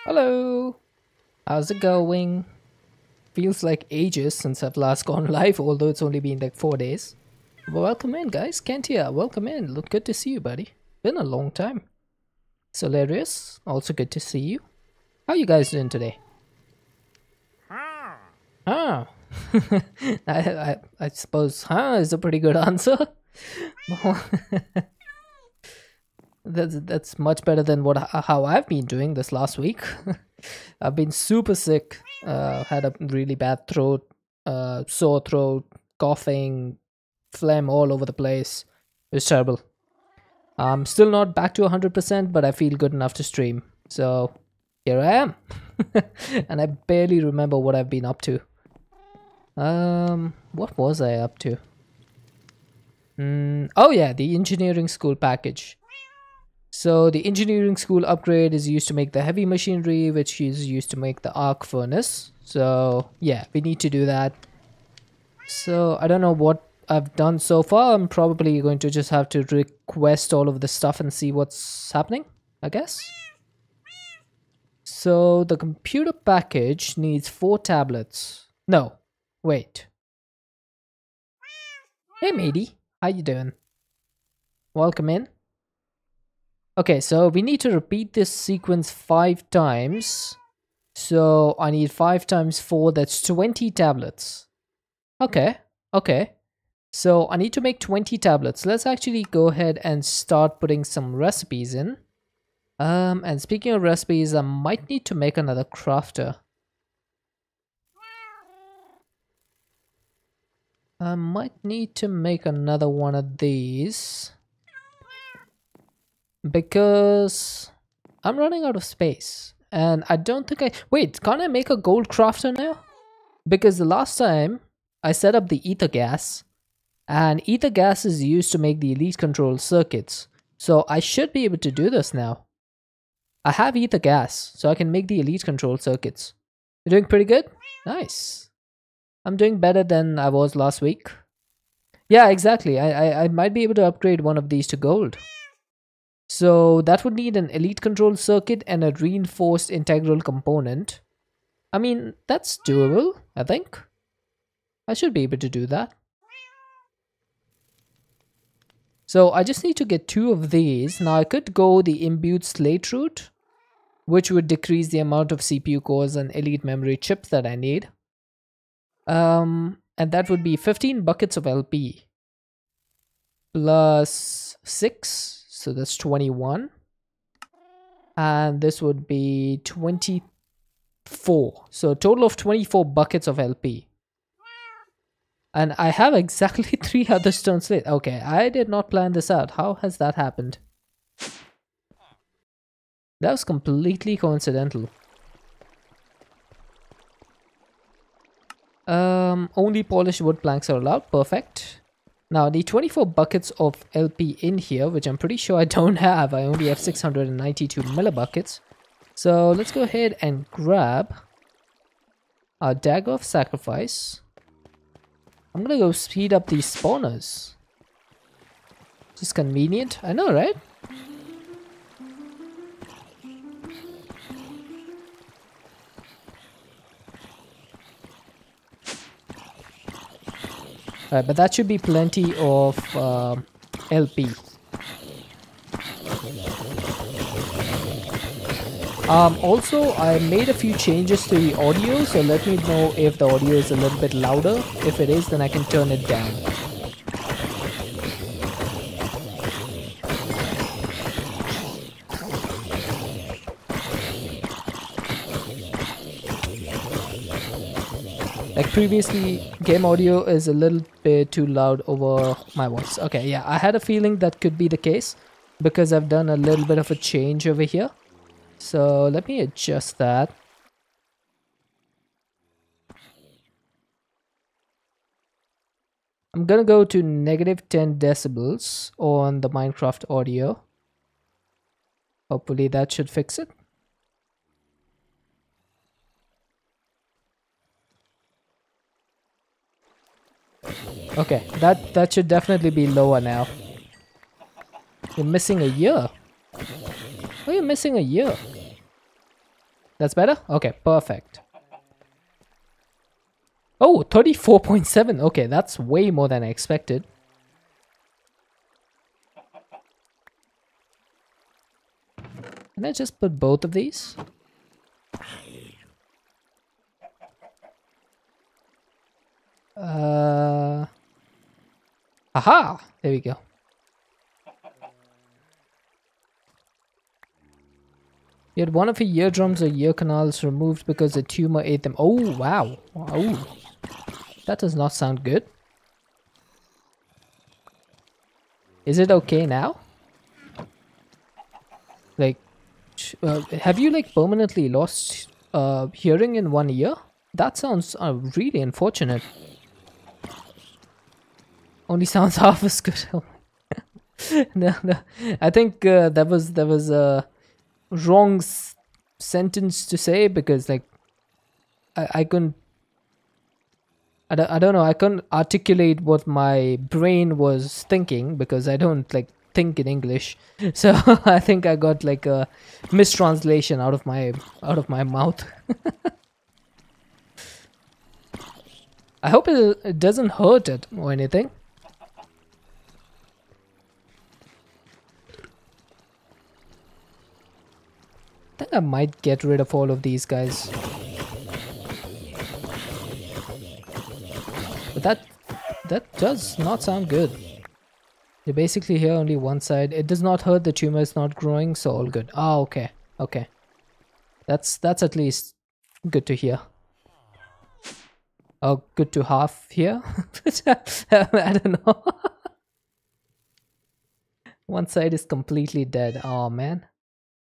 Hello, how's it going? Feels like ages since I've last gone live, although it's only been like 4 days. Welcome in, guys. Kent here. Welcome in. Look, good to see you, buddy. Been a long time. Solarius, also good to see you. How you guys doing today? Ah, I suppose is a pretty good answer. That's much better than how I've been doing this last week. I've been super sick. Had a really bad throat, sore throat, coughing, phlegm all over the place. It was terrible. I'm still not back to 100%, but I feel good enough to stream. So here I am. And I barely remember what I've been up to. What was I up to? Oh yeah, the engineering school package. So the engineering school upgrade is used to make the heavy machinery, which is used to make the arc furnace. So yeah, we need to do that. So I don't know what I've done so far. I'm probably going to just have to request all of the stuff and see what's happening, I guess. So the computer package needs 4 tablets. No, wait. Hey matey, how you doing? Welcome in. Okay, so we need to repeat this sequence 5 times. So I need 5 times 4, that's 20 tablets. Okay. So I need to make 20 tablets. Let's actually go ahead and start putting some recipes in. And speaking of recipes, I might need to make another crafter. I might need to make another one of these. Because I'm running out of space. And I don't think wait, can't I make a gold crafter now? Because the last time I set up the ether gas. And ether gas is used to make the elite control circuits. So I should be able to do this now. I have ether gas, so I can make the elite control circuits. You're doing pretty good? Nice. I'm doing better than I was last week. Yeah, exactly. I might be able to upgrade one of these to gold. So that would need an elite control circuit and a reinforced integral component. I mean, that's doable, I think. I should be able to do that. So I just need to get 2 of these. Now I could go the imbued slate route, which would decrease the amount of CPU cores and elite memory chips that I need. And that would be 15 buckets of LP plus 6. So that's 21. And this would be 24. So a total of 24 buckets of LP. And I have exactly 3 other stone slate. Okay, I did not plan this out. How has that happened? That was completely coincidental. Only polished wood planks are allowed. Perfect. Now, the 24 buckets of LP in here, which I'm pretty sure I don't have. I only have 692 millibuckets. So let's go ahead and grab our dagger of sacrifice. I'm gonna go speed up these spawners. Just convenient. I know, right? Alright, but that should be plenty of LP. Also, I made a few changes to the audio, so let me know if the audio is a little bit louder. If it is, then I can turn it down. Like previously, game audio is a little bit too loud over my voice. Okay, yeah, I had a feeling that could be the case because I've done a little bit of a change over here. So let me adjust that. I'm gonna go to -10 decibels on the Minecraft audio. Hopefully that should fix it. Okay, that should definitely be lower now. You're missing a year. Why are you missing a year? That's better? Okay, perfect. Oh, 34.7. Okay, that's way more than I expected. Can I just put both of these? Aha! There we go. You had one of your eardrums or ear canals removed because a tumor ate them. Oh, wow. Oh, that does not sound good. Is it okay now? Like, have you like permanently lost hearing in one ear? That sounds really unfortunate. Only sounds half as good. No, no. I think that was a wrong sentence to say because like I couldn't. I don't know. I couldn't articulate what my brain was thinking because I don't like think in English. So I think I got like a mistranslation out of my mouth. I hope it doesn't hurt it or anything. I think I might get rid of all of these guys. But that does not sound good. You basically hear only one side. It does not hurt, the tumor is not growing, so all good. Ah, okay. Okay. That's at least good to hear. Oh, good to half hear? I don't know. One side is completely dead. Oh man.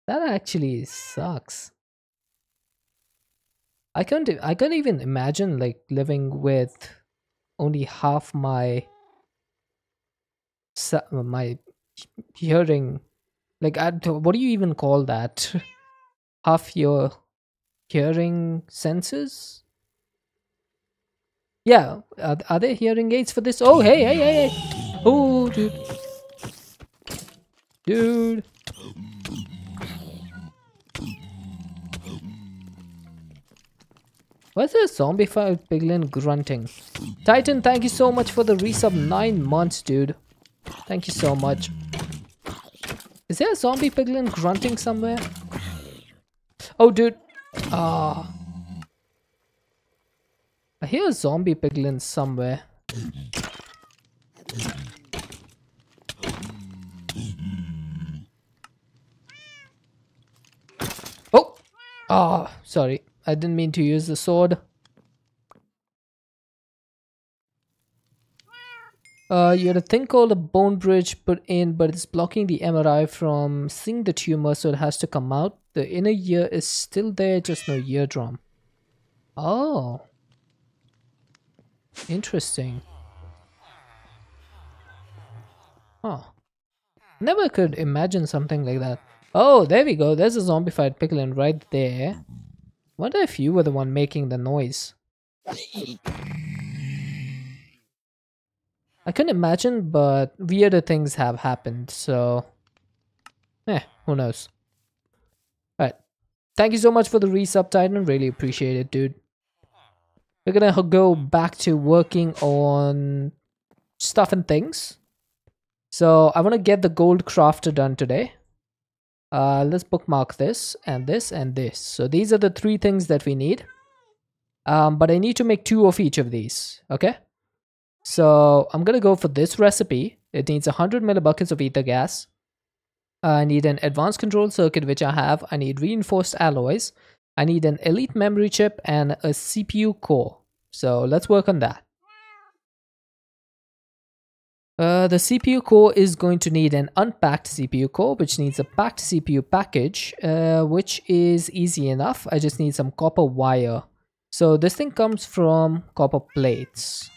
That actually sucks. I can't even imagine like living with only half my hearing. Like what do you even call that? Half your hearing senses? Yeah, are there hearing aids for this? Oh, hey, hey, hey, hey. Oh, dude. Dude. What's a zombified piglin grunting? Titan, thank you so much for the resub. 9 months, dude. Thank you so much. Is there a zombie piglin grunting somewhere? Oh, dude. Ah. I hear a zombie piglin somewhere. Oh! Ah, sorry. I didn't mean to use the sword. You had a thing called a bone bridge put in, but it's blocking the MRI from seeing the tumor, so it has to come out. The inner ear is still there, just no eardrum. Oh. Interesting. Huh. Never could imagine something like that. Oh, there we go. There's a zombified piglin right there. Wonder if you were the one making the noise. I couldn't imagine, but weirder things have happened, so... who knows. Alright. Thank you so much for the resub, Titan. Really appreciate it, dude. We're gonna go back to working on stuff and things. So, I want to get the gold crafter done today. Let's bookmark this, and this, and this. So, these are the 3 things that we need. But I need to make 2 of each of these, okay? So I'm gonna go for this recipe. It needs 100 millibuckets of ether gas. I need an advanced control circuit, which I have. I need reinforced alloys. I need an elite memory chip and a CPU core. So let's work on that. The CPU core is going to need an unpacked CPU core, which needs a packed CPU package, which is easy enough. I just need some copper wire. So this thing comes from copper plates.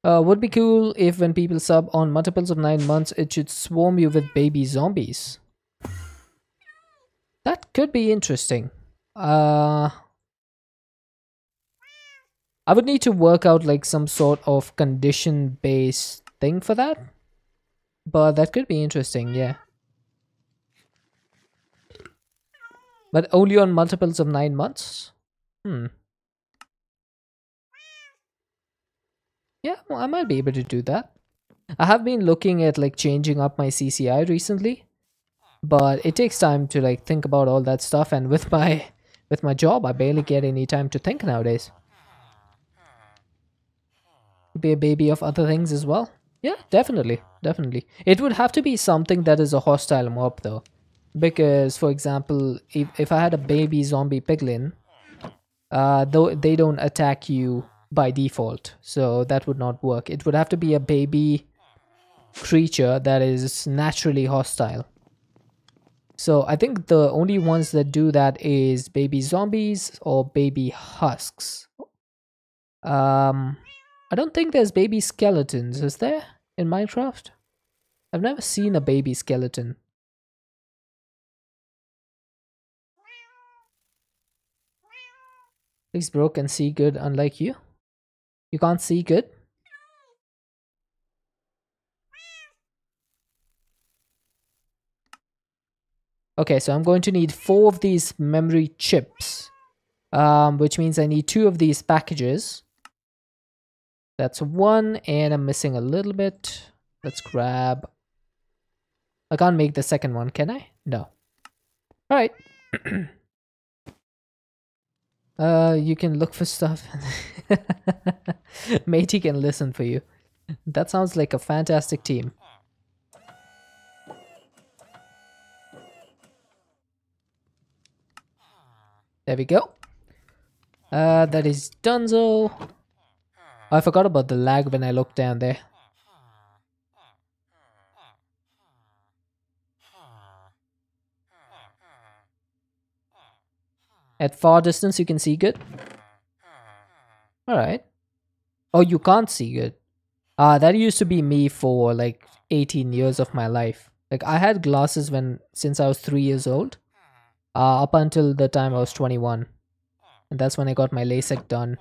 Would be cool if when people sub on multiples of 9 months, it should swarm you with baby zombies. That could be interesting. I would need to work out like some sort of condition-based thing for that. But that could be interesting, yeah. But only on multiples of 9 months? Hmm. Yeah, well, I might be able to do that. I have been looking at like changing up my CCI recently, but it takes time to like think about all that stuff, and with my job, I barely get any time to think nowadays. Be a baby of other things as well. Yeah, definitely, definitely. It would have to be something that is a hostile mob though, because for example, if I had a baby zombie piglin, though they don't attack you by default, so that would not work. It would have to be a baby creature that is naturally hostile. So I think the only ones that do that is baby zombies or baby husks. Um, I don't think there's baby skeletons, is there, in Minecraft? I've never seen a baby skeleton. Please bro can see good unlike you. You can't see good? Okay, so I'm going to need 4 of these memory chips. Which means I need 2 of these packages. That's 1, and I'm missing a little bit. Let's grab... I can't make the second one, can I? No. Alright. You can look for stuff. Matey can listen for you. That sounds like a fantastic team. There we go. That is donezo. I forgot about the lag when I looked down there. At far distance you can see good? Alright. Oh, you can't see good. That used to be me for like 18 years of my life. Like I had glasses since I was 3 years old. Up until the time I was 21. And that's when I got my LASIK done.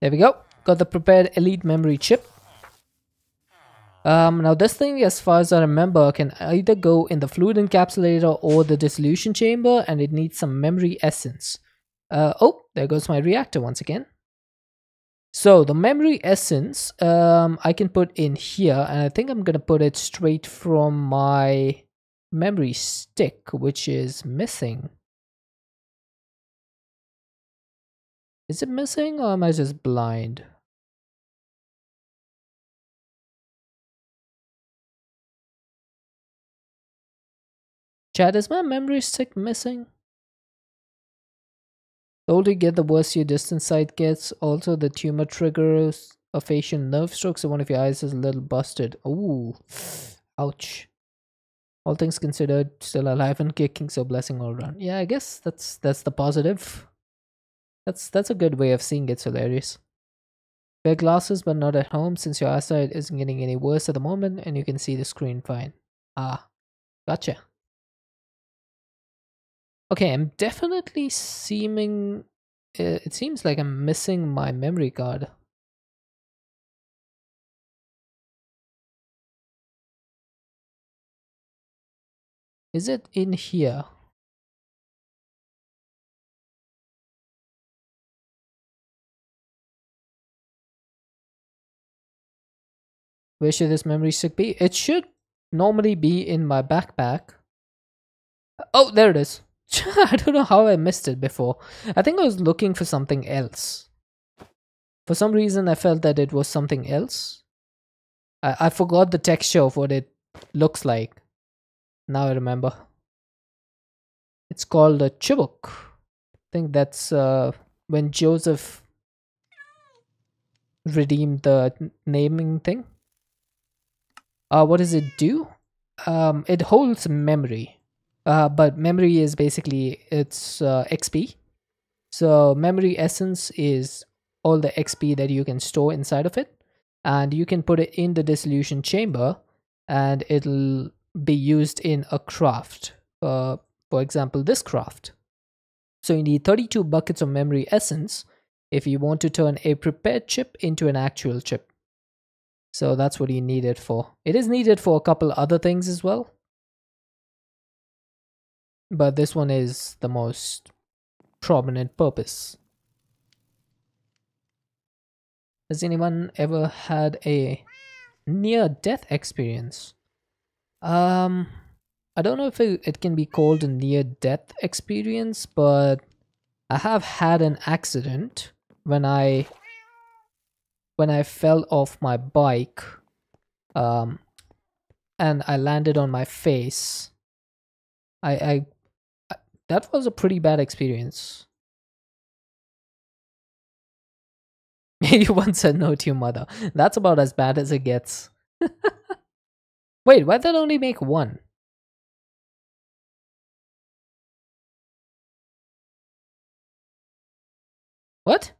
There we go. Got the prepared elite memory chip. Now this thing, as far as I remember, can either go in the fluid encapsulator or the dissolution chamber, and it needs some memory essence. Oh, there goes my reactor once again. So the memory essence, I can put in here, and I think I'm gonna put it straight from my memory stick, which is missing. Is it missing, or am I just blind? Chat, is my memory stick missing? The older you get, the worse your distance sight gets. Also, the tumor triggers a facial nerve stroke, so one of your eyes is a little busted. Ooh, ouch. All things considered, still alive and kicking, so blessing all around. Yeah, I guess that's the positive. That's a good way of seeing it, hilarious. Wear glasses but not at home since your eyesight isn't getting any worse at the moment and you can see the screen fine. Ah, gotcha. Okay, I'm definitely seeming... it seems like I'm missing my memory card. Is it in here? Where should this memory stick be? It should normally be in my backpack. Oh, there it is. I don't know how I missed it before. I think I was looking for something else. For some reason, I felt that it was something else. I forgot the texture of what it looks like. Now I remember. It's called a chibuk. I think that's when Joseph redeemed the naming thing. What does it do? It holds memory. But memory is basically its XP. So memory essence is all the XP that you can store inside of it, and you can put it in the dissolution chamber, and it'll be used in a craft. For For example, this craft. So you need 32 buckets of memory essence if you want to turn a prepared chip into an actual chip. So that's what you need it for. It is needed for a couple other things as well, but this one is the most prominent purpose. Has anyone ever had a near-death experience? I don't know if it can be called a near-death experience, but I have had an accident when I fell off my bike, and I landed on my face. I that was a pretty bad experience. You once said no to your mother. That's about as bad as it gets. Wait, why'd that only make one? What?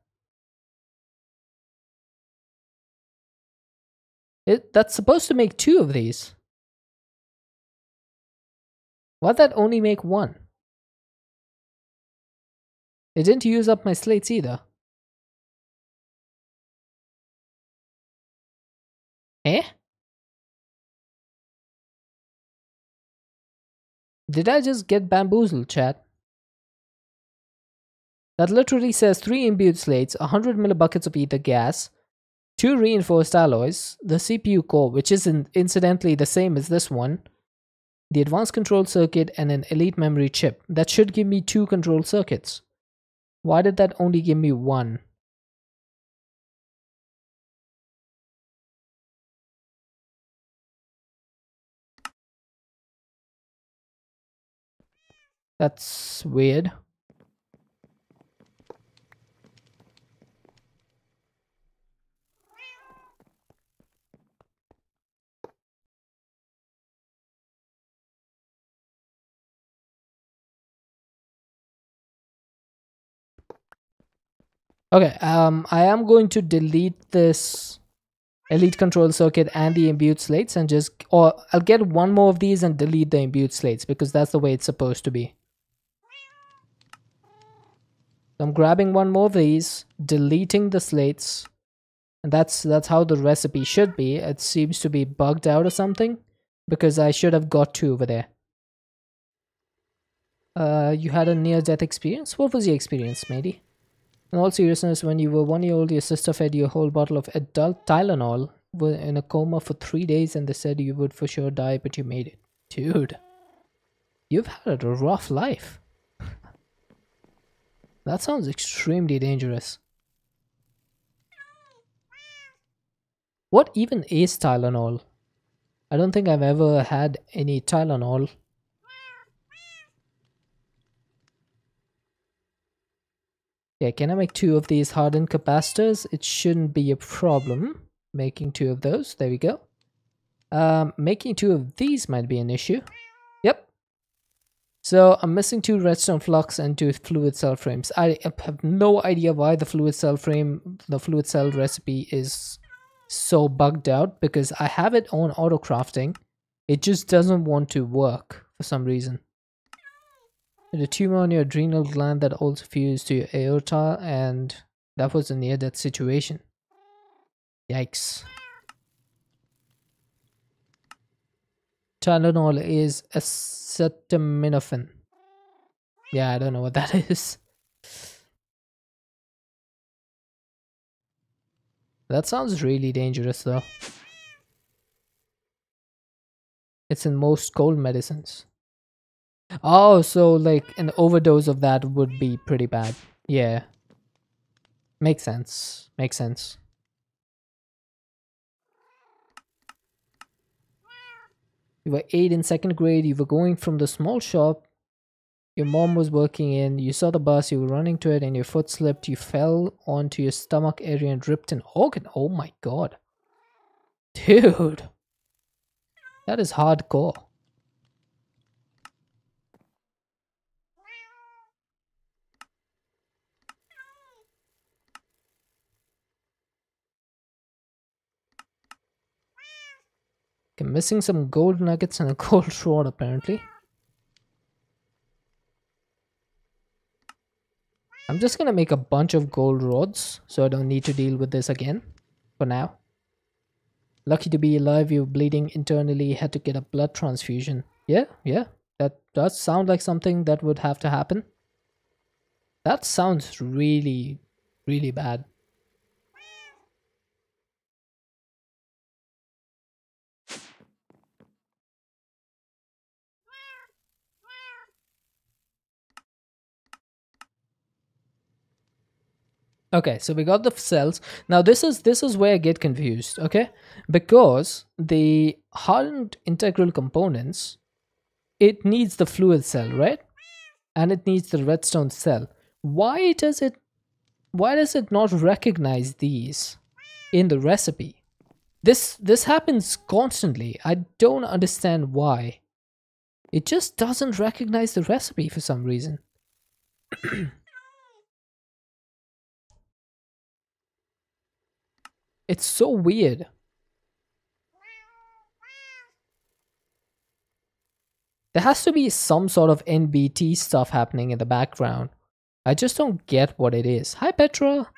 That's supposed to make two of these. Why'd that only make one? It didn't use up my slates either. Eh? Did I just get bamboozled, chat? That literally says 3 imbued slates, 100 millibuckets of ether gas, 2 reinforced alloys, the CPU core, which is incidentally the same as this one, the advanced control circuit, and an elite memory chip. That should give me 2 control circuits. Why did that only give me 1? That's weird. Okay, I am going to delete this elite control circuit and the imbued slates and or I'll get one more of these and delete the imbued slates because that's the way it's supposed to be. So I'm grabbing one more of these, deleting the slates, and that's how the recipe should be. It seems to be bugged out or something because I should have got 2 over there. You had a near-death experience? What was your experience, matey? In all seriousness, when you were 1 year old, your sister fed you a whole bottle of adult Tylenol. Were in a coma for 3 days and they said you would for sure die, but you made it. Dude, you've had a rough life. That sounds extremely dangerous. What even is Tylenol? I don't think I've ever had any Tylenol. Yeah, can I make 2 of these hardened capacitors? It shouldn't be a problem. Making 2 of those. There we go. Making 2 of these might be an issue. Yep. So I'm missing 2 redstone flux and 2 fluid cell frames. I have no idea why the fluid cell recipe is so bugged out because I have it on auto crafting. It just doesn't want to work for some reason. A tumor on your adrenal gland that also fused to your aorta, and that was a near-death situation. Yikes. Tylenol is acetaminophen. Yeah, I don't know what that is. That sounds really dangerous though. It's in most cold medicines. Oh, so like an overdose of that would be pretty bad. Yeah. Makes sense. Makes sense. You were 8 in 2nd grade. You were going from the small shop your mom was working in. You saw the bus. You were running to it and your foot slipped. You fell onto your stomach area and ripped an organ. Oh my god. Dude. That is hardcore. Okay, missing some gold nuggets and a gold sword apparently. I'm just gonna make a bunch of gold rods so I don't need to deal with this again for now. Lucky to be alive, you're bleeding internally, had to get a blood transfusion. Yeah, that does sound like something that would have to happen. That sounds really, really bad. Okay, so we got the cells. Now this is where I get confused, okay? Because the hardened integral components, it needs the fluid cell, right? And it needs the redstone cell. Why does it not recognize these in the recipe? This happens constantly. I don't understand why. It just doesn't recognize the recipe for some reason. It's so weird. There has to be some sort of NBT stuff happening in the background. I just don't get what it is. Hi Petra!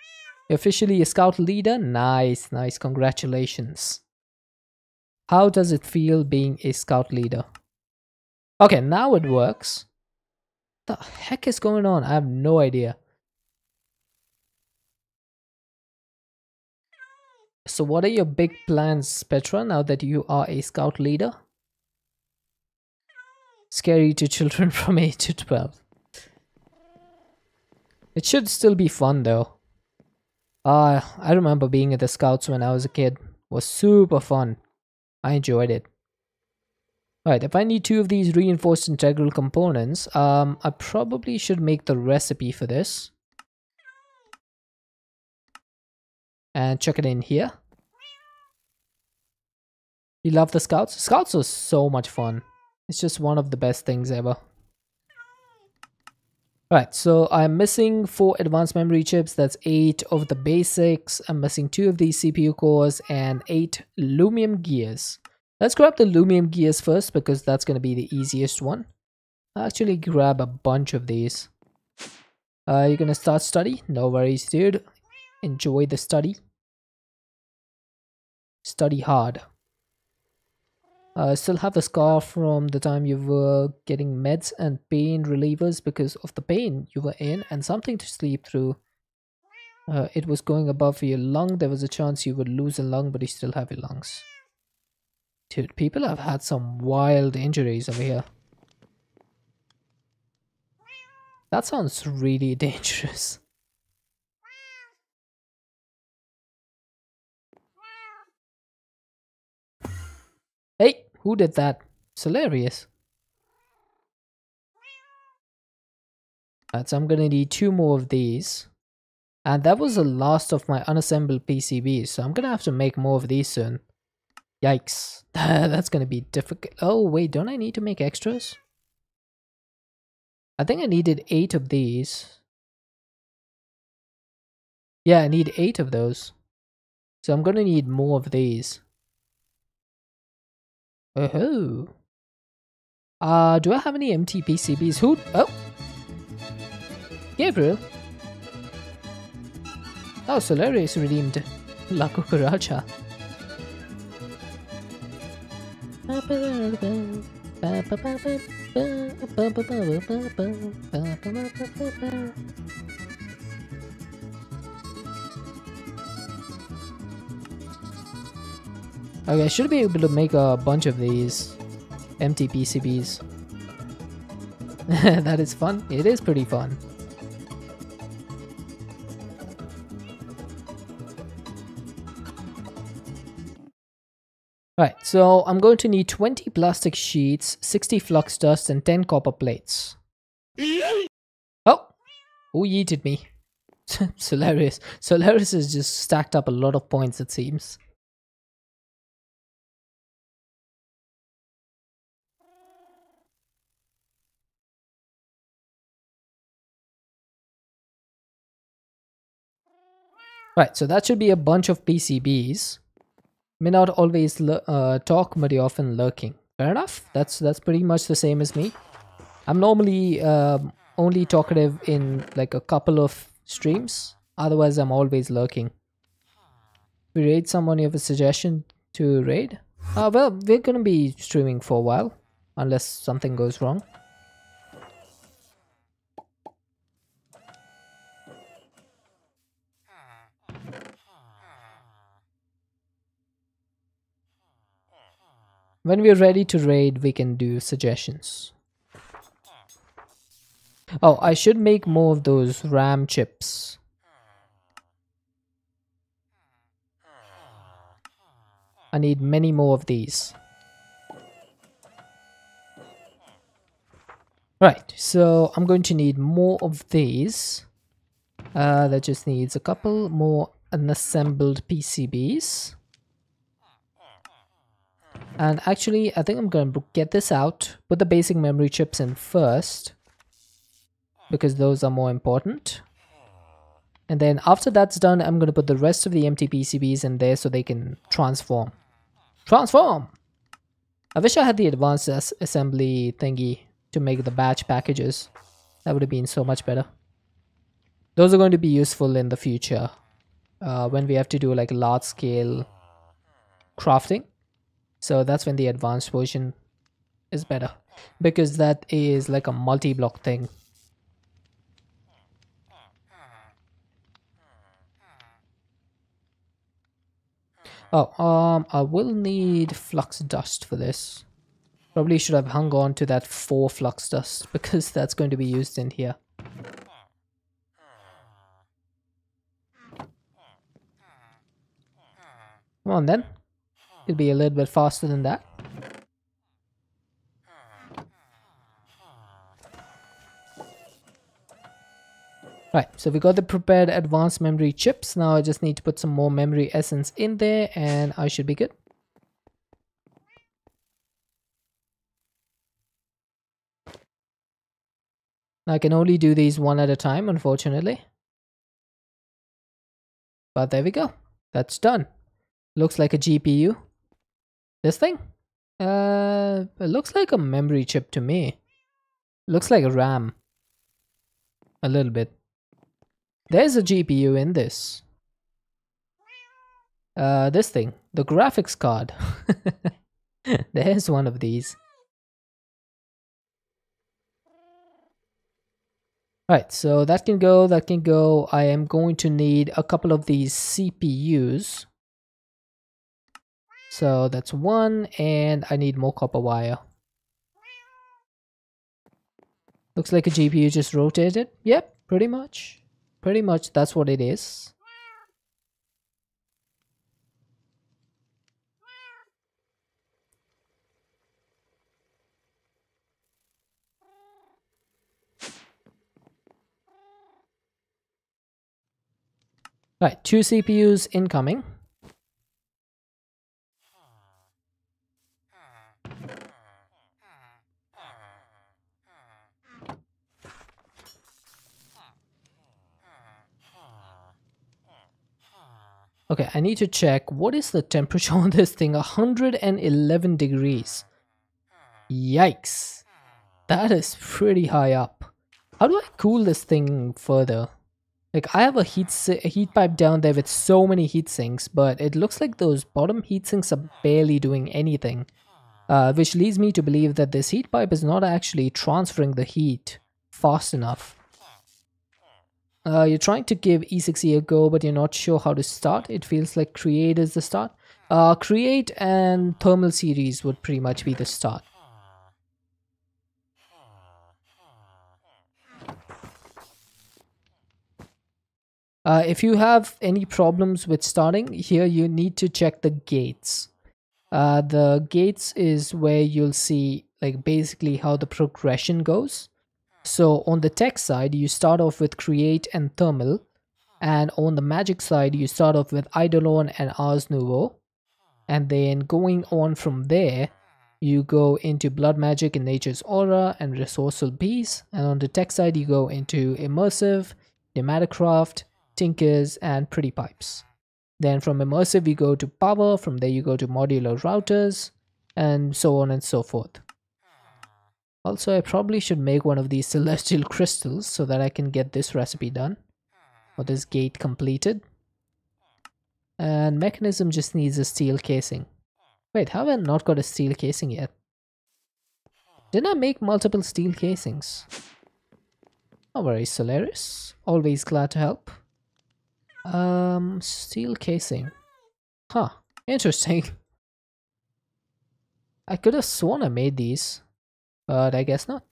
You're officially a scout leader? Nice, nice, congratulations. How does it feel being a scout leader? Okay, now it works. What the heck is going on? I have no idea. So what are your big plans, Petra, now that you are a scout leader? Scary to children from 8 to 12. It should still be fun though. I remember being at the scouts when I was a kid. It was super fun. I enjoyed it. Right, if I need 2 of these reinforced integral components, I probably should make the recipe for this. And chuck it in here. You love the scouts? Scouts was so much fun. It's just one of the best things ever. Right, so I'm missing 4 advanced memory chips. That's 8 of the basics. I'm missing 2 of these CPU cores and 8 Lumium gears. Let's grab the Lumium gears first because that's going to be the easiest one. I'll actually grab a bunch of these. You're going to start study? No worries, dude. Enjoy the study. Study hard. Still have the scar from the time you were getting meds and pain relievers because of the pain you were in and something to sleep through. It was going above your lung. There was a chance you would lose a lung, but you still have your lungs. Dude, people have had some wild injuries over here. That sounds really dangerous. Hey! Who did that? It's hilarious. Alright, so I'm gonna need 2 more of these. And that was the last of my unassembled PCBs, so I'm gonna have to make more of these soon. Yikes. That's gonna be difficult. Oh wait, don't I need to make extras? I think I needed 8 of these. Yeah, I need 8 of those. So I'm gonna need more of these. Oh. Do I have any empty PCBs? Who? Oh. Gabriel. Oh, Solaris redeemed La Cucaracha. Okay, I should be able to make a bunch of these empty PCBs. That is fun. It is pretty fun. Right, so I'm going to need 20 plastic sheets, 60 flux dust, and 10 copper plates. Oh! Who yeeted me? Solaris. Solaris has just stacked up a lot of points, it seems. Right, so that should be a bunch of PCBs. May not always talk, but you're often lurking. Fair enough. That's pretty much the same as me. I'm normally only talkative in like a couple of streams. Otherwise, I'm always lurking. We raid someone, you have a suggestion to raid? Well, we're gonna be streaming for a while, unless something goes wrong. When we're ready to raid, we can do suggestions. Oh, I should make more of those RAM chips. I need many more of these. Right, so I'm going to need more of these. That just needs a couple more unassembled PCBs. And actually, I think I'm going to get this out, put the basic memory chips in first, because those are more important. And then after that's done, I'm going to put the rest of the empty PCBs in there so they can transform. Transform! I wish I had the advanced assembly thingy to make the batch packages. That would have been so much better. Those are going to be useful in the future when we have to do like large scale crafting. So that's when the advanced version is better, because that is like a multi-block thing. Oh, I will need flux dust for this. Probably should have hung on to that 4 flux dust, because that's going to be used in here. Come on then. It'll be a little bit faster than that. Right, so we got the prepared advanced memory chips. Now I just need to put some more memory essence in there and I should be good. I can only do these one at a time, unfortunately. But there we go. That's done. Looks like a GPU. This thing? It looks like a memory chip to me. Looks like a RAM. A little bit. There's a GPU in this. This thing. The graphics card. There's one of these. Right, so that can go, that can go. I am going to need a couple of these CPUs. So that's one, and I need more copper wire. Looks like a GPU just rotated. Yep, pretty much. Pretty much that's what it is. Right, 2 CPUs incoming. Okay, I need to check what is the temperature on this thing. 111 degrees. Yikes. That is pretty high up. How do I cool this thing further? Like, I have a heat pipe down there with so many heat sinks, but it looks like those bottom heat sinks are barely doing anything. Which leads me to believe that this heat pipe is not actually transferring the heat fast enough. You're trying to give E6E a go, but you're not sure how to start. It feels like Create is the start. Create and Thermal series would pretty much be the start. If you have any problems with starting, here you need to check the gates. The gates is where you'll see like basically how the progression goes. So on the tech side, you start off with Create and Thermal, and on the magic side, you start off with Eidolon and Ars Nouveau, and then going on from there, you go into Blood Magic and Nature's Aura and Resourceful Bees, and on the tech side, you go into Immersive, Enigmatica, Tinkers, and Pretty Pipes. Then from Immersive, you go to Power, from there you go to Modular Routers, and so on and so forth. Also, I probably should make one of these celestial crystals so that I can get this recipe done. Or this gate completed. And mechanism just needs a steel casing. Wait, how have I not got a steel casing yet? Didn't I make multiple steel casings? No worries, Solaris. Always glad to help. Steel casing. Huh, interesting. I could have sworn I made these, but I guess not.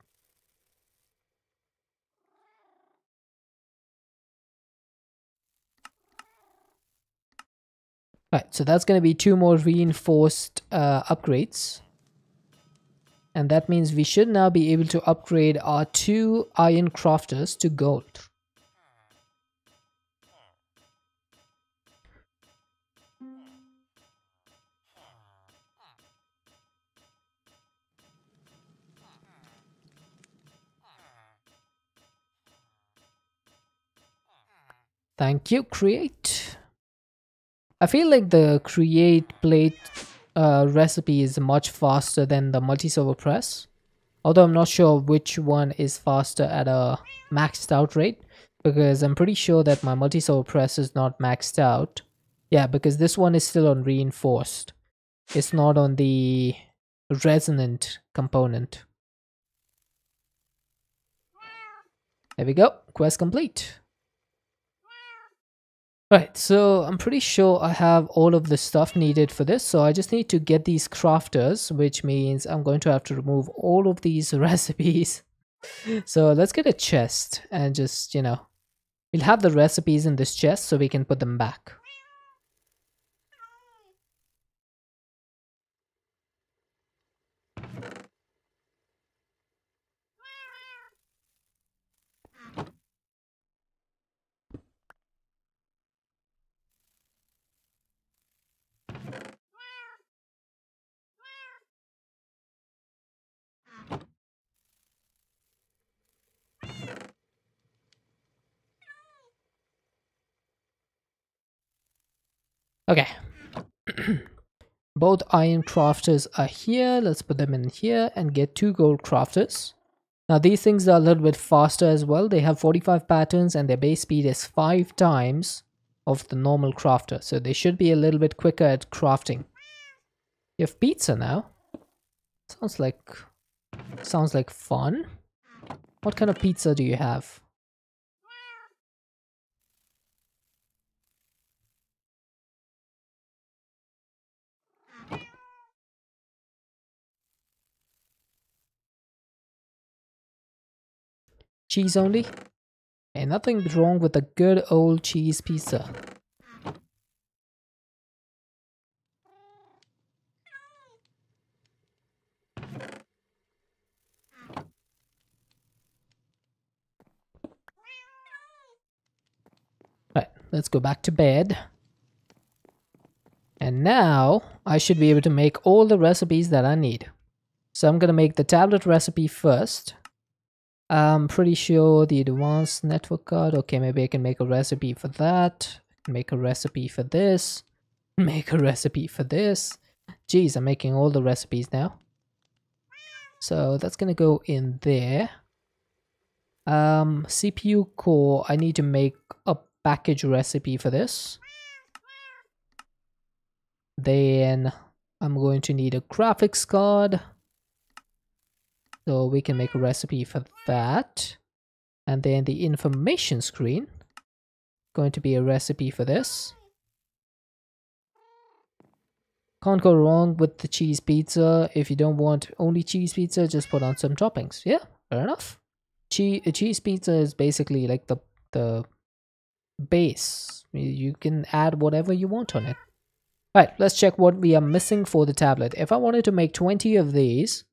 Right, so that's going to be 2 more reinforced upgrades. And that means we should now be able to upgrade our 2 iron crafters to gold. Thank you, create. I feel like the create plate recipe is much faster than the multi-server press. Although I'm not sure which one is faster at a maxed out rate. Because I'm pretty sure that my multi-server press is not maxed out. Yeah, because this one is still on reinforced. It's not on the resonant component. There we go. Quest complete. Right, so I'm pretty sure I have all of the stuff needed for this. So I just need to get these crafters, which means I'm going to have to remove all of these recipes. So let's get a chest and just, we'll have the recipes in this chest so we can put them back. Okay. Both iron crafters are here. Let's put them in here and get 2 gold crafters. Now these things are a little bit faster as well. They have 45 patterns and their base speed is 5 times of the normal crafter. So they should be a little bit quicker at crafting. You have pizza now. Sounds like fun. What kind of pizza do you have? Cheese only? Hey, nothing wrong with a good old cheese pizza. Right, let's go back to bed. And now I should be able to make all the recipes that I need. So I'm gonna make the tablet recipe first. I'm pretty sure the advanced network card. Okay, maybe I can make a recipe for that. Make a recipe for this. Make a recipe for this. Geez, I'm making all the recipes now. So that's gonna go in there. CPU core, I need to make a package recipe for this. Then I'm going to need a graphics card. So we can make a recipe for that. And then the information screen, going to be a recipe for this. Can't go wrong with the cheese pizza. If you don't want only cheese pizza, just put on some toppings. Yeah, fair enough. Cheese pizza is basically like the base. You can add whatever you want on it. Right, let's check what we are missing for the tablet. If I wanted to make 20 of these,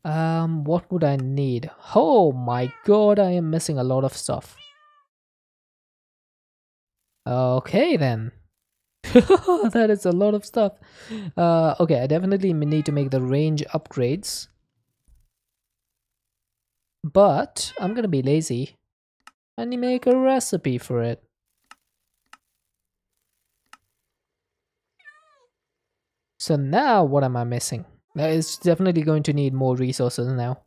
what would I need? Oh my god, I am missing a lot of stuff. Okay then. That is a lot of stuff. Okay, I definitely need to make the range upgrades. But I'm gonna be lazy and make a recipe for it. So now what am I missing? It's definitely going to need more resources now.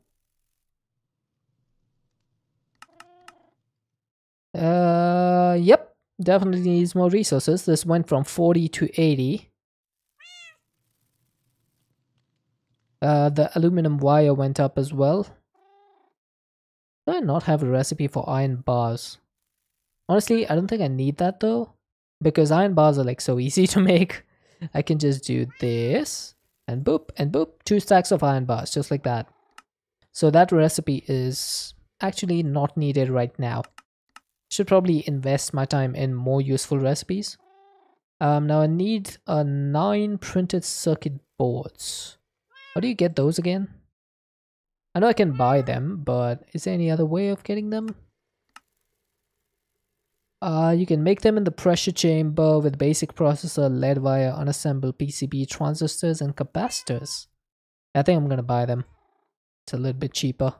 Yep, definitely needs more resources. This went from 40 to 80. The aluminum wire went up as well. Do I not have a recipe for iron bars? Honestly, I don't think I need that though, because iron bars are like so easy to make. I can just do this and boop, 2 stacks of iron bars, just like that. So that recipe is actually not needed right now. Should probably invest my time in more useful recipes. Now I need 9 printed circuit boards. How do you get those again? I know I can buy them, but is there any other way of getting them? You can make them in the pressure chamber with basic processor, lead wire, unassembled PCB, transistors, and capacitors. I think I'm gonna buy them. It's a little bit cheaper.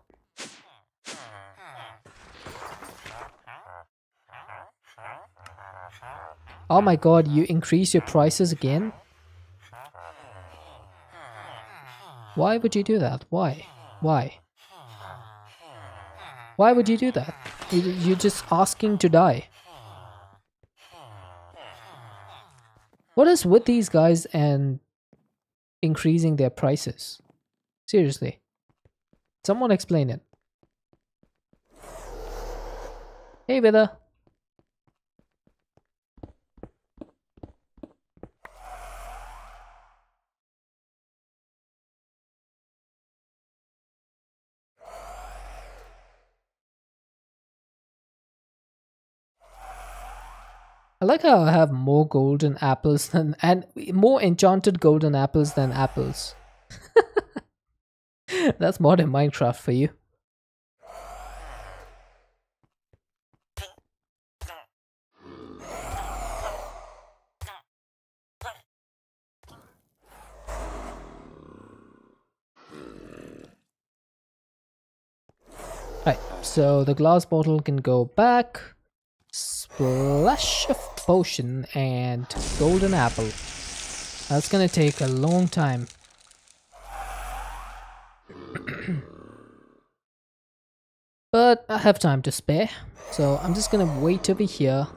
Oh my god, you increase your prices again? Why would you do that? Why? Why? Why would you do that? You're just asking to die. What is with these guys and increasing their prices? Seriously. Someone explain it. Hey, Vida. I like how I have more golden apples than and more enchanted golden apples than apples. That's modern Minecraft for you. Right, so the glass bottle can go back. Splash of potion and golden apple. That's gonna take a long time. But I have time to spare, so I'm just gonna wait over here.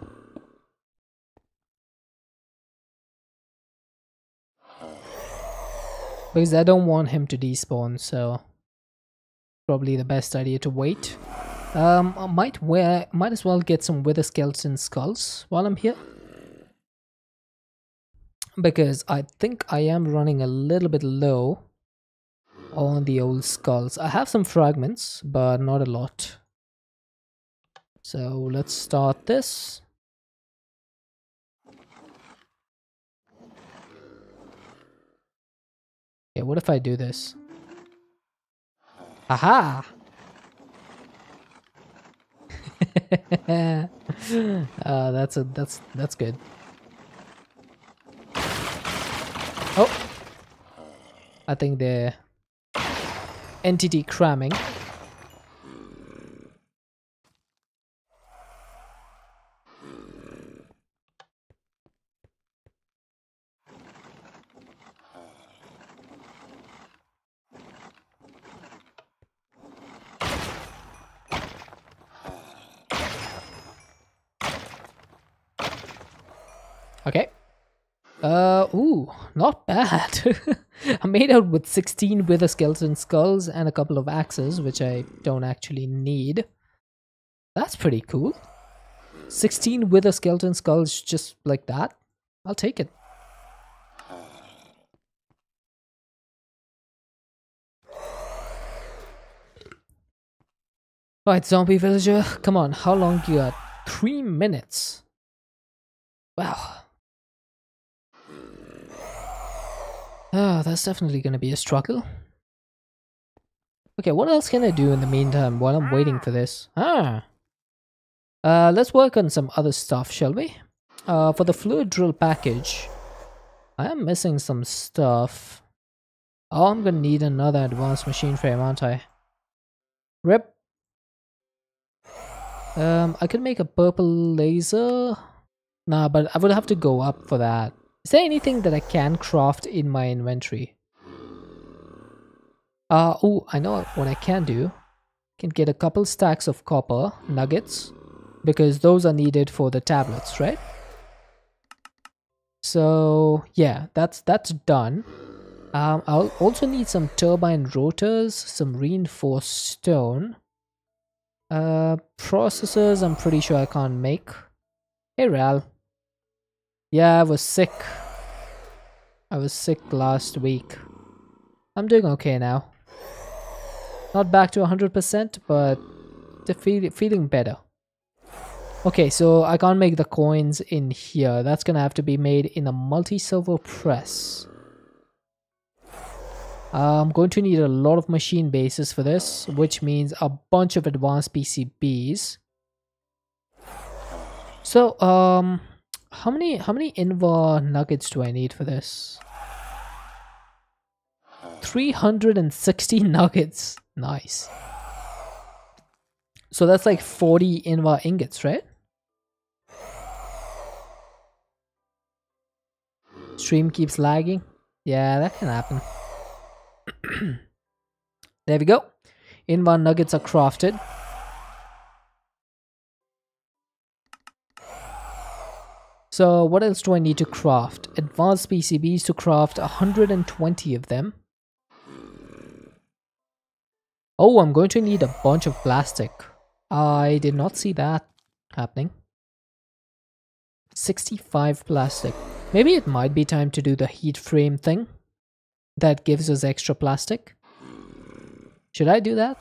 Because I don't want him to despawn, so probably the best idea to wait. I might as well get some wither skeleton skulls while I'm here. Because I think I am running a little bit low on the old skulls. I have some fragments, but not a lot. So let's start this. Okay, what if I do this? Aha! That's good. Oh, I think they're entity cramming. Okay. Ooh, not bad. I made out with 16 wither skeleton skulls and a couple of axes, which I don't actually need. That's pretty cool. 16 wither skeleton skulls just like that. I'll take it. Right, zombie villager, come on, how long you got? 3 minutes. Wow. Ah, that's definitely gonna be a struggle. Okay, what else can I do in the meantime while I'm waiting for this? Let's work on some other stuff, shall we? For the fluid drill package, I am missing some stuff. Oh, I'm gonna need another advanced machine frame, aren't I? Rip. I could make a purple laser. Nah, but I would have to go up for that. Is there anything that I can craft in my inventory? Oh, I know what I can do. Can get a couple stacks of copper nuggets because those are needed for the tablets, right? So yeah, that's done. I'll also need some turbine rotors, some reinforced stone. Processors, I'm pretty sure I can't make. Hey Ral. Yeah, I was sick. I was sick last week. I'm doing okay now. Not back to 100%, but feeling better. Okay, so I can't make the coins in here. That's gonna have to be made in a multi-servo press. I'm going to need a lot of machine bases for this, which means a bunch of advanced PCBs. So, how many Invar nuggets do I need for this? 360 nuggets. Nice. So that's like 40 Invar ingots, right? Stream keeps lagging. Yeah, that can happen. There we go. Invar nuggets are crafted. So what else do I need to craft? Advanced PCBs to craft 120 of them. Oh, I'm going to need a bunch of plastic. I did not see that happening. 65 plastic. Maybe it might be time to do the heat frame thing that gives us extra plastic. Should I do that?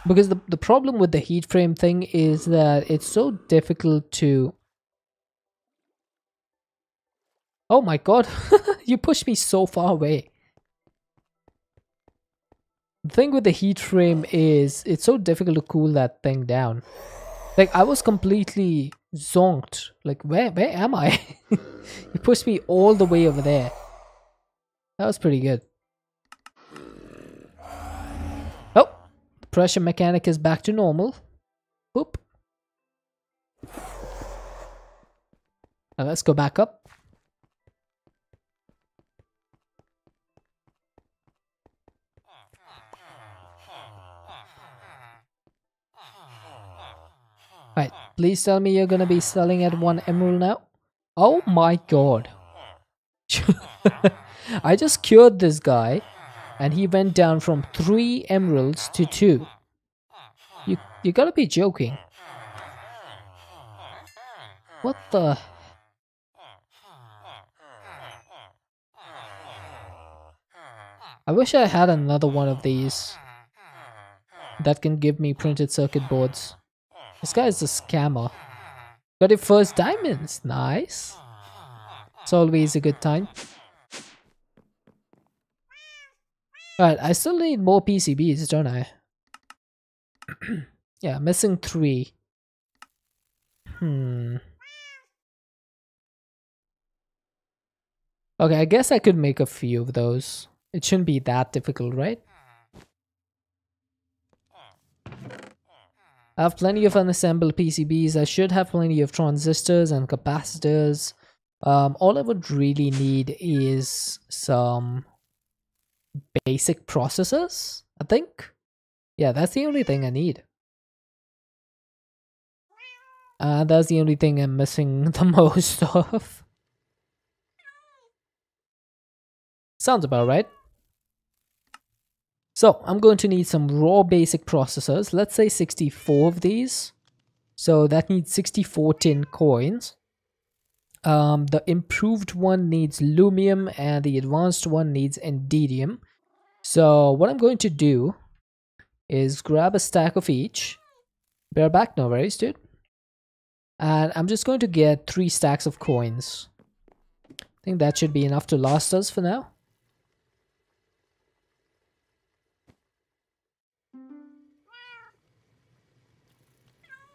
Because the problem with the heat frame thing is that it's so difficult to... Oh my god, you pushed me so far away. The thing with the heat frame is it's so difficult to cool that thing down. Like, I was completely zonked. Like, where am I? You pushed me all the way over there. That was pretty good. Oh, the pressure mechanic is back to normal. Whoop. Now let's go back up. Right, please tell me you're gonna be selling at 1 emerald now. Oh my god. I just cured this guy and he went down from 3 emeralds to 2. You gotta be joking. What the... I wish I had another one of these that can give me printed circuit boards. This guy is a scammer. Got your first diamonds. Nice. It's always a good time. Alright, I still need more PCBs, don't I? Yeah, missing 3. Okay, I guess I could make a few of those. It shouldn't be that difficult, right? I have plenty of unassembled PCBs. I should have plenty of transistors and capacitors. All I would really need is some basic processors, I think. Yeah, that's the only thing I need. That's the only thing I'm missing the most of. Sounds about right. So, I'm going to need some raw basic processors. Let's say 64 of these. So, that needs 64 tin coins. The improved one needs lumium and the advanced one needs endidium. So, what I'm going to do is grab a stack of each. Bear back, no worries, dude. And I'm just going to get 3 stacks of coins. I think that should be enough to last us for now.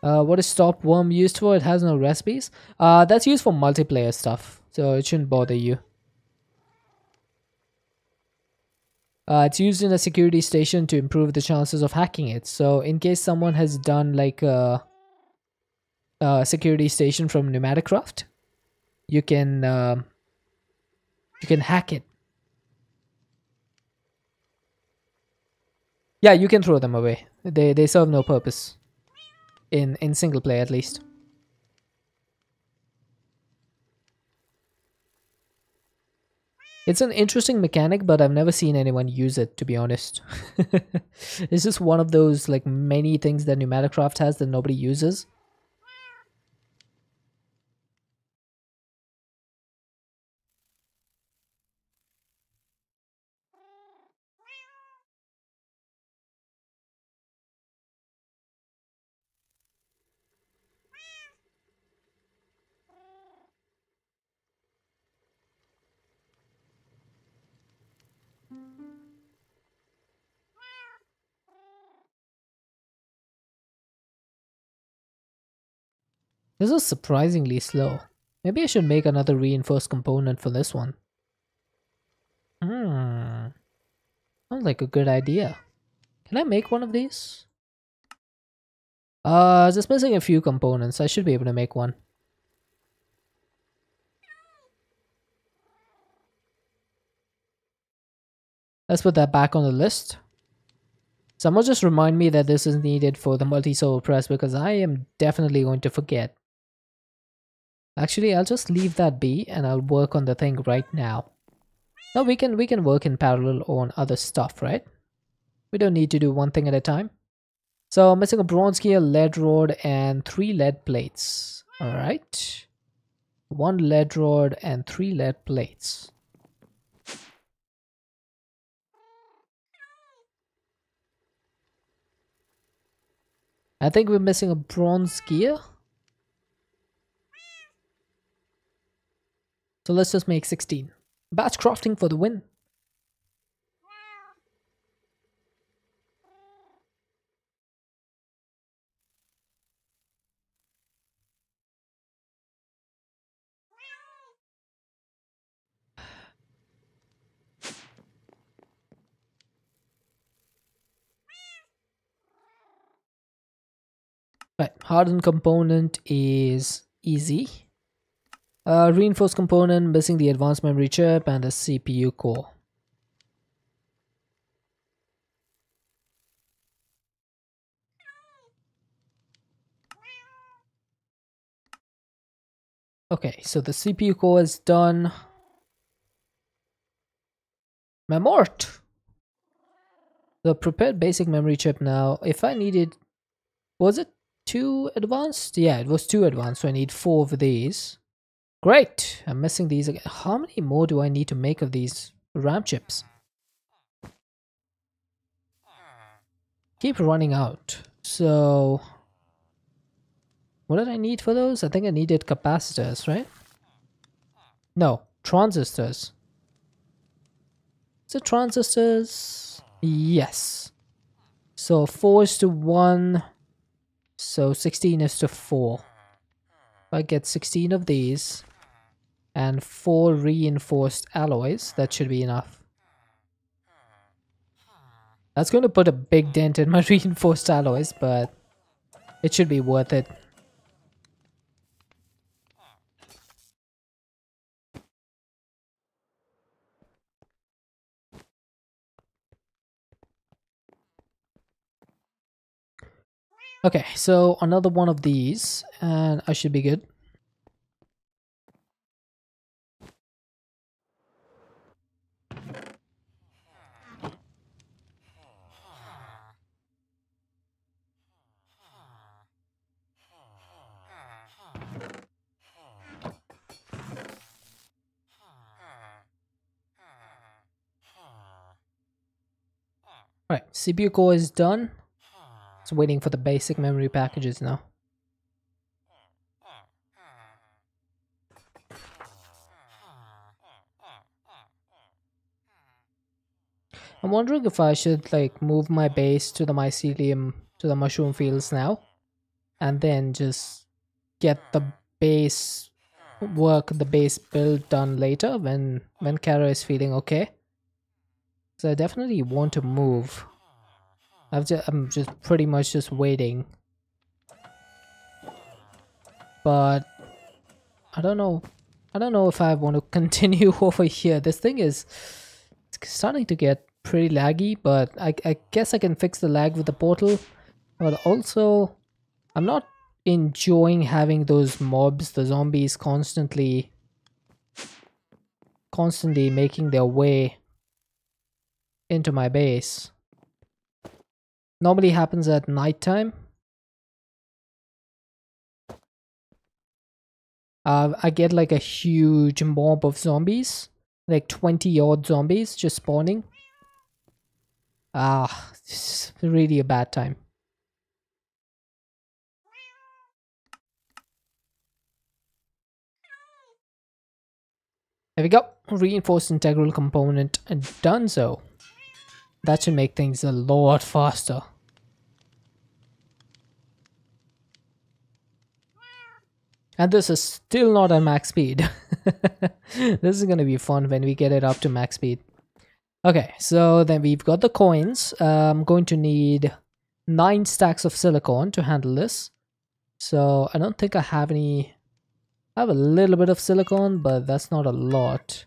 What is stop worm used for? It has no recipes. That's used for multiplayer stuff, so it shouldn't bother you. It's used in a security station to improve the chances of hacking it. So in case someone has done like a security station from Enigmatica, you can hack it. Yeah, you can throw them away. They serve no purpose. In single play at least. It's an interesting mechanic, but I've never seen anyone use it, to be honest. It's just one of those like many things that Pneumaticraft has that nobody uses. This is surprisingly slow. Maybe I should make another reinforced component for this one. Sounds like a good idea. Can I make one of these? Just missing a few components. I should be able to make one. Let's put that back on the list. Someone just remind me that this is needed for the multi-server press because I am definitely going to forget. Actually, I'll just leave that be and I'll work on the thing right now. Now we can work in parallel on other stuff, right? We don't need to do one thing at a time. So I'm missing a bronze gear, lead rod, and 3 lead plates. Alright. 1 lead rod and 3 lead plates. I think we're missing a bronze gear. So let's just make 16. Batch crafting for the win. Right, hardened component is easy. Reinforced component, missing the advanced memory chip and the CPU core. Okay, so the CPU core is done. Memort! The prepared basic memory chip now. If I needed... Was it 2 advanced? Yeah, it was 2 advanced, so I need 4 of these. Great! I'm missing these again. How many more do I need to make of these RAM chips? Keep running out. So... What did I need for those? I think I needed capacitors, right? No, transistors. Is it transistors? Yes. So 4:1. So 16:4. If I get 16 of these and 4 reinforced alloys, that should be enough. That's going to put a big dent in my reinforced alloys, but it should be worth it. Okay, so another one of these, and I should be good. Alright, CPU core is done. It's waiting for the basic memory packages now. I'm wondering if I should like move my base to the mycelium, to the mushroom fields now, and then just get the base work, the base build done later when Kara is feeling okay. So I definitely want to move. I'm just pretty much just waiting, but I don't know. I don't know if I want to continue over here. This thing is starting to get pretty laggy, but I guess I can fix the lag with the portal. But also, I'm not enjoying having those mobs, the zombies, constantly making their way into my base. Normally happens at nighttime. I get like a huge mob of zombies, like 20 odd zombies just spawning. It's really a bad time. There we go. Reinforced integral component and done so. That should make things a lot faster. And this is still not at max speed. This is going to be fun when we get it up to max speed. Okay, so then we've got the coins. I'm going to need 9 stacks of silicon to handle this. So I don't think I have any. I have a little bit of silicon, but that's not a lot.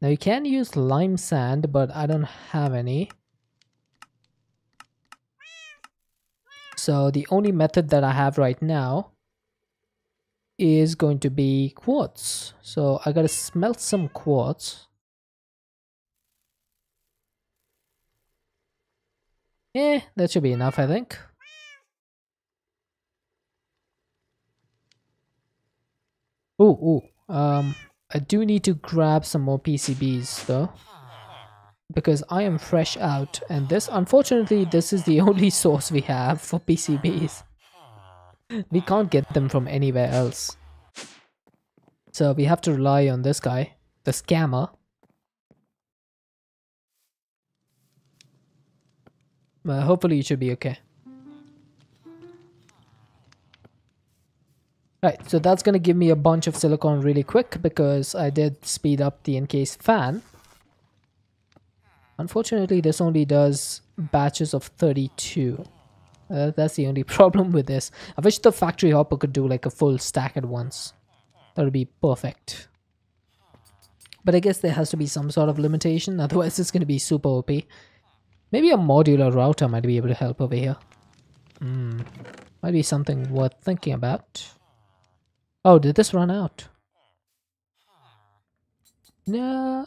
Now you can use lime sand, but I don't have any. So the only method that I have right now is going to be quartz. So I gotta smelt some quartz. That should be enough, I think. I do need to grab some more PCBs though, because I am fresh out, and unfortunately, this is the only source we have for PCBs. We can't get them from anywhere else. So we have to rely on this guy, the scammer. Well, hopefully it should be okay. Right, so that's gonna give me a bunch of silicon really quick because I did speed up the encased fan. Unfortunately, this only does batches of 32. That's the only problem with this. I wish the factory hopper could do like a full stack at once. That would be perfect. But I guess there has to be some sort of limitation, otherwise it's going to be super OP. Maybe a modular router might be able to help over here. Might be something worth thinking about. Oh, did this run out? No.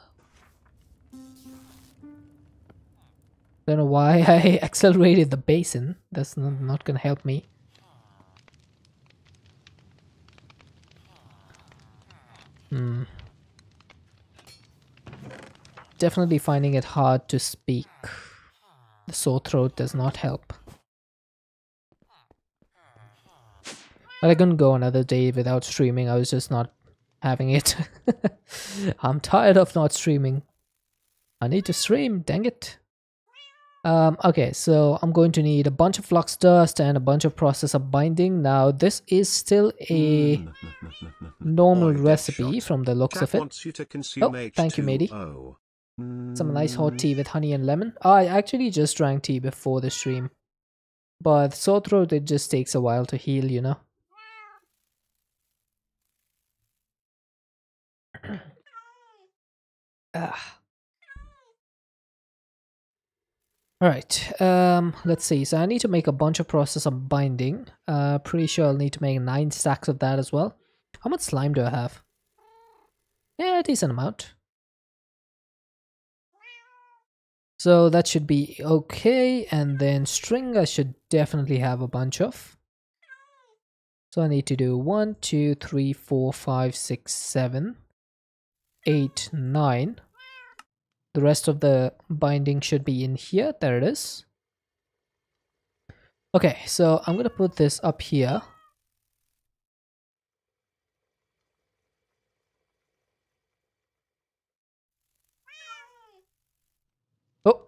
Don't know why I accelerated the basin. That's not gonna help me. Definitely finding it hard to speak. The sore throat does not help. But I couldn't go another day without streaming. I was just not having it. I'm tired of not streaming. I need to stream, dang it. Okay, so I'm going to need a bunch of flux dust and a bunch of processor binding. Now, this is still a normal recipe from the looks of it. Oh, thank you, matey. Some nice hot tea with honey and lemon. I actually just drank tea before the stream. But sore throat, it just takes a while to heal, you know. Alright, let's see. So I need to make a bunch of processor binding. Pretty sure I'll need to make 9 stacks of that as well. How much slime do I have? Yeah, a decent amount. So that should be okay. And then string I should definitely have a bunch of. So I need to do 1, 2, 3, 4, 5, 6, 7, 8, 9. The rest of the binding should be in here. There it is. Okay, so I'm going to put this up here. Oh.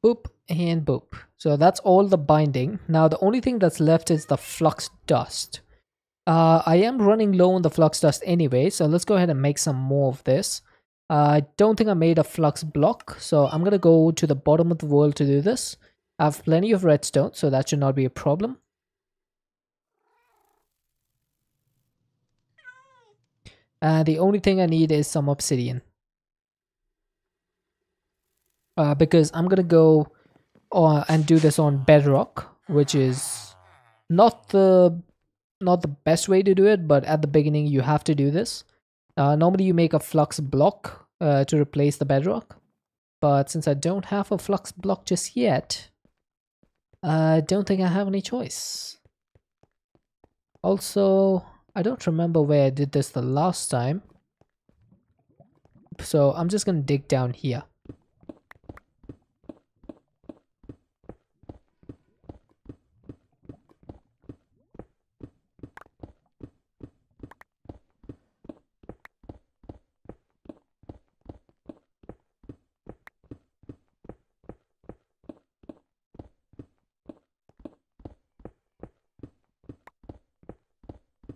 Boop and boop. So that's all the binding. Now the only thing that's left is the flux dust. I am running low on the flux dust anyway, so let's go ahead and make some more of this. I don't think I made a flux block, so I'm going to go to the bottom of the world to do this. I have plenty of redstone, so that should not be a problem. And the only thing I need is some obsidian. because I'm gonna go and do this on bedrock, which is not the best way to do it, but at the beginning you have to do this. Normally you make a flux block to replace the bedrock, but since I don't have a flux block just yet, I don't think I have any choice. Also, I don't remember where I did this the last time, so I'm just gonna dig down here.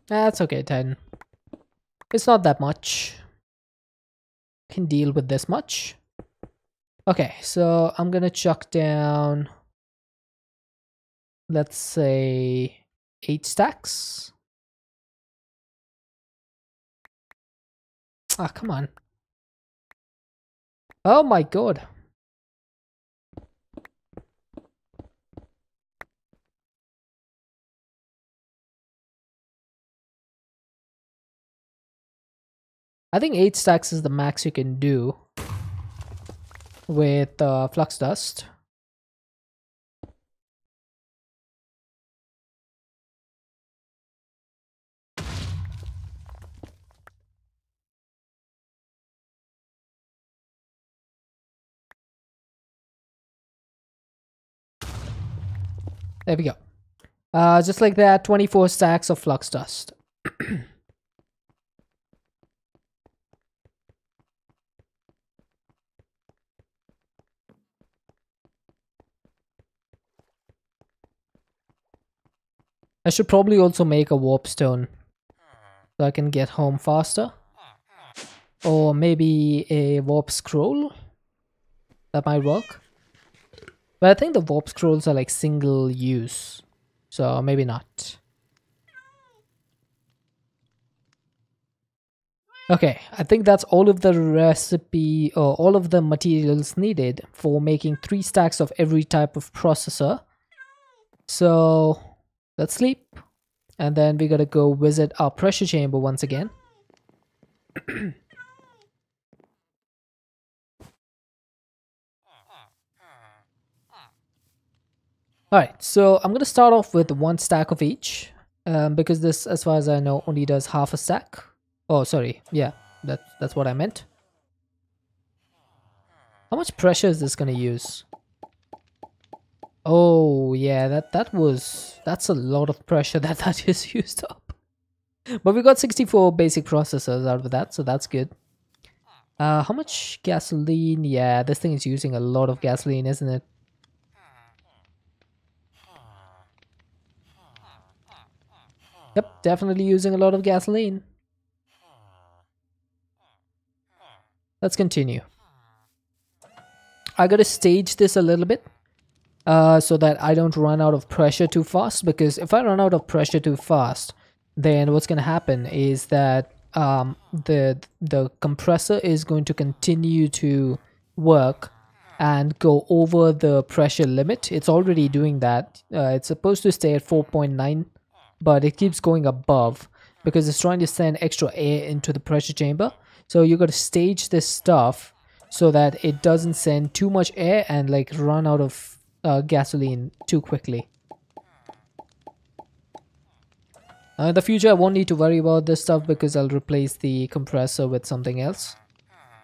That's okay, Titan. It's not that much. Can deal with this much. Okay, so I'm gonna chuck down, let's say, 8 stacks. Ah, come on. Oh my god. I think 8 stacks is the max you can do with flux dust. There we go. Just like that, 24 stacks of flux dust. I should probably also make a warp stone so I can get home faster. Or maybe a warp scroll. That might work. But I think the warp scrolls are like single use. So maybe not. Okay, I think that's all of the recipe or all of the materials needed for making 3 stacks of every type of processor. So let's sleep. And then we gotta go visit our pressure chamber once again. Alright, so I'm gonna start off with 1 stack of each. Because this, as far as I know, only does half a stack. Oh, sorry. Yeah, that's what I meant. How much pressure is this gonna use? Oh, yeah, that's a lot of pressure that just used up. But we got 64 basic processors out of that, so that's good. How much gasoline? Yeah, this thing is using a lot of gasoline, isn't it? Yep, definitely using a lot of gasoline. Let's continue. I gotta stage this a little bit so that I don't run out of pressure too fast, because if I run out of pressure too fast, then what's gonna happen is that the compressor is going to continue to work and go over the pressure limit. It's already doing that. It's supposed to stay at 4.9, but it keeps going above because it's trying to send extra air into the pressure chamber. So you got to stage this stuff so that it doesn't send too much air and like run out of gasoline too quickly. In the future, I won't need to worry about this stuff because I'll replace the compressor with something else.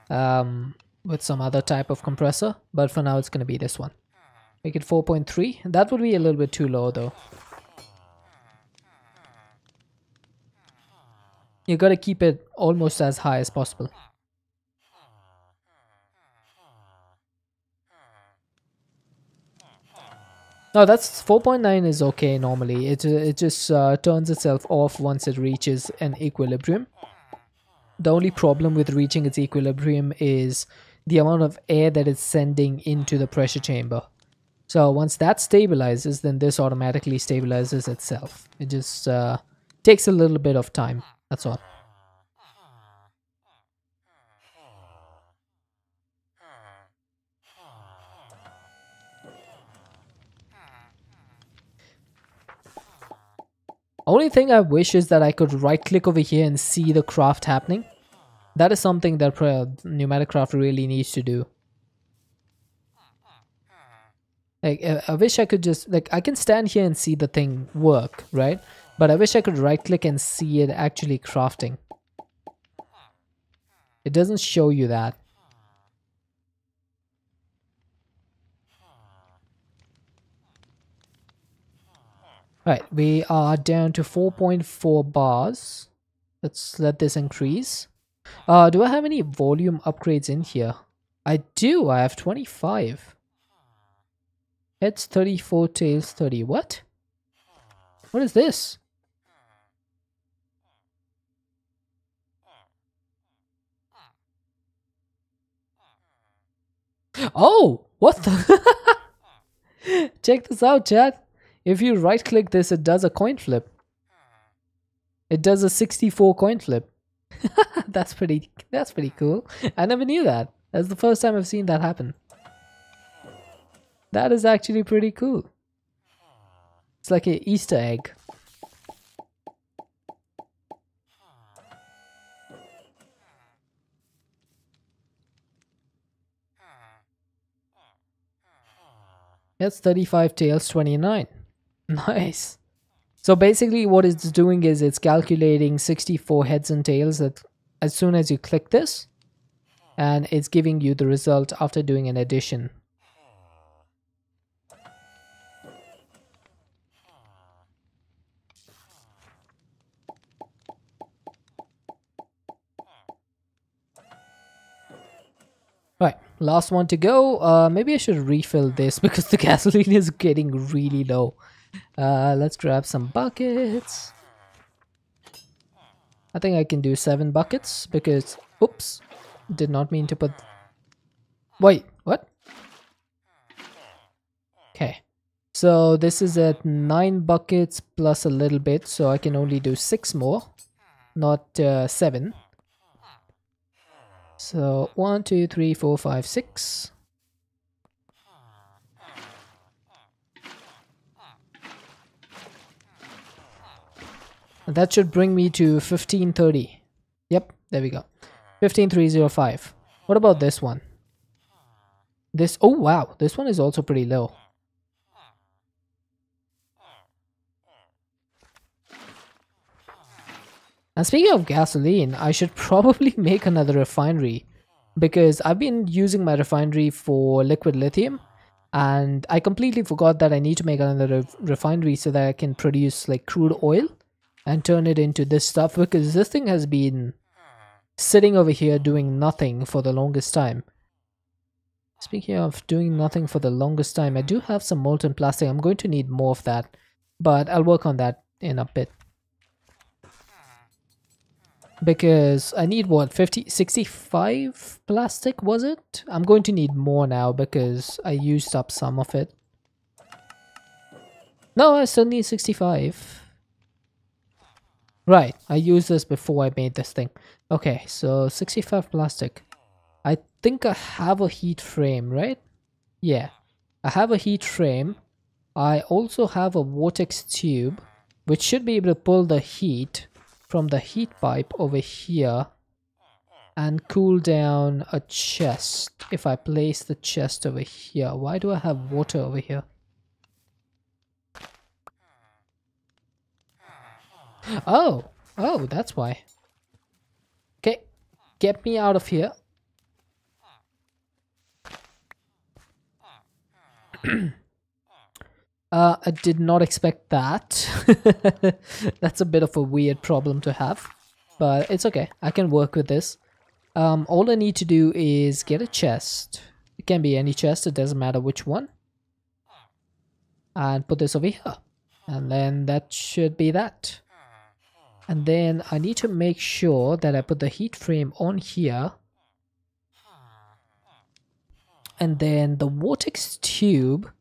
With some other type of compressor. But for now, it's going to be this one. Make it 4.3. That would be a little bit too low though. You got to keep it almost as high as possible. No, that's 4.9 is okay normally. It just turns itself off once it reaches an equilibrium. The only problem with reaching its equilibrium is the amount of air that it's sending into the pressure chamber. So once that stabilizes, then this automatically stabilizes itself. It just takes a little bit of time. That's all. Only thing I wish is that I could right click over here and see the craft happening. That is something that Pneumaticraft really needs to do. Like, I wish I could just, like, I can stand here and see the thing work, right? But I wish I could right click and see it actually crafting. It doesn't show you that. Right, we are down to 4.4 bars. Let's let this increase. Do I have any volume upgrades in here? I do, I have 25. Heads 34, tails 30. What? What is this? Oh, what the? Check this out, chat. If you right click this, it does a coin flip. It does a 64 coin flip. That's pretty cool. I never knew that. That's the first time I've seen that happen. That is actually pretty cool. It's like an Easter egg. That's 35 tails, 29. Nice. So basically what it's doing is it's calculating 64 heads and tails that as soon as you click this, and it's giving you the result after doing an addition. Right, last one to go. Maybe I should refill this because the gasoline is getting really low. Let's grab some buckets. I think I can do 7 buckets because, oops, did not mean to put. Wait, what? Okay, so this is at 9 buckets plus a little bit, so I can only do 6 more, not 7. So 1, 2, 3, 4, 5, 6. And that should bring me to 1530. Yep, there we go. 15305. What about this one? This, oh wow, this one is also pretty low. And speaking of gasoline, I should probably make another refinery because I've been using my refinery for liquid lithium and I completely forgot that I need to make another refinery so that I can produce like crude oil and turn it into this stuff because this thing has been sitting over here doing nothing for the longest time. Speaking of doing nothing for the longest time, I do have some molten plastic. I'm going to need more of that, but I'll work on that in a bit. Because I need what, 65 plastic, was it? I'm going to need more now because I used up some of it. No, I still need 65. Right, I used this before I made this thing. Okay, so 65 plastic. I think I have a heat frame, right? Yeah, I have a heat frame. I also have a vortex tube, which should be able to pull the heat from the heat pipe over here and cool down a chest. If I place the chest over here, why do I have water over here? Oh, that's why. Okay, get me out of here. I did not expect that. That's a bit of a weird problem to have, but it's okay. I can work with this. All I need to do is get a chest. It can be any chest, it doesn't matter which one. And put this over here. And then that should be that. And then I need to make sure that I put the heat frame on here. And then the vortex tube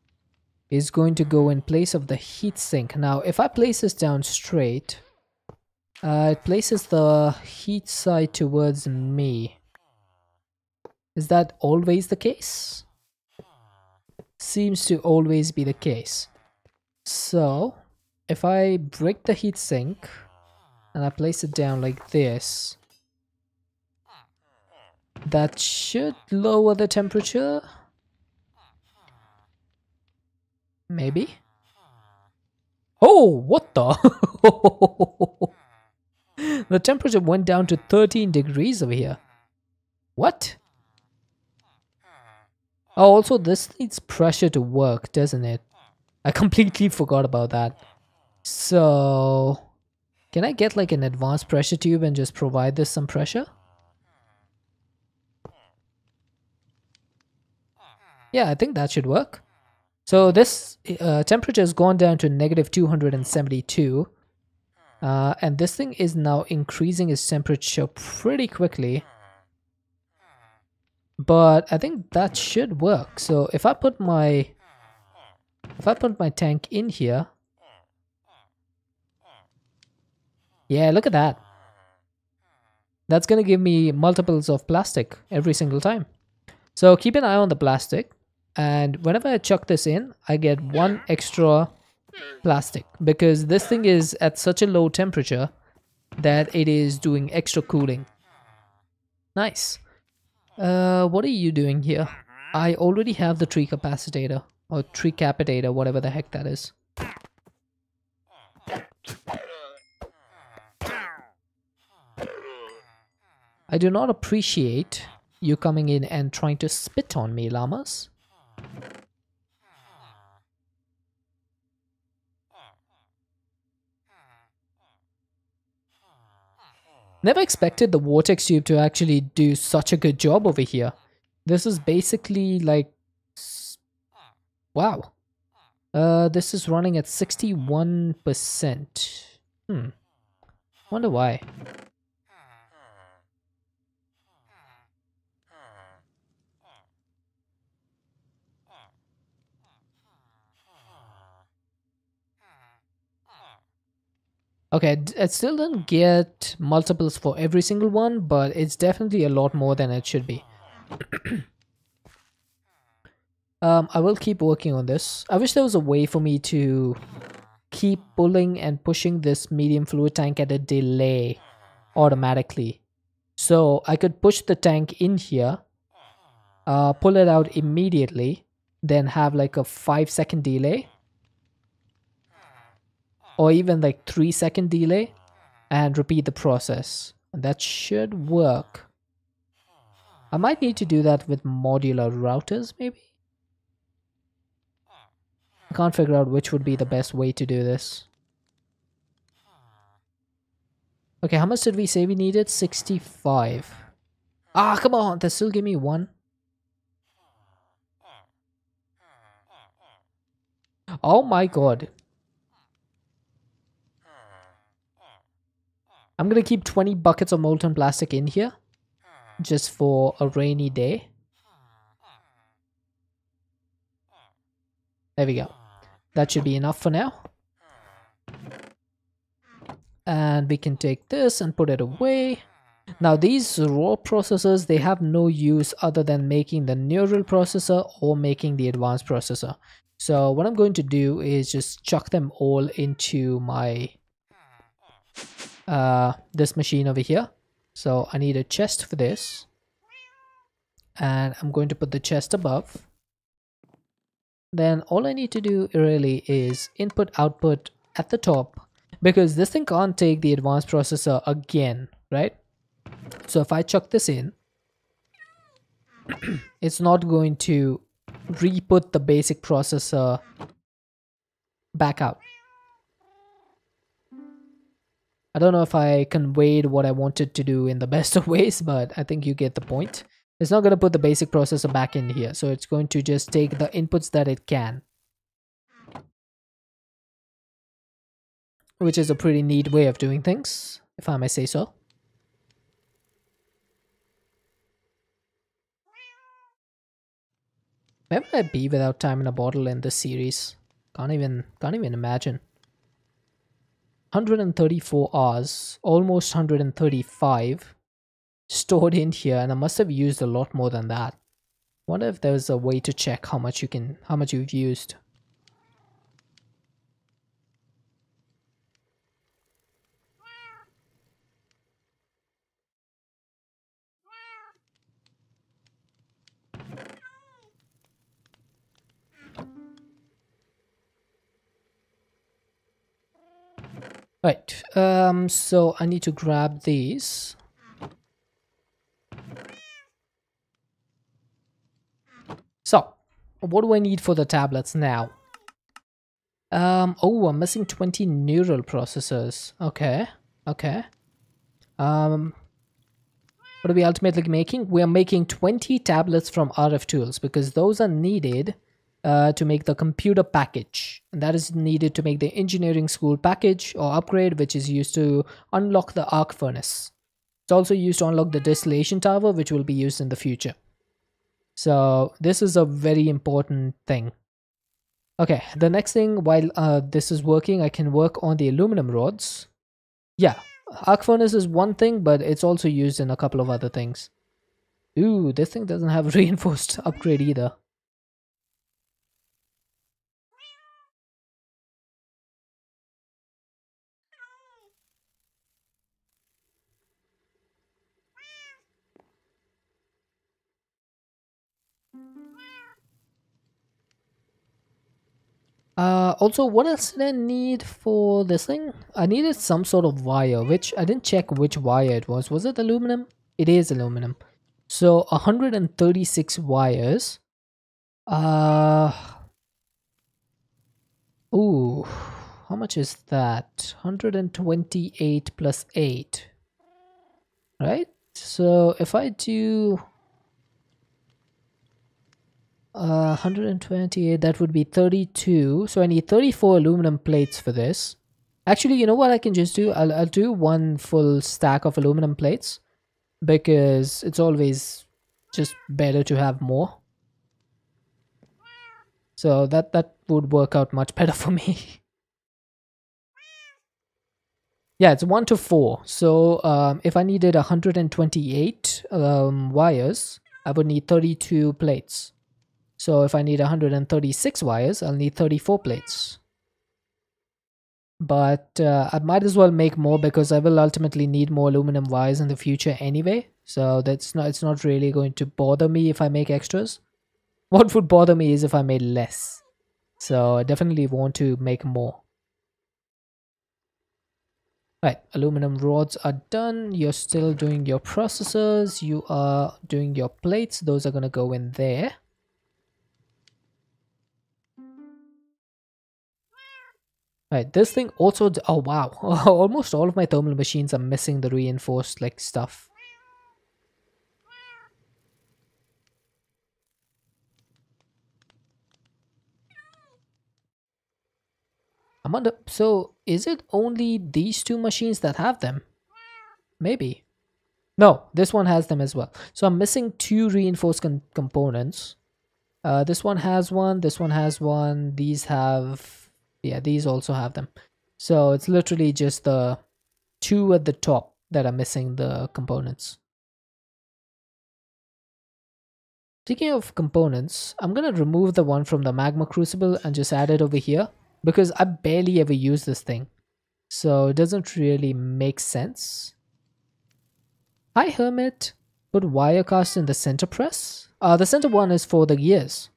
is going to go in place of the heatsink. Now, if I place this down straight, it places the heat side towards me. Is that always the case? Seems to always be the case. So, if I break the heat sink and I place it down like this, that should lower the temperature. Maybe. Oh, what the? The temperature went down to 13 degrees over here. What? Oh, also this needs pressure to work, doesn't it? I completely forgot about that. So, can I get like an advanced pressure tube and just provide this some pressure? Yeah, I think that should work. So this temperature has gone down to negative 272. And this thing is now increasing its temperature pretty quickly. But I think that should work. So if I put my tank in here. Yeah, look at that. That's going to give me multiples of plastic every single time. So keep an eye on the plastic. And whenever I chuck this in, I get one extra plastic. Because this thing is at such a low temperature that it is doing extra cooling. Nice. What are you doing here? I already have the tree capacitator. Or tree capitator, whatever the heck that is. I do not appreciate you coming in and trying to spit on me, llamas. Never expected the vortex tube to actually do such a good job over here. This is basically like... Wow. This is running at 61%. Wonder why. Okay, it still didn't get multiples for every single one, but it's definitely a lot more than it should be. I will keep working on this. I wish there was a way for me to keep pulling and pushing this medium fluid tank at a delay automatically. So I could push the tank in here, pull it out immediately, then have like a 5-second delay. Or even like 3-second delay and repeat the process. And that should work. I might need to do that with modular routers maybe. I can't figure out which would be the best way to do this. Okay, how much did we say we needed? 65. Ah, come on, they still give me 1. Oh my god. I'm gonna keep 20 buckets of molten plastic in here. Just for a rainy day. There we go. That should be enough for now. And we can take this and put it away. Now these raw processors, they have no use other than making the neural processor or making the advanced processor. So what I'm going to do is just chuck them all into my this machine over here. So I need a chest for this. And I'm going to put the chest above. Then all I need to do really is input output at the top, because this thing can't take the advanced processor again, right? So if I chuck this in, it's not going to re-put the basic processor back out. I don't know if I conveyed what I wanted to do in the best of ways, but I think you get the point. It's not going to put the basic processor back in here, so it's going to just take the inputs that it can. Which is a pretty neat way of doing things, if I may say so. Where would I be without time in a bottle in this series? Can't even imagine. 134 hours, almost 135 stored in here, and I must have used a lot more than that. Wonder if there's a way to check how much you've used. Right. So I need to grab these. So, what do I need for the tablets now? Oh, I'm missing 20 neural processors. Okay. Okay. Um, what are we ultimately making? We are making 20 tablets from RF tools because those are needed to make the computer package. And that is needed to make the engineering school package or upgrade, which is used to unlock the arc furnace. It's also used to unlock the distillation tower, which will be used in the future. So this is a very important thing. Okay, the next thing, while this is working, I can work on the aluminum rods. Yeah, arc furnace is one thing, but it's also used in a couple of other things. Ooh, this thing doesn't have reinforced upgrade either. Also, what else did I need for this thing? I needed some sort of wire, which I didn't check which wire it was. Was it aluminum? It is aluminum. So 136 wires. Uh, ooh, how much is that? 128 plus 8, right? So if I do 128, that would be 32. So I need 34 aluminum plates for this. Actually, you know what I can just do? I'll do one full stack of aluminum plates because it's always just better to have more. So that would work out much better for me. Yeah, it's 1 to 4. So if I needed 128 wires, I would need 32 plates. So if I need 136 wires, I'll need 34 plates. But I might as well make more because I will ultimately need more aluminum wires in the future anyway. So it's not really going to bother me if I make extras. What would bother me is if I made less. So I definitely want to make more. Right, aluminum rods are done. You're still doing your processors. You are doing your plates. Those are going to go in there. Right, this thing also... Oh, wow. Almost all of my thermal machines are missing the reinforced, like, stuff. I'm under... So, is it only these two machines that have them? Maybe. No, this one has them as well. So, I'm missing two reinforced components. This one has one. This one has one. These have... Yeah, these also have them. So, it's literally just the two at the top that are missing the components. Speaking of components, I'm gonna remove the one from the magma crucible and just add it over here because I barely ever use this thing. So it doesn't really make sense. Hi Hermit, put wirecast in the center press. The center one is for the gears.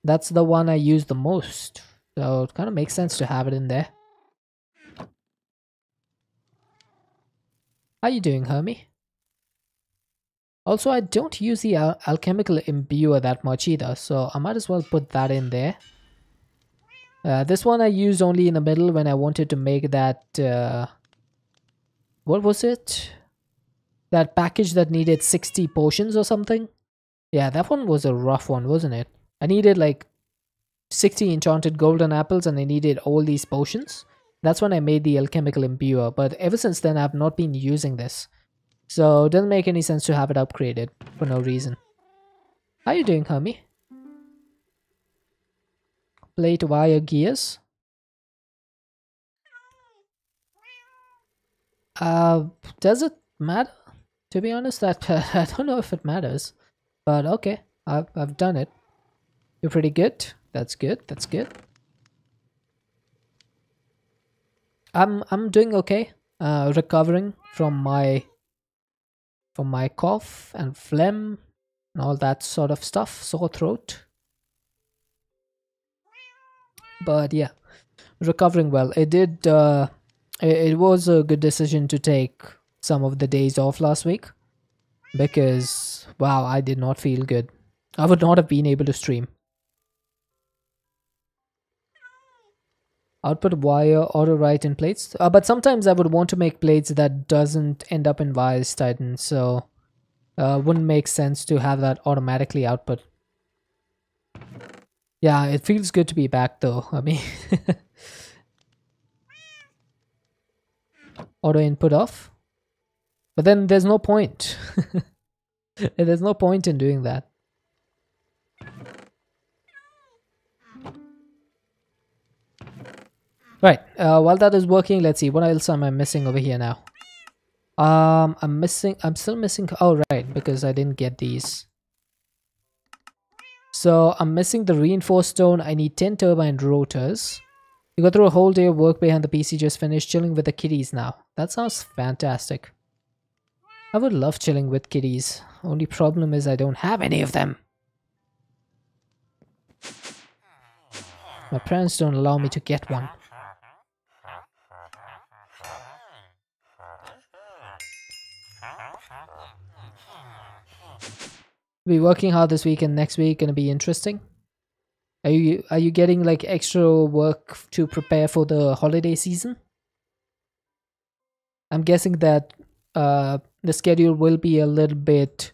That's the one I use the most. So it kind of makes sense to have it in there. How you doing, Hermie? Also, I don't use the alchemical imbuer that much either, so I might as well put that in there. This one I used only in the middle when I wanted to make that... what was it? That package that needed 60 potions or something? Yeah, that one was a rough one, wasn't it? I needed like 60 enchanted golden apples and I needed all these potions. That's when I made the alchemical imbuer, but ever since then I've not been using this. So it doesn't make any sense to have it upgraded for no reason. How you doing, Hermie? Plate wire gears. Does it matter? To be honest, I don't know if it matters. But okay, I've done it. You're pretty good. That's good. That's good. I'm doing okay. Recovering from my cough and phlegm and all that sort of stuff, sore throat. But yeah, recovering well. It did It was a good decision to take some of the days off last week because, wow, I did not feel good. I would not have been able to stream. Output wire auto write in plates. But sometimes I would want to make plates that doesn't end up in wires tighten, so wouldn't make sense to have that automatically output. Yeah, it feels good to be back though. I mean, auto input off. But then there's no point. There's no point in doing that. Right, while that is working, let's see, what else am I missing over here now? I'm still missing, oh right, because I didn't get these. So I'm missing the reinforced stone. I need 10 turbine rotors. You go through a whole day of work behind the PC, just finished chilling with the kitties now. That sounds fantastic. I would love chilling with kitties. Only problem is I don't have any of them. My parents don't allow me to get one. Be working hard this week and next week gonna be interesting. Are you getting like extra work to prepare for the holiday season? I'm guessing that the schedule will be a little bit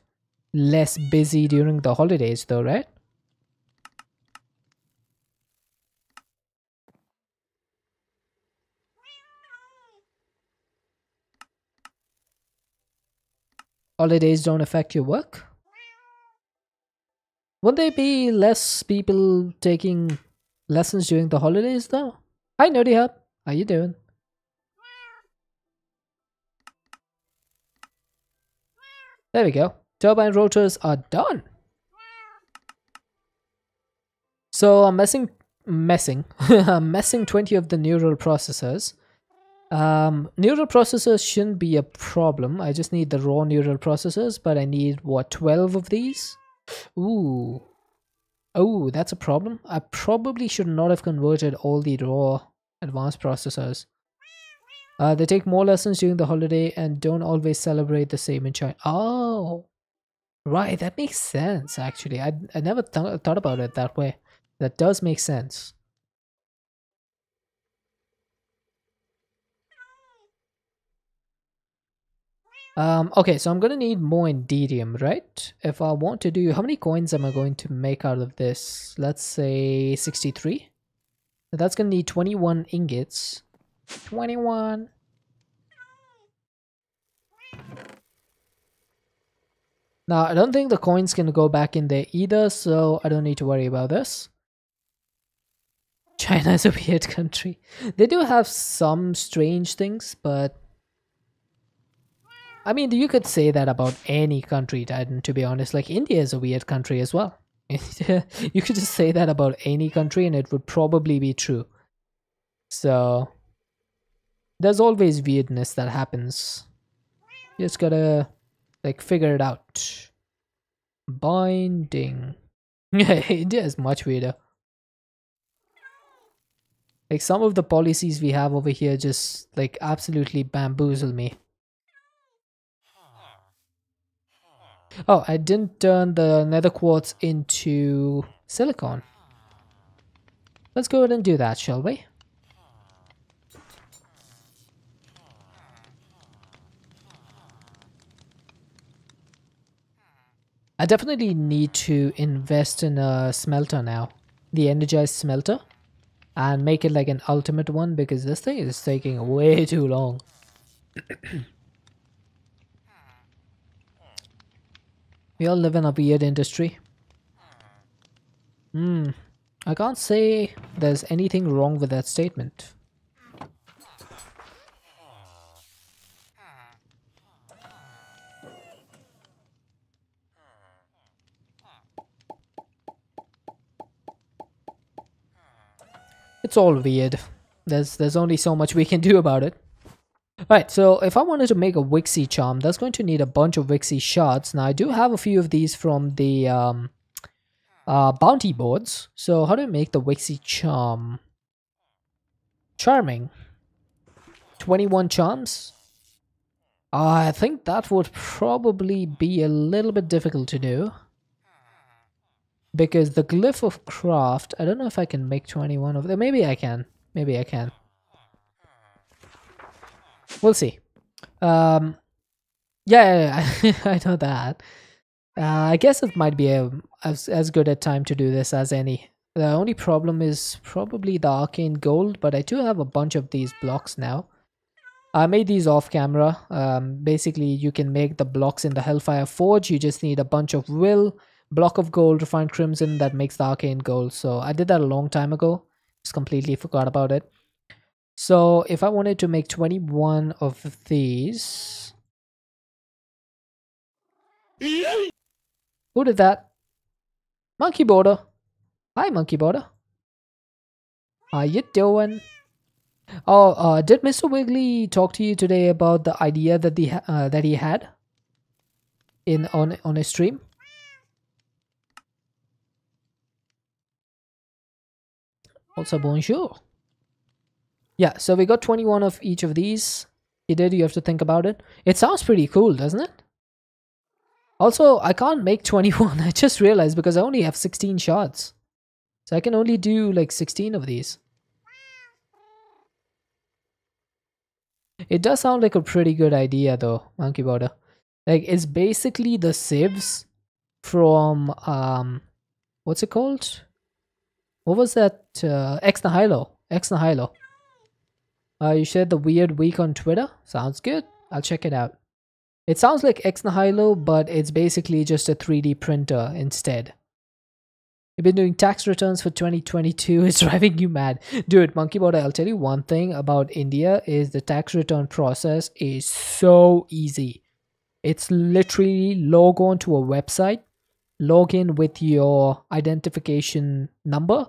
less busy during the holidays though, right? Holidays don't affect your work? Would there be less people taking lessons during the holidays though? Hi Nerdy Hub, how you doing? There we go. Turbine rotors are done. So I'm messing I'm messing 20 of the neural processors. Neural processors shouldn't be a problem. I just need the raw neural processors, but I need what, 12 of these? Ooh. Oh, that's a problem. I probably should not have converted all the raw advanced processors. They take more lessons during the holiday and don't always celebrate the same in China. Oh, right. That makes sense, actually. I never thought about it that way. That does make sense. Okay, so I'm gonna need more Indidium, right? If I want to do, how many coins am I going to make out of this? Let's say 63. That's gonna need 21 ingots. 21. Now, I don't think the coins can go back in there either, so I don't need to worry about this. China is a weird country. They do have some strange things, but I mean, you could say that about any country, Titan, to be honest. Like, India is a weird country as well. You could just say that about any country and it would probably be true. So, there's always weirdness that happens. You just gotta, like, figure it out. Binding. India is much weirder. Like, some of the policies we have over here just, like, absolutely bamboozle me. Oh, I didn't turn the nether quartz into silicon. Let's go ahead and do that, shall we? I definitely need to invest in a smelter now. The energized smelter. And make it like an ultimate one because this thing is taking way too long. We all live in a weird industry. I can't say there's anything wrong with that statement. It's all weird. There's only so much we can do about it. Alright, so if I wanted to make a Wixie charm, that's going to need a bunch of Wixie shards. Now, I do have a few of these from the bounty boards. So, how do I make the Wixie charm? Charming. 21 charms. I think that would probably be a little bit difficult to do. Because the glyph of craft, I don't know if I can make 21 of them. Maybe I can. Maybe I can. We'll see. Yeah, I know that. I guess it might be as good a time to do this as any. The only problem is probably the arcane gold, but I do have a bunch of these blocks now. I made these off camera. Basically, you can make the blocks in the Hellfire Forge. You just need a bunch of will, block of gold, refined crimson that makes the arcane gold. So I did that a long time ago. Just completely forgot about it. So if I wanted to make 21 of these... Who did that? Monkey Border. Hi, Monkey Border. How you doing? Oh, did Mr. Wiggly talk to you today about the idea that he had on his stream? Also, bonjour. Yeah, so we got 21 of each of these. He did. You have to think about it. It sounds pretty cool, doesn't it? Also, I can't make 21. I just realized because I only have 16 shards. So I can only do like 16 of these. It does sound like a pretty good idea though, Monkey Border. Like, it's basically the sieves from, what's it called? What was that? Ex Nihilo. Ex Nihilo. You shared the weird week on Twitter? Sounds good. I'll check it out. It sounds like Ex Nihilo, but it's basically just a 3D printer instead. You've been doing tax returns for 2022. It's driving you mad. Dude, Monkey Border, I'll tell you one thing about India is the tax return process is so easy. It's literally log on to a website, log in with your identification number,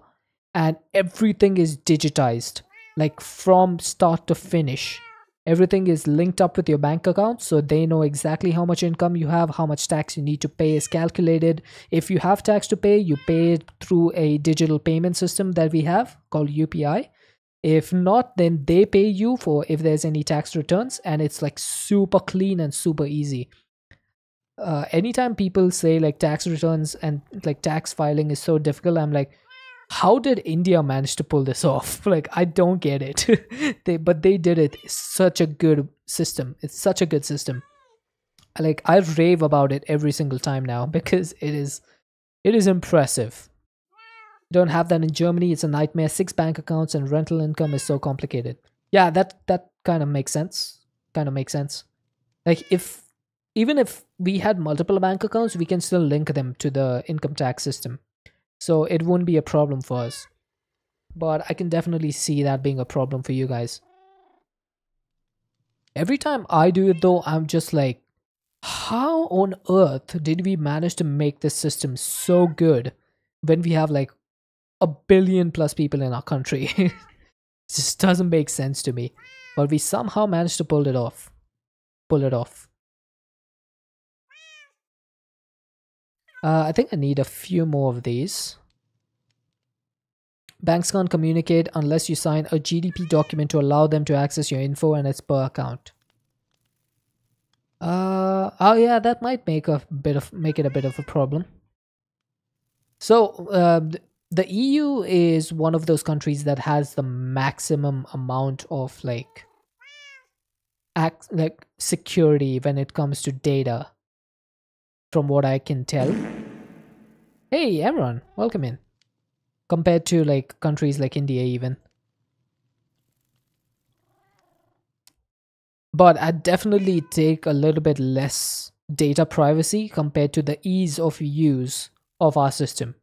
and everything is digitized. Like from start to finish. Everything is linked up with your bank account, so they know exactly how much income you have, how much tax you need to pay is calculated. If you have tax to pay, you pay it through a digital payment system that we have called UPI. If not, then they pay you for if there's any tax returns, and it's like super clean and super easy. Anytime people say like tax returns and like tax filing is so difficult, I'm like, how did India manage to pull this off? Like, I don't get it. But they did it. It's such a good system. It's such a good system. Like, I rave about it every single time now because it is impressive. You don't have that in Germany. It's a nightmare. 6 bank accounts and rental income is so complicated. Yeah, that kind of makes sense. Like, even if we had multiple bank accounts, we can still link them to the income tax system. So it wouldn't be a problem for us. But I can definitely see that being a problem for you guys. Every time I do it though, I'm just like, how on earth did we manage to make this system so good when we have like 1 billion plus people in our country? It just doesn't make sense to me. But we somehow managed to pull it off. I think I need a few more of these. Banks can't communicate unless you sign a GDP document to allow them to access your info, and it's per account. Oh yeah, that might make it a bit of a problem. So the EU is one of those countries that has the maximum amount of like security when it comes to data. From what I can tell. Hey, Emron, welcome in. Compared to like countries like India even. But I definitely take a little bit less data privacy compared to the ease of use of our system.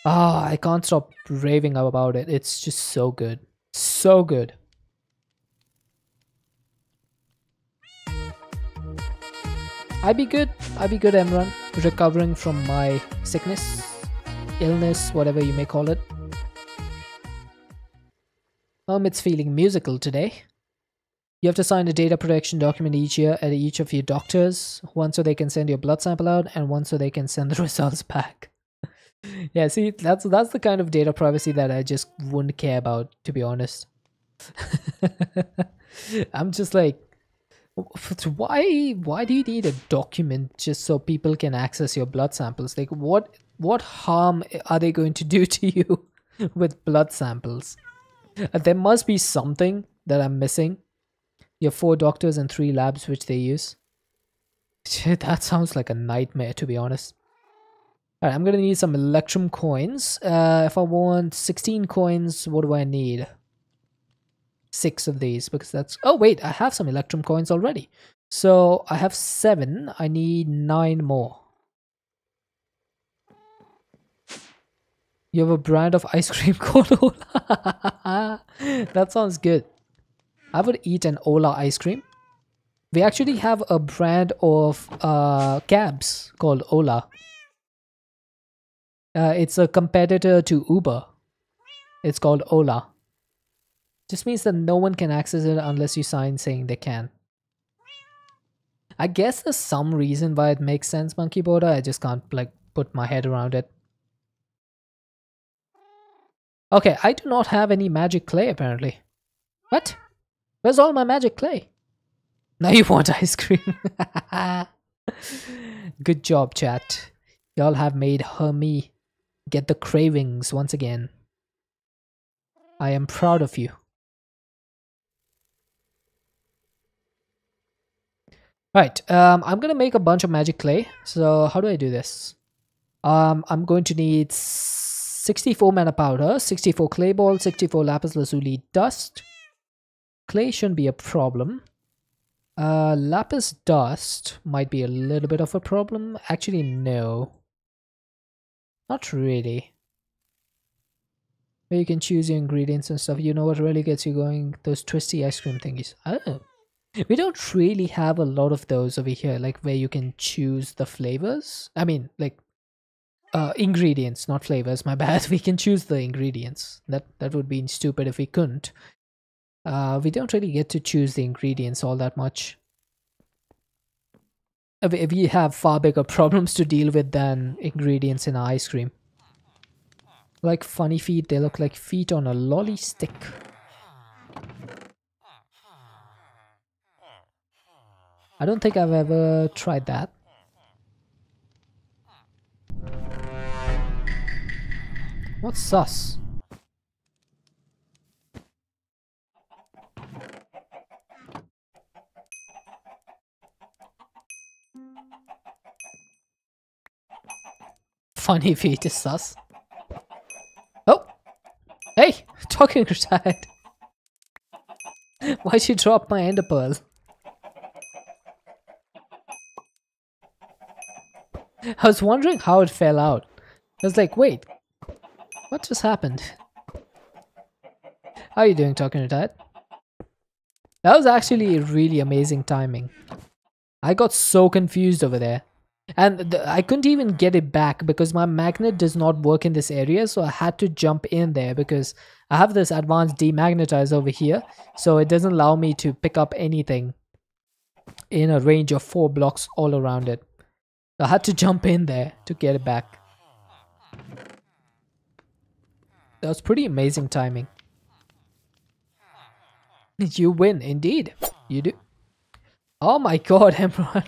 I can't stop raving about it. It's just so good. So good. I'd be good, Emran. Recovering from my sickness, illness, whatever you may call it. It's feeling musical today. You have to sign a data protection document each year at each of your doctors. One so they can send your blood sample out, and one so they can send the results back. Yeah, see, that's the kind of data privacy that I just wouldn't care about, to be honest. I'm just like, why do you need a document just so people can access your blood samples? Like, what harm are they going to do to you with blood samples? There must be something that I'm missing. You have 4 doctors and 3 labs which they use. That sounds like a nightmare, to be honest. Alright, I'm gonna need some Electrum coins. If I want 16 coins, what do I need? 6 of these, because that's... Oh, wait, I have some Electrum coins already. So, I have 7. I need 9 more. You have a brand of ice cream called Ola. That sounds good. I would eat an Ola ice cream. We actually have a brand of cabs called Ola. It's a competitor to Uber. It's called Ola. Just means that no one can access it unless you sign saying they can. I guess there's some reason why it makes sense, Monkey Border. I just can't like put my head around it. Okay, I do not have any magic clay apparently. What? Where's all my magic clay? Now you want ice cream. Good job, chat. Y'all have made me get the cravings once again. I am proud of you. Right, I'm gonna make a bunch of magic clay. So how do I do this? I'm going to need 64 mana powder, 64 clay balls, 64 lapis lazuli dust. Clay shouldn't be a problem. Lapis dust might be a little bit of a problem. Actually, no. Not really. Where you can choose your ingredients and stuff. You know what really gets you going? Those twisty ice cream thingies. Oh. We don't really have a lot of those over here, like where you can choose the flavors. I mean, like, ingredients, not flavors, my bad. We can choose the ingredients. That would be stupid if we couldn't. We don't really get to choose the ingredients all that much. We have far bigger problems to deal with than ingredients in ice cream. Like funny feet, they look like feet on a lolly stick. I don't think I've ever tried that. What's sus? Funny feet is sus. Oh! Hey! Talking retired. Why'd she drop my ender pearl? I was wondering how it fell out. I was like, wait, what just happened? How are you doing, Talking Retired? That was actually really amazing timing. I got so confused over there. And I couldn't even get it back because my magnet does not work in this area. So I had to jump in there because I have this advanced demagnetize over here. So it doesn't allow me to pick up anything in a range of 4 blocks all around it. I had to jump in there to get it back. That was pretty amazing timing. You win, indeed. You do. Oh my god, Emperor.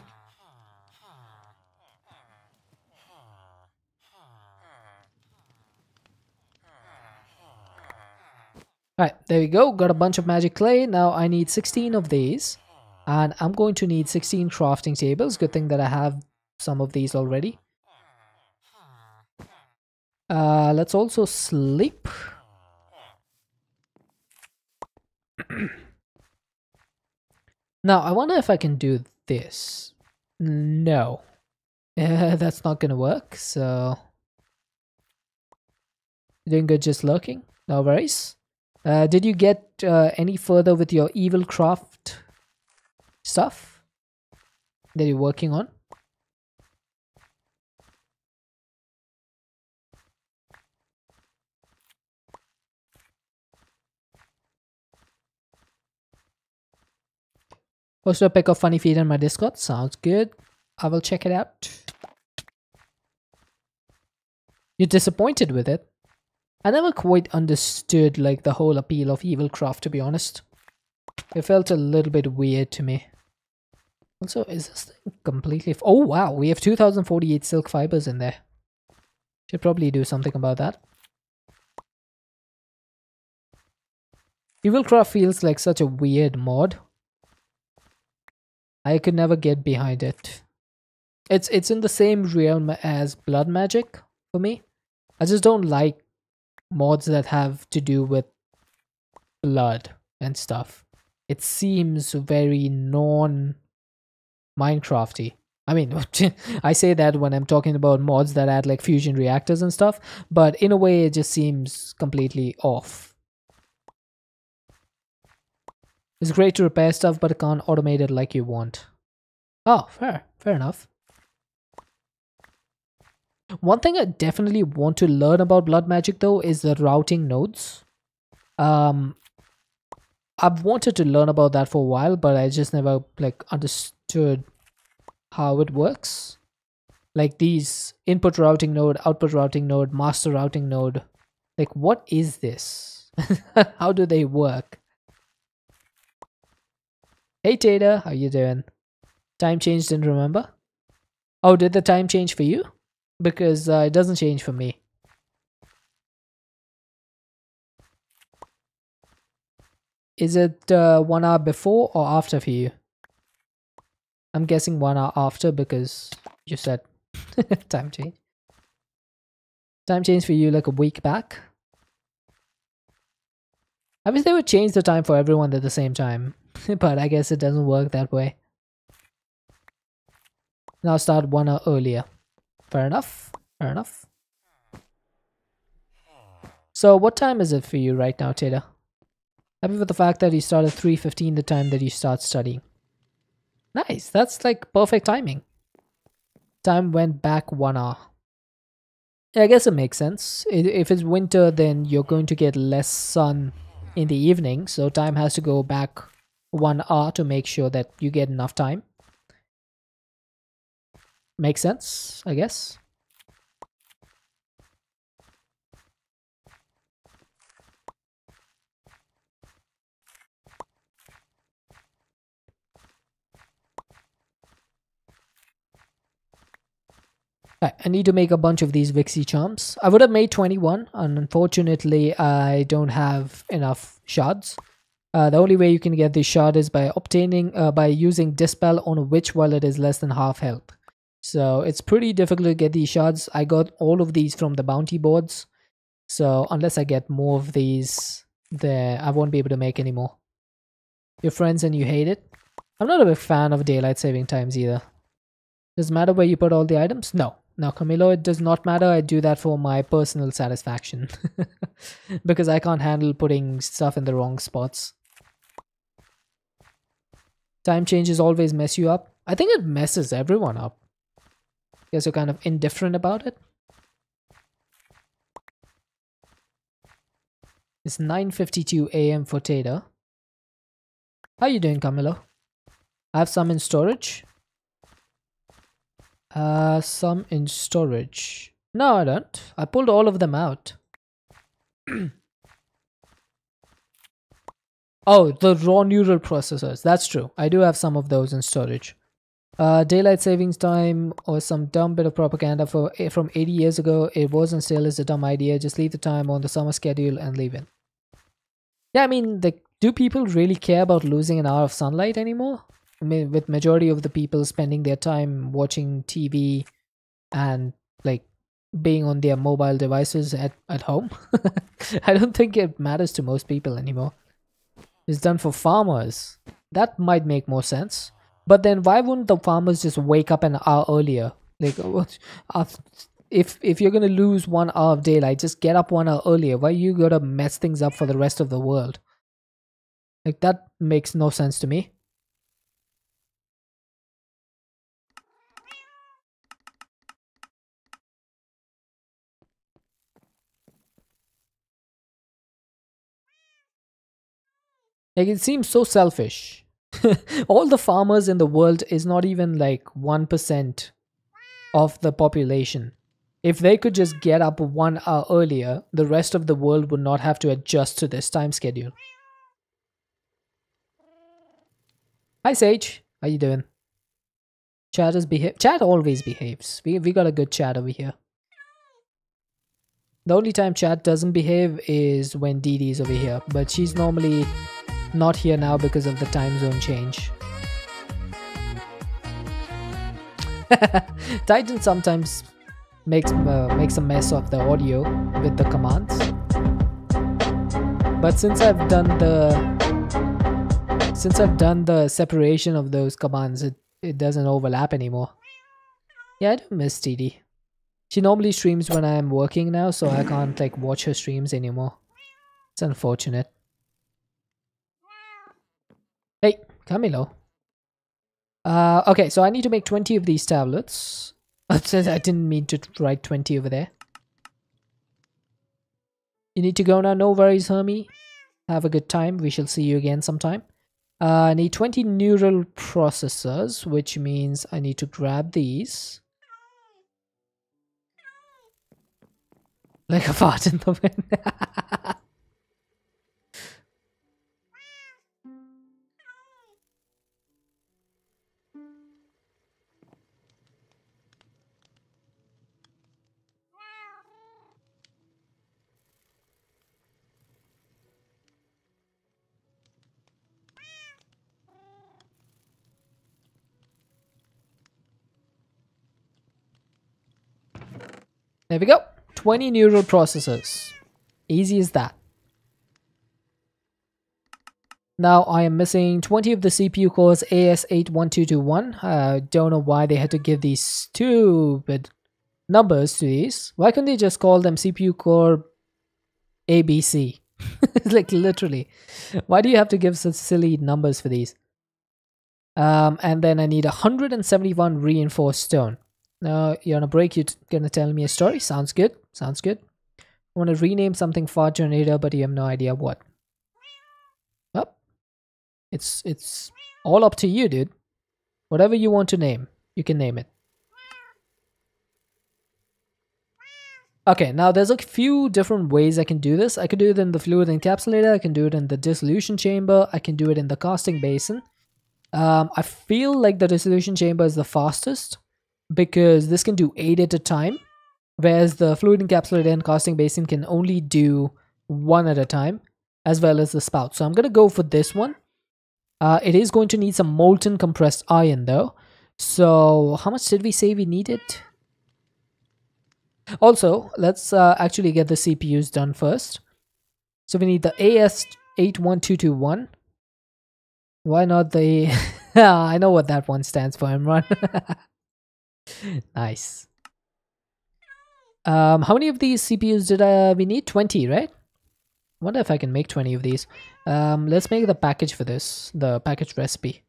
Alright, there we go. Got a bunch of magic clay. Now I need 16 of these. And I'm going to need 16 crafting tables. Good thing that I have some of these already. Let's also sleep. Now, I wonder if I can do this. No. That's not gonna work, so... Doing good just lurking? No worries. Did you get any further with your evil craft stuff that you're working on? Also a pick of funny feet in my Discord. Sounds good. I will check it out. You're disappointed with it? I never quite understood like the whole appeal of Evilcraft, to be honest. It felt a little bit weird to me. Also, is this thing completely... Oh wow, we have 2048 silk fibers in there. Should probably do something about that. Evilcraft feels like such a weird mod. I could never get behind it. It's in the same realm as blood magic for me. I just don't like mods that have to do with blood and stuff. It seems very non-Minecrafty. I mean, I say that when I'm talking about mods that add like fusion reactors and stuff, but in a way it just seems completely off. It's great to repair stuff, but it can't automate it like you want. Oh, fair enough. One thing I definitely want to learn about blood magic though is the routing nodes. I've wanted to learn about that for a while, but I just never like understood how it works. Like these input routing node, output routing node, master routing node. Like what is this? How do they work? Hey Tater, how you doing? Time change, didn't remember? Oh, did the time change for you? Because it doesn't change for me. Is it 1 hour before or after for you? I'm guessing 1 hour after because you said time change. Time change for you like a week back. I wish they would change the time for everyone at the same time. But I guess it doesn't work that way. Now start 1 hour earlier. Fair enough. Fair enough. So what time is it for you right now, Tater? Happy with the fact that you start at 3:15 the time that you start studying. Nice. That's like perfect timing. Time went back 1 hour. Yeah, I guess it makes sense. If it's winter, then you're going to get less sun in the evening. So time has to go back 1 hour to make sure that you get enough time. Makes sense, I guess. Right, I need to make a bunch of these Vixie charms. I would have made 21, and unfortunately I don't have enough shards. The only way you can get this shard is by using Dispel on a witch while it is less than half health. So it's pretty difficult to get these shards. I got all of these from the bounty boards. So unless I get more of these, I won't be able to make any more. Your friends and you hate it? I'm not a big fan of daylight saving times either. Does it matter where you put all the items? No. No, Camilo, it does not matter. I do that for my personal satisfaction. Because I can't handle putting stuff in the wrong spots. Time changes always mess you up. I think it messes everyone up. Guess you're kind of indifferent about it. It's 9:52 AM for Tater. How you doing, Camilo? I have some in storage. Some in storage. No, I don't. I pulled all of them out. Oh, the raw neural processors. That's true. I do have some of those in storage. Daylight savings time or some dumb bit of propaganda from 80 years ago. It was and still is a dumb idea. Just leave the time on the summer schedule and leave it. Yeah, I mean, do people really care about losing an hour of sunlight anymore? I mean, with majority of the people spending their time watching TV and like being on their mobile devices at home. I don't think it matters to most people anymore. It's done for farmers. That might make more sense. But then why wouldn't the farmers just wake up an hour earlier? Like, if you're gonna lose 1 hour of daylight, just get up 1 hour earlier. Why you gotta mess things up for the rest of the world? Like, that makes no sense to me. Like, it seems so selfish. All the farmers in the world is not even like 1% of the population. If they could just get up 1 hour earlier, the rest of the world would not have to adjust to this time schedule. Hi Sage, how you doing? Chat always behaves. We got a good chat over here. The only time chat doesn't behave is when Dee Dee's over here, but she's normally not here now because of the time zone change. Titan sometimes makes a mess of the audio with the commands, but since I've done the separation of those commands, it doesn't overlap anymore. Yeah, I do miss Dee Dee. She normally streams when I'm working now, so I can't like watch her streams anymore. It's unfortunate. Hey, Camilo. Okay, so I need to make 20 of these tablets. I didn't mean to write 20 over there. You need to go now. No worries, Hermie. Have a good time. We shall see you again sometime. I need 20 neural processors, which means I need to grab these. Like a fart in the wind. There we go. 20 neural processors. Easy as that. Now I am missing 20 of the CPU cores AS81221. Don't know why they had to give these stupid numbers to these. Why couldn't they just call them CPU core ABC? Like literally. Why do you have to give such silly numbers for these? And then I need 171 reinforced stone. Now you're on a break, you're gonna tell me a story. Sounds good. Sounds good. I want to rename something fart generator, but you have no idea what. Well, it's all up to you, dude. Whatever you want to name, you can name it. Okay, now there's a few different ways I can do this. I could do it in the fluid encapsulator, I can do it in the dissolution chamber, I can do it in the casting basin. I feel like the dissolution chamber is the fastest because this can do 8 at a time, whereas the fluid encapsulator and casting basin can only do 1 at a time, as well as the spout. So I'm going to go for this one. It is going to need some molten compressed iron though. So how much did we say we needed? Also, let's actually get the CPUs done first. So we need the AS81221. Why not the... I know what that one stands for, Imran. Nice. How many of these CPUs did we need? 20, right? I wonder if I can make 20 of these. Let's make the package for this, the package recipe.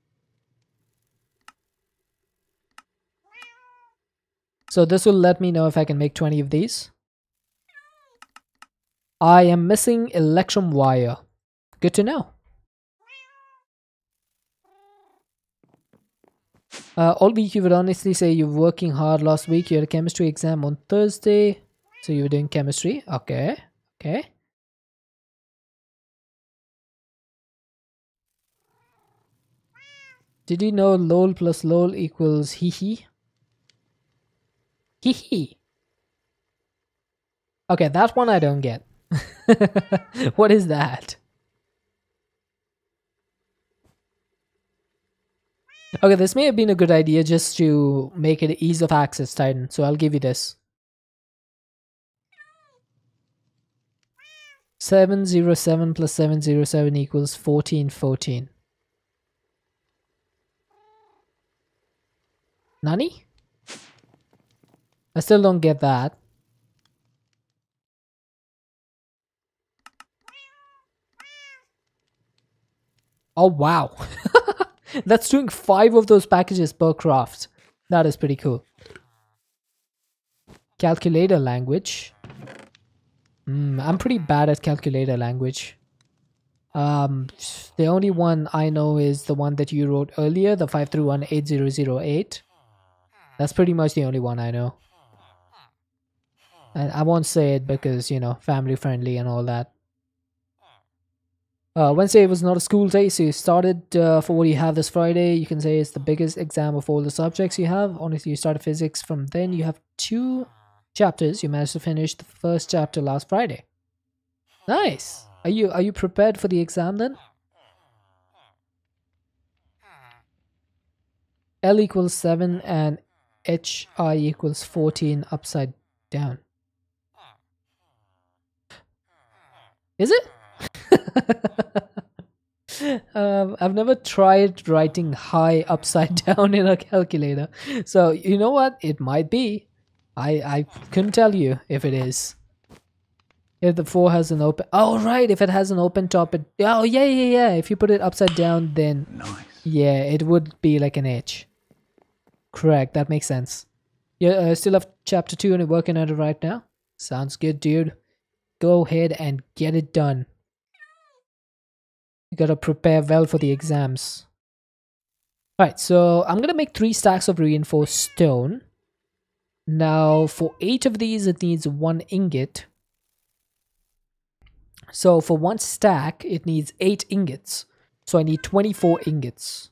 So this will let me know if I can make 20 of these. I am missing electrum wire. Good to know. All week you would honestly say you're working hard. Last week you had a chemistry exam on Thursday. So you were doing chemistry. Okay. Okay. Did you know lol plus lol equals hee hee? Hee hee. Okay, that one I don't get. What is that? Okay, this may have been a good idea just to make it ease of access, Titan. So I'll give you this. 707 plus 707 equals 1414. Nani? I still don't get that. Oh, wow. That's doing 5 of those packages per craft. That is pretty cool. Calculator language. I'm pretty bad at calculator language. The only one I know is the one that you wrote earlier, the 5318008. That's pretty much the only one I know. And I won't say it because, you know, family friendly and all that. Wednesday was not a school day, so you started for what you have this Friday. You can say it's the biggest exam of all the subjects you have. Honestly, you started physics from then. You have 2 chapters. You managed to finish the first chapter last Friday. Nice. Are you prepared for the exam then? L equals 7 and HI equals 14 upside down. Is it? I've never tried writing high upside down in a calculator. So, you know what? It might be. I couldn't tell you if it is. If the 4 has an open... Oh, right. If it has an open top... Oh, yeah. If you put it upside down, then... Nice. Yeah, it would be like an H. Correct. That makes sense. You still have chapter 2 and you're working on it right now? Sounds good, dude. Go ahead and get it done. You gotta prepare well for the exams. Alright, so I'm gonna make 3 stacks of reinforced stone. Now, for 8 of these, it needs 1 ingot. So, for 1 stack, it needs 8 ingots. So, I need 24 ingots.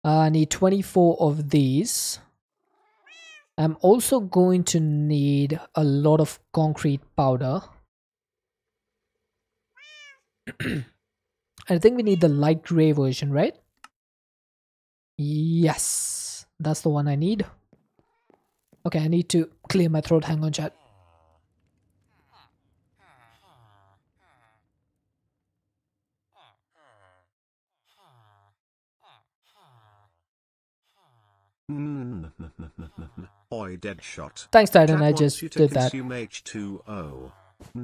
I need 24 of these. I'm also going to need a lot of concrete powder. I think we need the light gray version, right? Yes, that's the one I need. Okay, I need to clear my throat. Hang on, chat. Oi, Deadshot. Thanks, Titan. I just did that. H2O.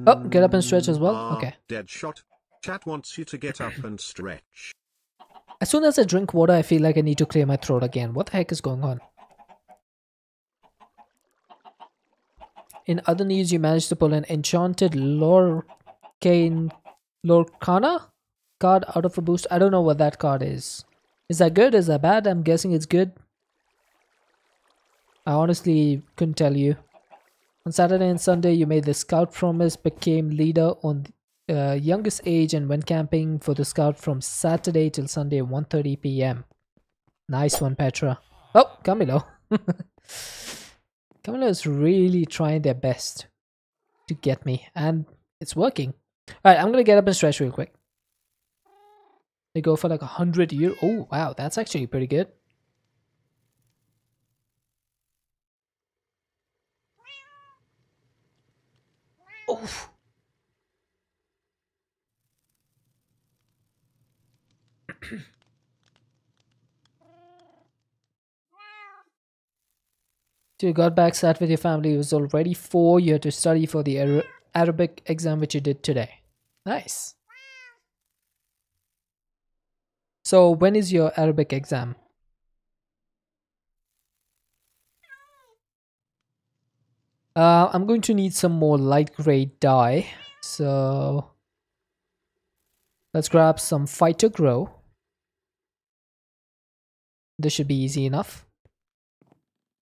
Oh, get up and stretch as well. Okay. Deadshot. Chat wants you to get up and stretch. As soon as I drink water, I feel like I need to clear my throat again. What the heck is going on? In other news, you managed to pull an enchanted Lorcana card out of a boost. I don't know what that card is. Is that good? Is that bad? I'm guessing it's good. I honestly couldn't tell you. On Saturday and Sunday, you made the scout promise, became leader on the youngest age, and went camping for the scout from Saturday till Sunday 1:30 p.m. Nice one, Petra. Oh, Camilo. Camilo is really trying their best to get me, and it's working. Alright, I'm gonna get up and stretch real quick. They go for like 100 years. Oh, wow, that's actually pretty good. Oof. So you got back, sat with your family. It was already 4. You had to study for the Arabic exam, which you did today. Nice. So when is your Arabic exam? I'm going to need some more light gray dye. So let's grab some fighter grow. This should be easy enough.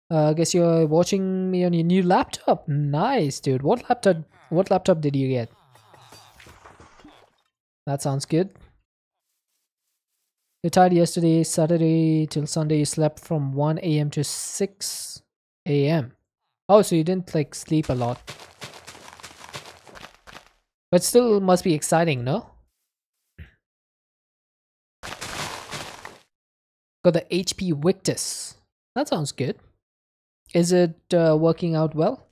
I guess you're watching me on your new laptop. Nice, dude. What laptop did you get? That sounds good. You tired yesterday, Saturday till Sunday. You slept from 1 a.m. to 6 a.m. Oh, so you didn't like sleep a lot. But still must be exciting, no? Got the HP Victus. That sounds good. Is it working out well?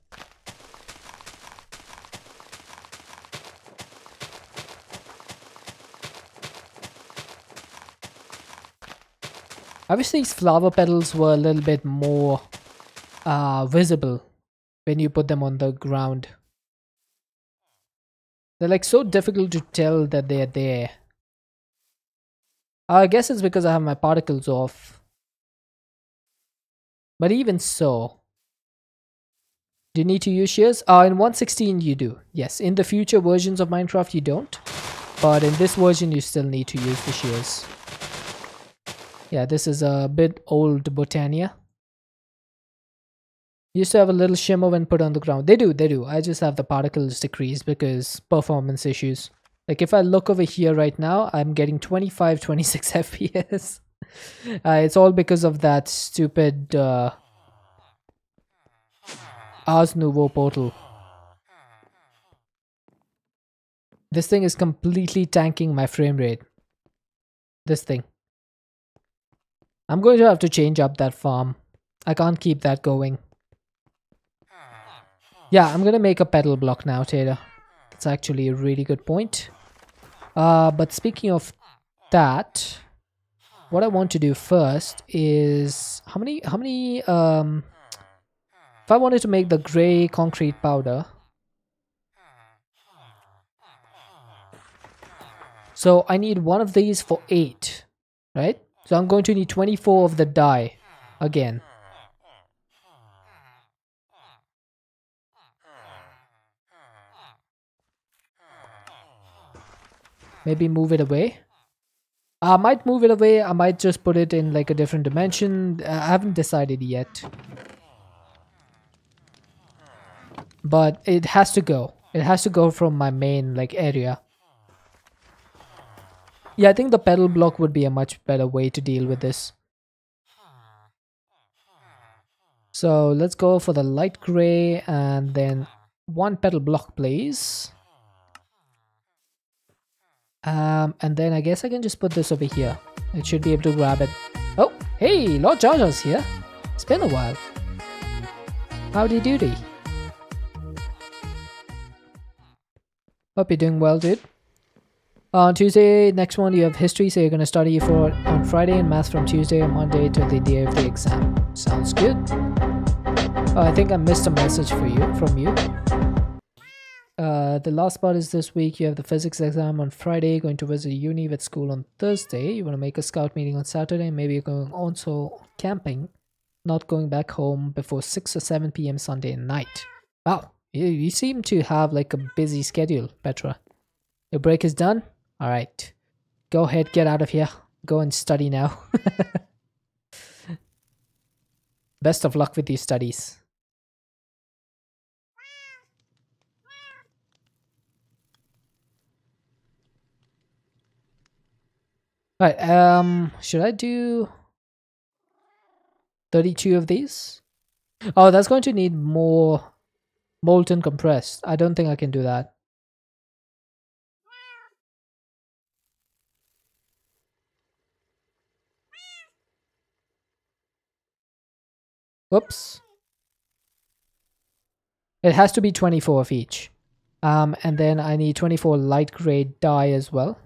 I wish these flower petals were a little bit more visible when you put them on the ground. They're like so difficult to tell that they're there. I guess it's because I have my particles off. But even so, do you need to use shears? In 1.16 you do. Yes, in the future versions of Minecraft you don't. But in this version you still need to use the shears. Yeah, this is a bit old Botania. Used to have a little shimmer when put on the ground. They do. I just have the particles decrease because performance issues. Like if I look over here right now, I'm getting 25, 26 FPS. It's all because of that stupid Ars Nouveau portal. This thing is completely tanking my frame rate. This thing. I'm going to have to change up that farm. I can't keep that going. Yeah, I'm going to make a pedal block now, Taylor. That's actually a really good point. But speaking of that, what I want to do first is how many if I wanted to make the gray concrete powder. So I need one of these for 8, right? So I'm going to need 24 of the dye again. Maybe move it away. I might move it away. I might just put it in like a different dimension. I haven't decided yet. But it has to go. It has to go from my main like area. Yeah, I think the pedal block would be a much better way to deal with this. So let's go for the light gray and then one pedal block, please. And then I guess I can just put this over here. It should be able to grab it. Oh, hey, Lord Jar Jar's here. It's been a while. Howdy doody. Hope you're doing well, dude. On Tuesday, next one, you have history, so you're going to study for on Friday and math from Tuesday and Monday to the day of the exam. Sounds good. Oh, I think I missed a message from you. The last part is this week. You have the physics exam on Friday, going to visit uni with school on Thursday. You want to make a scout meeting on Saturday. Maybe you're going also camping, not going back home before 6 or 7 p.m. Sunday night. Wow, you seem to have like a busy schedule, Petra. Your break is done? All right. Go ahead, get out of here. Go and study now. Best of luck with your studies. Right, should I do 32 of these? Oh, that's going to need more molten compressed. I don't think I can do that. Whoops. It has to be 24 of each. And then I need 24 light gray dye as well.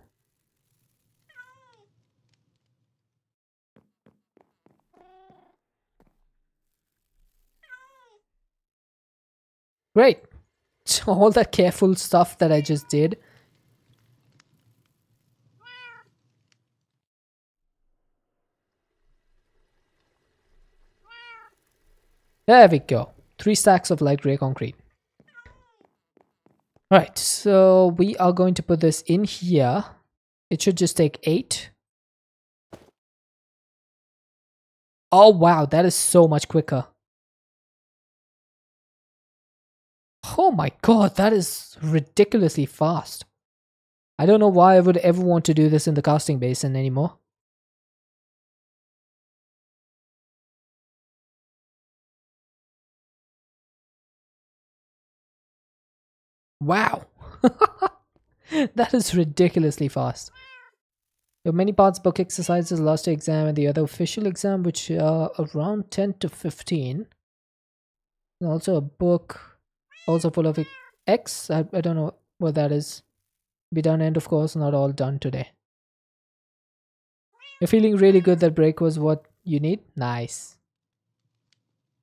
Great. All that careful stuff that I just did. There we go. 3 stacks of light gray concrete. Right, so we are going to put this in here. It should just take 8. Oh wow, that is so much quicker. Oh my god, that is ridiculously fast. I don't know why I would ever want to do this in the casting basin anymore. Wow. That is ridiculously fast. There are many parts book exercises, last exam and the other official exam, which are around 10 to 15. And also a book, also full of X. I don't know what that is. Be done end of course, not all done today. You're feeling really good that break was what you need? Nice.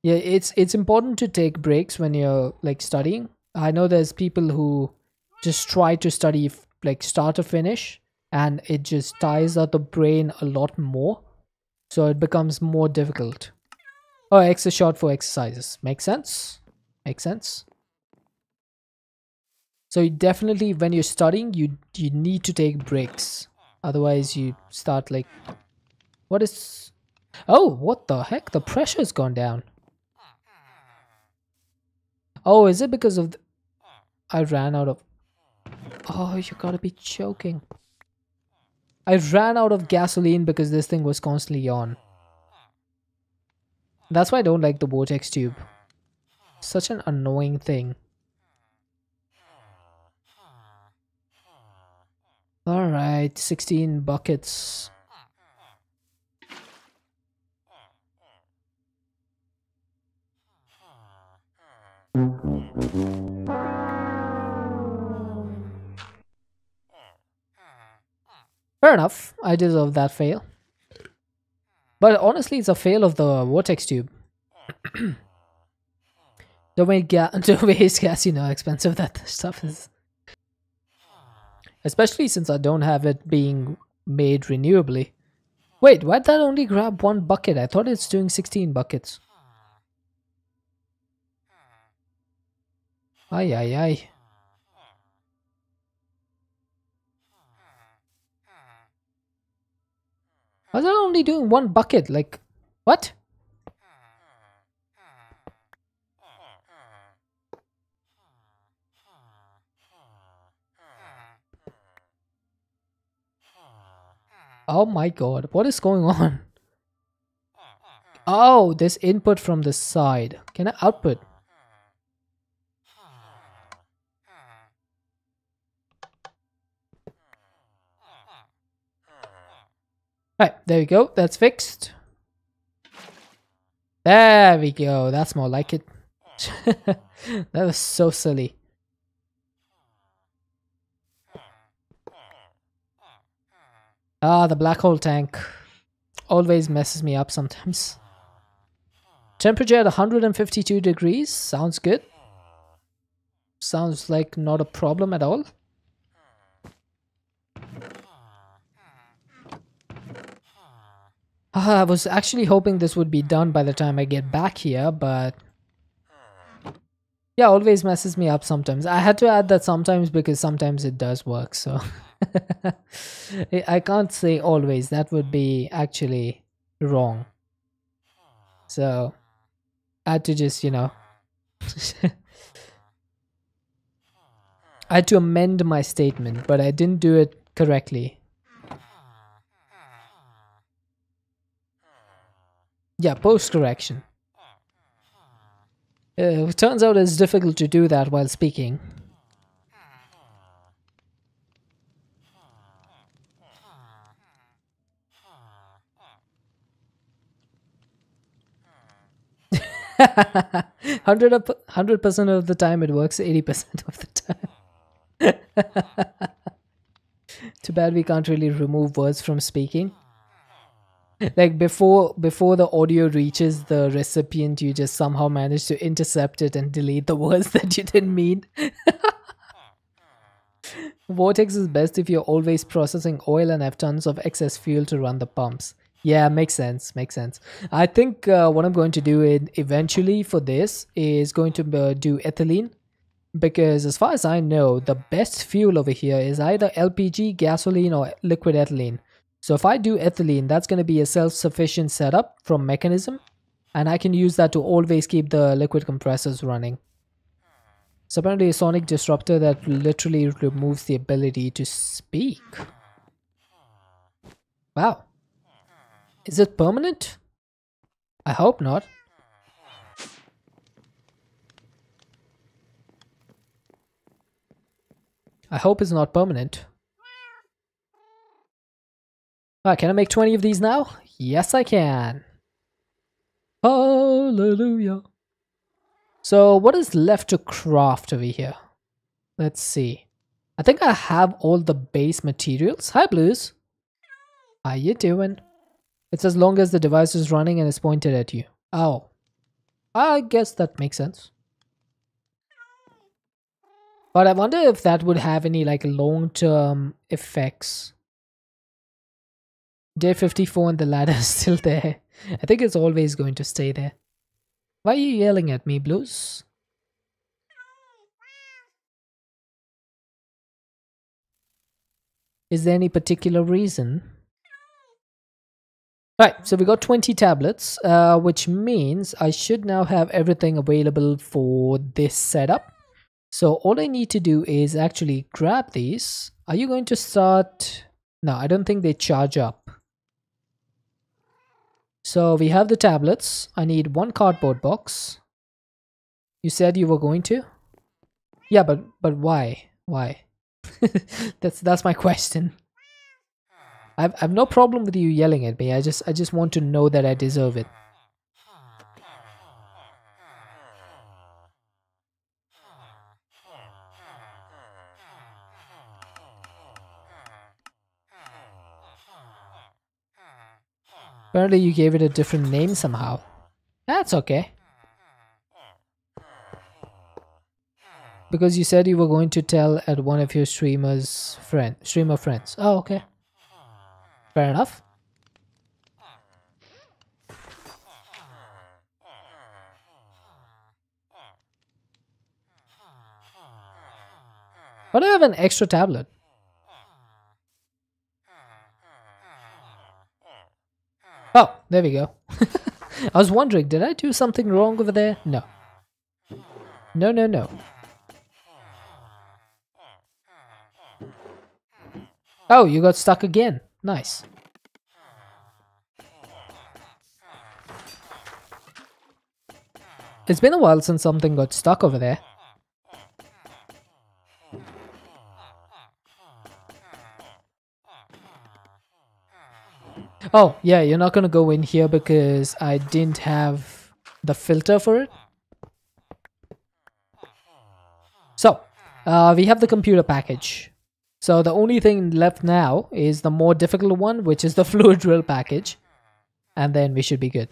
Yeah, it's important to take breaks when you're like studying. I know there's people who just try to study like start to finish, and it just tires out the brain a lot more, so it becomes more difficult. Oh, X is short for exercises. Makes sense. Makes sense. So you definitely, when you're studying, you need to take breaks. Otherwise, you start like, what is? Oh, what the heck? The pressure's gone down. Oh, is it because of I ran out of... Oh, you gotta be joking. I ran out of gasoline because this thing was constantly on. That's why I don't like the vortex tube. Such an annoying thing. Alright, 16 buckets. Fair enough, I deserve that fail. But honestly, it's a fail of the vortex tube. Don't waste gas, you know how expensive that stuff is. Especially since I don't have it being made renewably. Wait, why'd that only grab 1 bucket? I thought it's doing 16 buckets. Ay, ay, ay. Why's that only doing 1 bucket? Like, what? Oh my god, what is going on? Oh, this input from the side. Can I output? Right, there we go. That's fixed. There we go. That's more like it. That was so silly. Ah, the black hole tank. Always messes me up sometimes. Temperature at 152 degrees. Sounds good. Sounds like not a problem at all. I was actually hoping this would be done by the time I get back here, but... Yeah, always messes me up sometimes. I had to add that sometimes because sometimes it does work, so... I can't say always. That would be actually wrong. So... I had to just, you know... I had to amend my statement, but I didn't do it correctly. Yeah, post correction. It turns out it's difficult to do that while speaking. Hundred 100% of the time it works. 80% of the time. Too bad we can't really remove words from speaking. Like before the audio reaches the recipient, you just somehow manage to intercept it and delete the words that you didn't mean. Vortex is best if you're always processing oil and have tons of excess fuel to run the pumps. Yeah, makes sense. Makes sense. I think what I'm going to do eventually for this is going to do ethylene. Because as far as I know, the best fuel over here is either LPG, gasoline, or liquid ethylene. So if I do ethylene, that's going to be a self-sufficient setup from Mechanism. And I can use that to always keep the liquid compressors running. It's apparently a sonic disruptor that literally removes the ability to speak. Wow. Is it permanent? I hope not. I hope it's not permanent. Alright, can I make 20 of these now? Yes, I can. Hallelujah. So what is left to craft over here? Let's see. I think I have all the base materials. Hi, Blues. How you doing? It's as long as the device is running and is pointed at you. Oh. I guess that makes sense. But I wonder if that would have any like long-term effects. Day 54 and the ladder is still there. I think it's always going to stay there. Why are you yelling at me, Blues? Is there any particular reason? Right, so we got 20 tablets, which means I should now have everything available for this setup. So all I need to do is actually grab these. Are you going to start? No, I don't think they charge up. So we have the tablets. I need one cardboard box. You said you were going to? Yeah, but why? Why? that's my question. I've no problem with you yelling at me. I just want to know that I deserve it. Apparently you gave it a different name somehow. That's okay. Because you said you were going to tell at one of your streamer friends. Oh, okay. Fair enough. Why do I have an extra tablet? Oh, there we go. I was wondering, did I do something wrong over there? No. No, no, no. Oh, you got stuck again. Nice. It's been a while since something got stuck over there. Oh, yeah, you're not gonna go in here because I didn't have the filter for it. So, we have the computer package. So the only thing left now is the more difficult one, which is the fluid drill package. And then we should be good.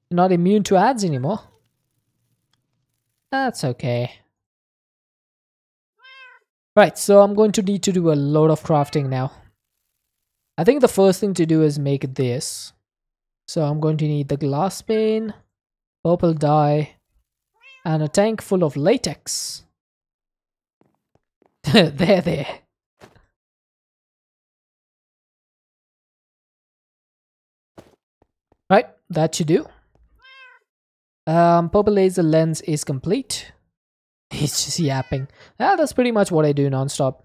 Not immune to ads anymore. That's okay. Right, so I'm going to need to do a lot of crafting now. I think the first thing to do is make this. So I'm going to need the glass pane, purple dye, and a tank full of latex. there. Right, that should do. Purple laser lens is complete. He's just yapping. That's pretty much what I do non-stop.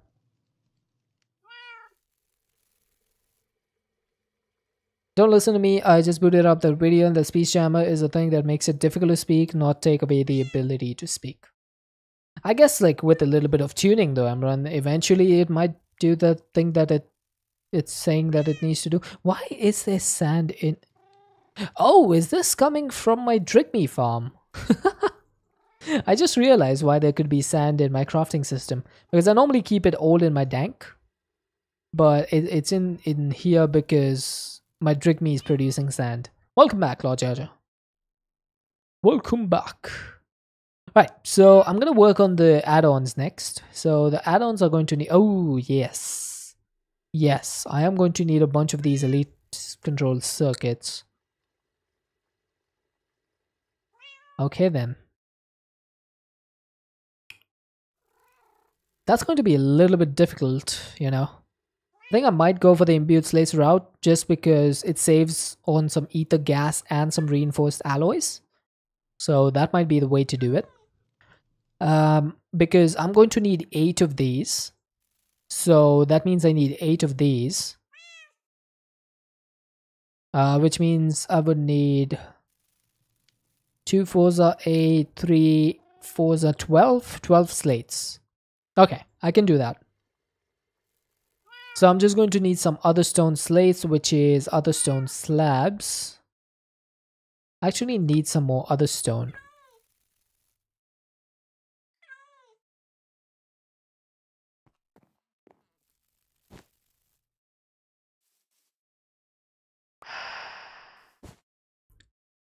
Don't listen to me, I just booted up the video and the speech jammer is a thing that makes it difficult to speak, not take away the ability to speak. I guess like with a little bit of tuning though, Amran, eventually it might do the thing that it's saying that it needs to do. Why is there sand in... Oh, is this coming from my Drigme farm? I just realized why there could be sand in my crafting system. Because I normally keep it all in my dank. But it's in here because my Drigme is producing sand. Welcome back, Lord Jar Jar. Welcome back. Right, so I'm going to work on the add-ons next. So the add-ons are going to need... Oh, yes. Yes, I am going to need a bunch of these elite control circuits. Okay, then. That's going to be a little bit difficult, you know. I think I might go for the imbued slates route just because it saves on some ether gas and some reinforced alloys. So that might be the way to do it. Because I'm going to need 8 of these. So that means I need 8 of these. Which means I would need 2 4s 8, 3 4s 12, 12 slates. Okay, I can do that. So I'm just going to need some other stone slates, which is other stone slabs. I actually need some more other stone.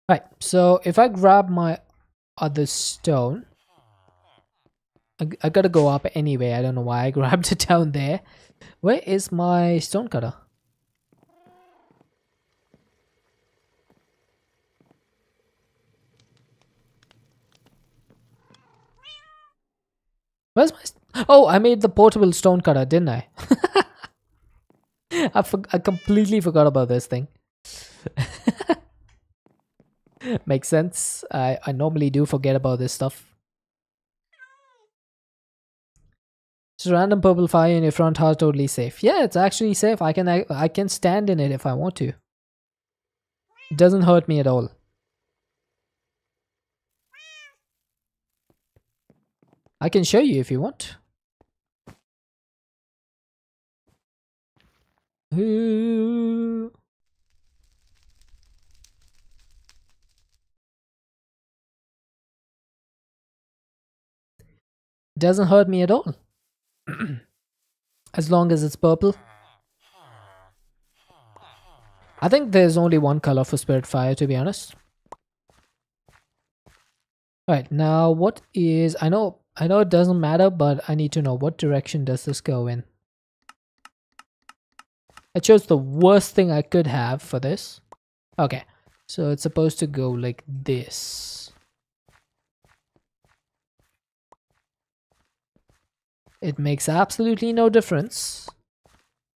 Right, so if I grab my other stone, I gotta go up anyway. I don't know why I grabbed it down there. Where is my stone cutter? Where's my... Oh, I made the portable stone cutter, didn't I? I completely forgot about this thing. Makes sense. I normally do forget about this stuff. So random purple fire in your front house, totally safe. Yeah, it's actually safe. I can stand in it if I want to. It doesn't hurt me at all. I can show you if you want. Ooh. Doesn't hurt me at all. As long as it's purple. I think there's only one color for Spirit Fire, to be honest. Alright, now what is... I know it doesn't matter, but I need to know what direction does this go in. I chose the worst thing I could have for this. Okay, so it's supposed to go like this. It makes absolutely no difference,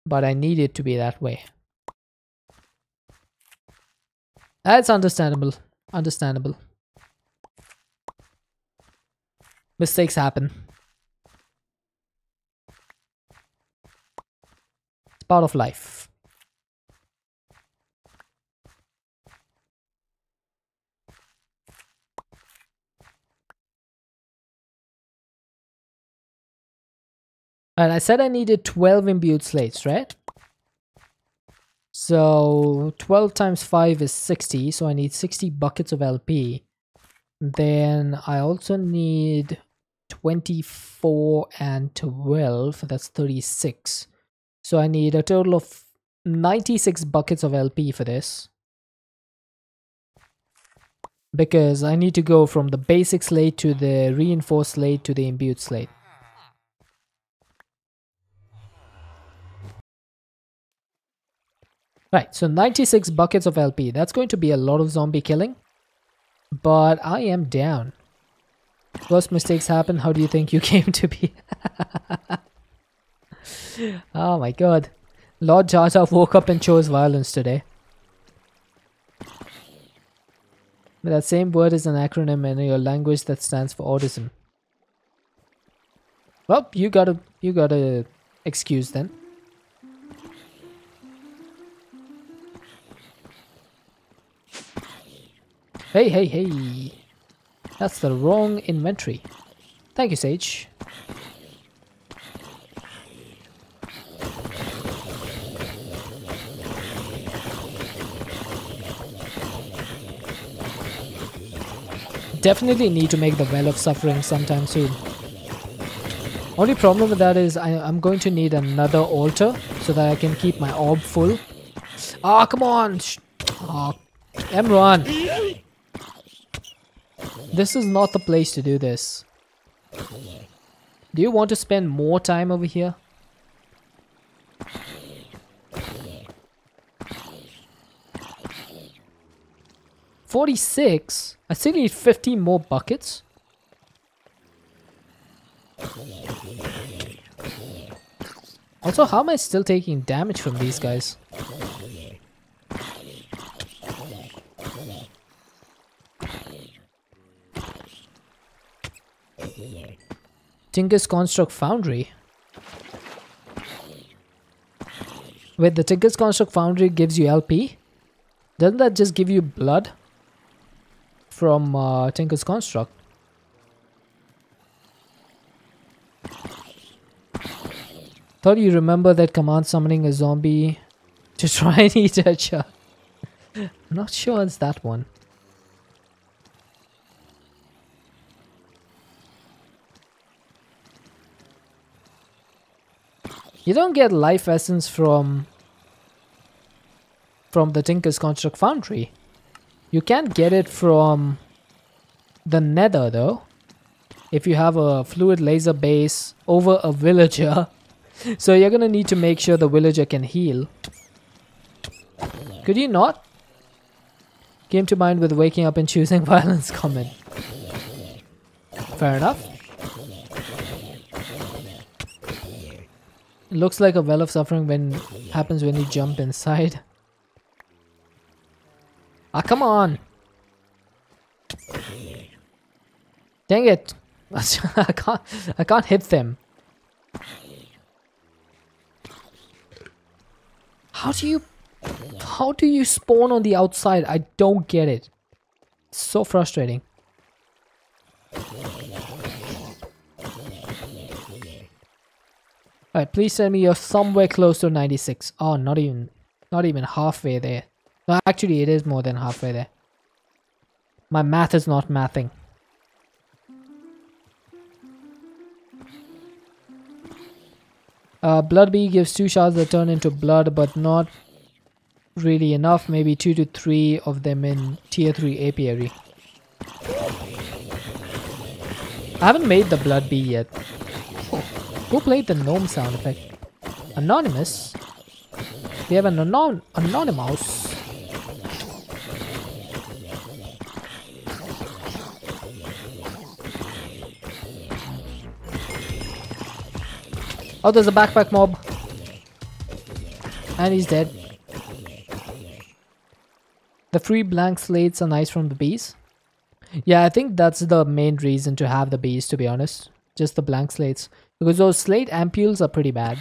but I need it to be that way. That's understandable. Understandable. Mistakes happen. It's part of life. And I said I needed 12 imbued slates, right? So 12 times 5 is 60, so I need 60 buckets of LP. Then I also need 24 and 12, that's 36. So I need a total of 96 buckets of LP for this. Because I need to go from the basic slate to the reinforced slate to the imbued slate. Right, so 96 buckets of LP. That's going to be a lot of zombie killing. But I am down. Worst mistakes happen. How do you think you came to be? Oh my god. Lord Jar Jar woke up and chose violence today. But that same word is an acronym in your language that stands for autism. Well, you gotta excuse then. Hey, hey, hey. That's the wrong inventory. Thank you, Sage. Definitely need to make the Well of Suffering sometime soon. Only problem with that is I'm going to need another altar so that I can keep my orb full. Ah, come on! Oh, Emron! This is not the place to do this. Do you want to spend more time over here? $46? I still need 15 more buckets. Also, how am I still taking damage from these guys? Tinker's Construct Foundry. Wait, the Tinker's Construct Foundry gives you LP? Doesn't that just give you blood? From Tinker's Construct. Thought you remember that command summoning a zombie to try and eat a child. I'm not sure it's that one. You don't get life essence from the Tinker's Construct Foundry. You can get it from the Nether though. If you have a fluid laser base over a villager. So you're gonna need to make sure the villager can heal. Could you not? Came to mind with waking up and choosing violence comment. Fair enough. It looks like a well of suffering when happens when you jump inside. Ah, come on! Dang it! I can't hit them. How do you spawn on the outside? I don't get it. It's so frustrating. Alright, please tell me you're somewhere close to 96. Oh, not even halfway there. No, actually it is more than halfway there. My math is not mathing. Blood bee gives 2 shards that turn into blood, but not really enough. Maybe 2 to 3 of them in tier 3 apiary. I haven't made the blood bee yet. Oh, who played the gnome sound effect? Anonymous? We have an anonymous. Oh, there's a backpack mob. And he's dead. The free blank slates are nice from the bees. Yeah, I think that's the main reason to have the bees, to be honest. Just the blank slates. Because those slate ampules are pretty bad.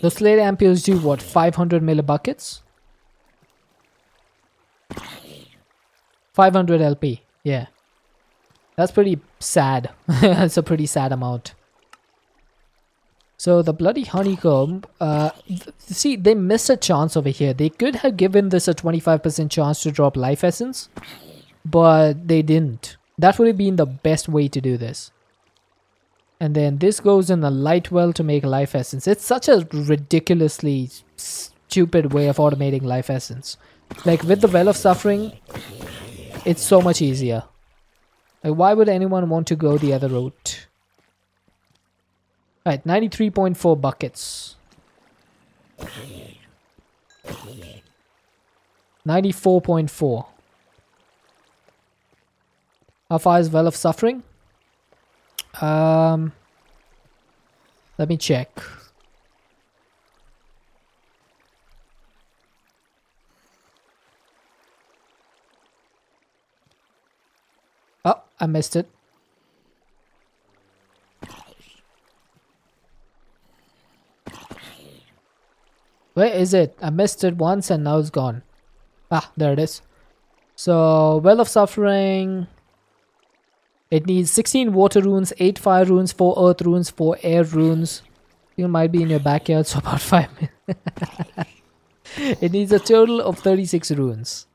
Those slate ampules do what? 500 millibuckets? 500 LP, yeah. That's pretty sad. That's a pretty sad amount. So the bloody honeycomb, see, they missed a chance over here. They could have given this a 25% chance to drop life essence, but they didn't. That would have been the best way to do this. And then this goes in a light well to make life essence. It's such a ridiculously stupid way of automating life essence. Like with the well of suffering, it's so much easier. Like, why would anyone want to go the other route? Alright, 93.4 buckets. 94.4. How far is well of suffering? Let me check. Oh, I missed it. Where is it? I missed it once and now it's gone. Ah, there it is. So, Well of Suffering. It needs 16 water runes, 8 fire runes, 4 earth runes, 4 air runes. You might be in your backyard, so about 5 minutes. It needs a total of 36 runes.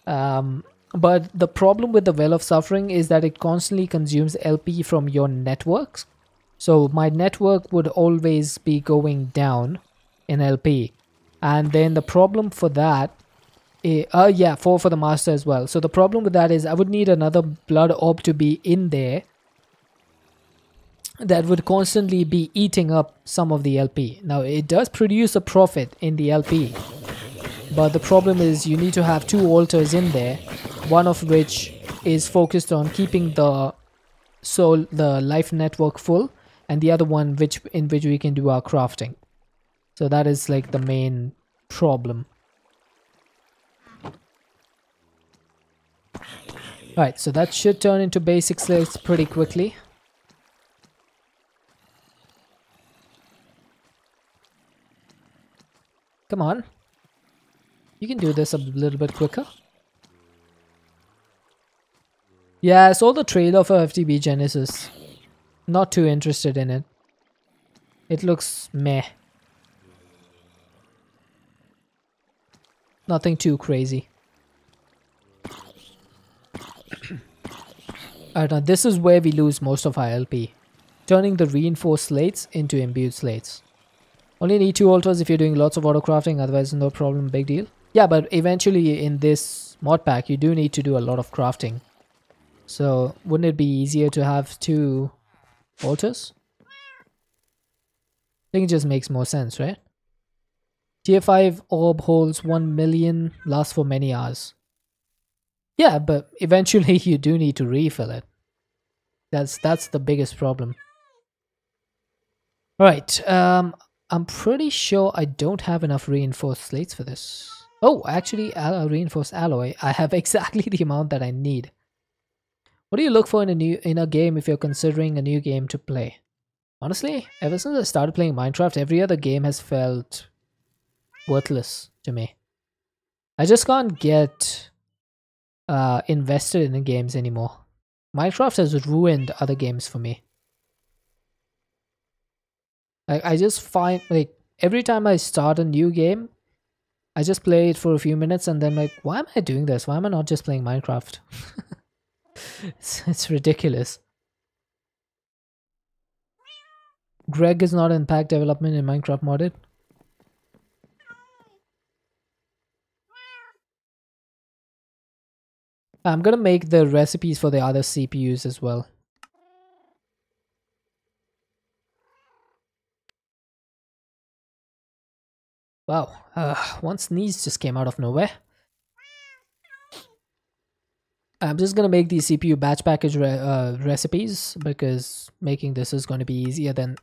But the problem with the Well of Suffering is that it constantly consumes LP from your networks. So my network would always be going down in LP. And then the problem for that yeah, for the master as well. So the problem with that is I would need another blood orb to be in there that would constantly be eating up some of the LP. Now it does produce a profit in the LP, but the problem is you need to have 2 altars in there, one of which is focused on keeping the life network full, and the other one in which we can do our crafting. So that is like the main problem. Alright, so that should turn into basic slates pretty quickly. Come on. You can do this a little bit quicker. Yeah, I saw the trailer for FTB Genesis. Not too interested in it. It looks meh. Nothing too crazy. Alright, now this is where we lose most of our LP. Turning the reinforced slates into imbued slates. Only need 2 altars if you're doing lots of auto crafting, otherwise no problem, big deal. Yeah, but eventually in this mod pack you do need to do a lot of crafting. So wouldn't it be easier to have 2 altars? I think it just makes more sense, right? Tier 5 orb holds 1 million, lasts for many hours. Yeah, but eventually you do need to refill it. That's the biggest problem. All right. I'm pretty sure I don't have enough reinforced slates for this. Oh, actually, reinforced alloy. I have exactly the amount that I need. What do you look for in a game if you're considering a new game to play? Honestly, ever since I started playing Minecraft, every other game has felt worthless to me. I just can't get invested in the games anymore. Minecraft has ruined other games for me. I just find like every time I start a new game, I just play it for a few minutes and then like, why am I doing this? Why am I not just playing Minecraft? It's ridiculous. Greg is not in pack development in Minecraft modded. I'm gonna make the recipes for the other CPUs as well. Wow, one sneeze just came out of nowhere. I'm just gonna make these CPU batch package recipes because making this is going to be easier than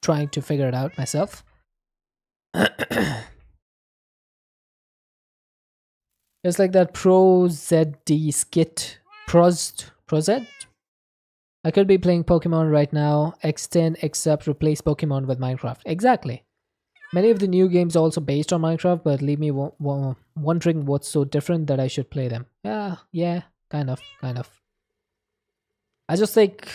trying to figure it out myself. It's like that Pro ZD skit. Prozed? I could be playing Pokemon right now. Extend, except replace Pokemon with Minecraft. Exactly. Many of the new games are also based on Minecraft, but leave me wondering what's so different that I should play them. Yeah, kind of. I just think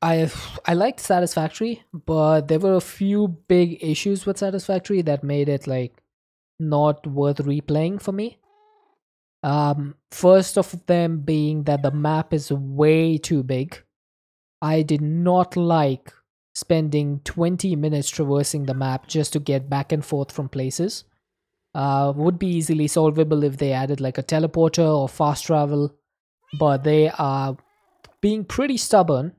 I liked Satisfactory, but there were a few big issues with Satisfactory that made it like not worth replaying for me. First of them being that the map is way too big. I did not like spending 20 minutes traversing the map just to get back and forth from places. Would be easily solvable if they added like a teleporter or fast travel, but they are being pretty stubborn,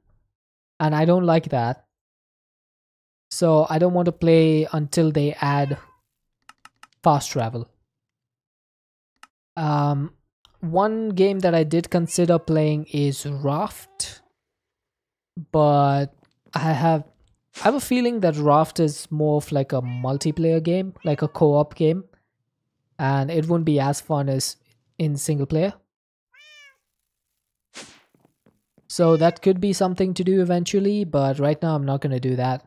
and I don't like that. So I don't want to play until they add fast travel. One game that I did consider playing is Raft, but I have a feeling that Raft is more of like a multiplayer game, like a co-op game, and it wouldn't be as fun as in single player. So that could be something to do eventually, but right now I'm not going to do that.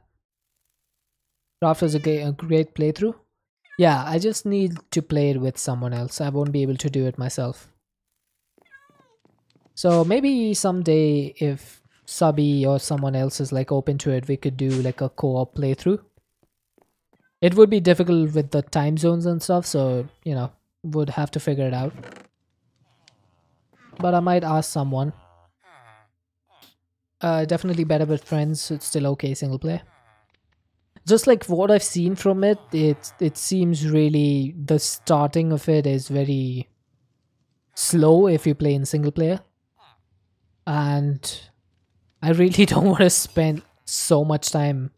Raft is a great playthrough. Yeah, I just need to play it with someone else. I won't be able to do it myself. So maybe someday if Subby or someone else is like open to it, we could do like a co-op playthrough. It would be difficult with the time zones and stuff, so would have to figure it out. But I might ask someone. Definitely better with friends. It's still okay single player. Just like what I've seen from it, it seems really the starting of it is very slow if you play in single player, and I really don't want to spend so much time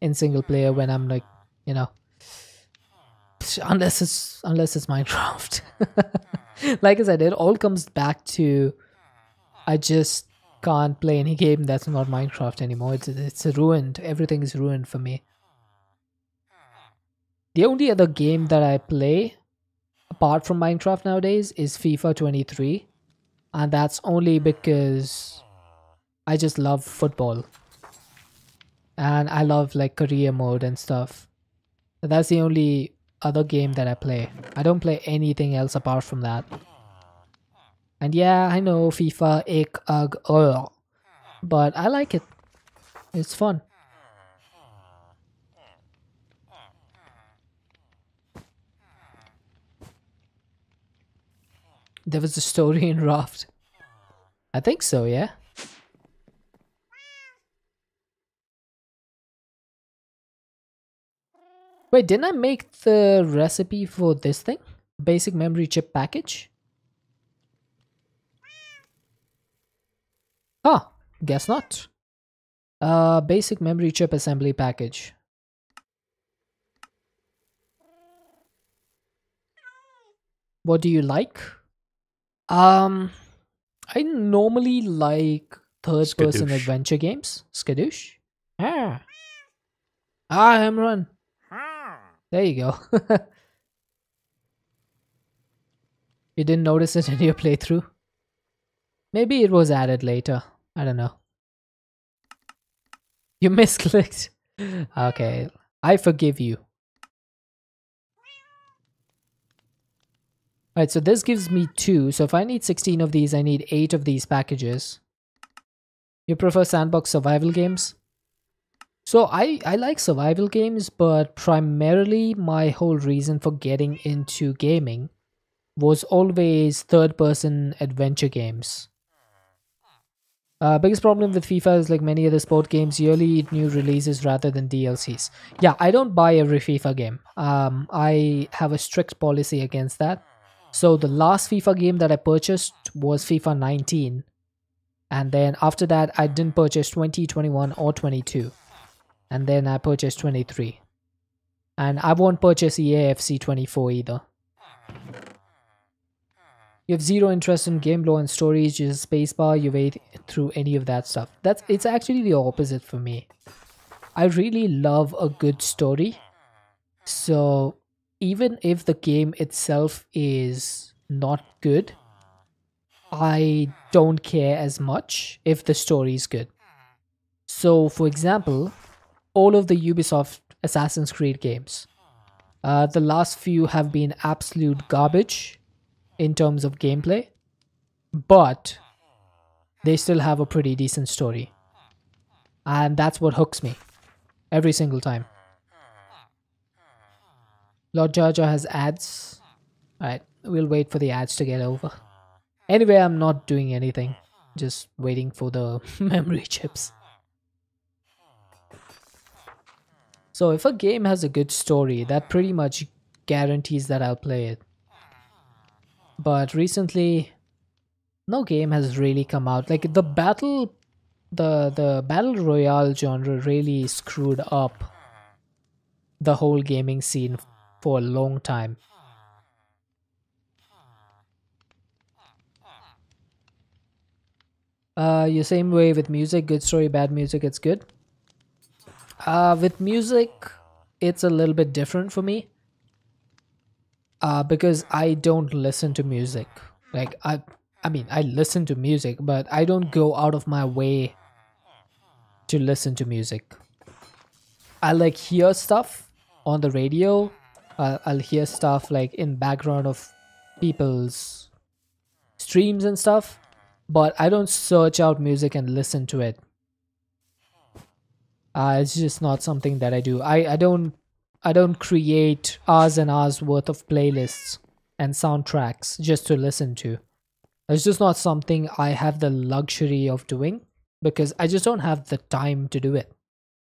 in single player when I'm like, unless it's Minecraft. Like I said, it all comes back to I just can't play any game that's not Minecraft anymore. It's ruined. Everything is ruined for me. The only other game that I play apart from Minecraft nowadays is FIFA 23, and that's only because I just love football and I love like career mode and stuff. That's the only other game that I play. I don't play anything else apart from that. And yeah, I know FIFA, ick, ugh, ugh, but I like it. It's fun. There was a story in Raft. I think so, yeah. Wait, didn't I make the recipe for this thing? Basic memory chip package? Huh, guess not. Basic memory chip assembly package. What do you like? Um, I normally like third-person Skadoosh. adventure games. Skadoosh. Ah, home run. There you go. You didn't notice it in your playthrough. Maybe it was added later. I don't know. You misclicked. Okay, I forgive you. Alright, so this gives me 2. So if I need 16 of these, I need 8 of these packages. You prefer sandbox survival games? So I like survival games, but primarily my whole reason for getting into gaming was always third-person adventure games. Biggest problem with FIFA is like many other sport games, yearly new releases rather than DLCs. Yeah, I don't buy every FIFA game. I have a strict policy against that. So the last FIFA game that I purchased was FIFA 19. And then after that, I didn't purchase 20, 21 or 22. And then I purchased 23. And I won't purchase EAFC 24 either. You have zero interest in game lore and stories, just spacebar, you wait through any of that stuff. It's actually the opposite for me. I really love a good story. So even if the game itself is not good, I don't care as much if the story is good. So for example, all of the Ubisoft Assassin's Creed games, the last few have been absolute garbage in terms of gameplay, but they still have a pretty decent story. And that's what hooks me every single time. Lord Jar Jar has ads. Alright, we'll wait for the ads to get over. Anyway, I'm not doing anything. Just waiting for the memory chips. So if a game has a good story, that pretty much guarantees that I'll play it. But recently, no game has really come out. Like the battle royale genre really screwed up the whole gaming scene for a long time. You same way with music, good story, bad music, it's good. With music, it's a little bit different for me. Because I don't listen to music. Like I mean, I listen to music, but I don't go out of my way to listen to music. I like hear stuff on the radio. I'll hear stuff like in background of people's streams and stuff, but I don't search out music and listen to it. It's just not something that I do. I don't create hours and hours worth of playlists and soundtracks just to listen to. It's just not something I have the luxury of doing because I just don't have the time to do it,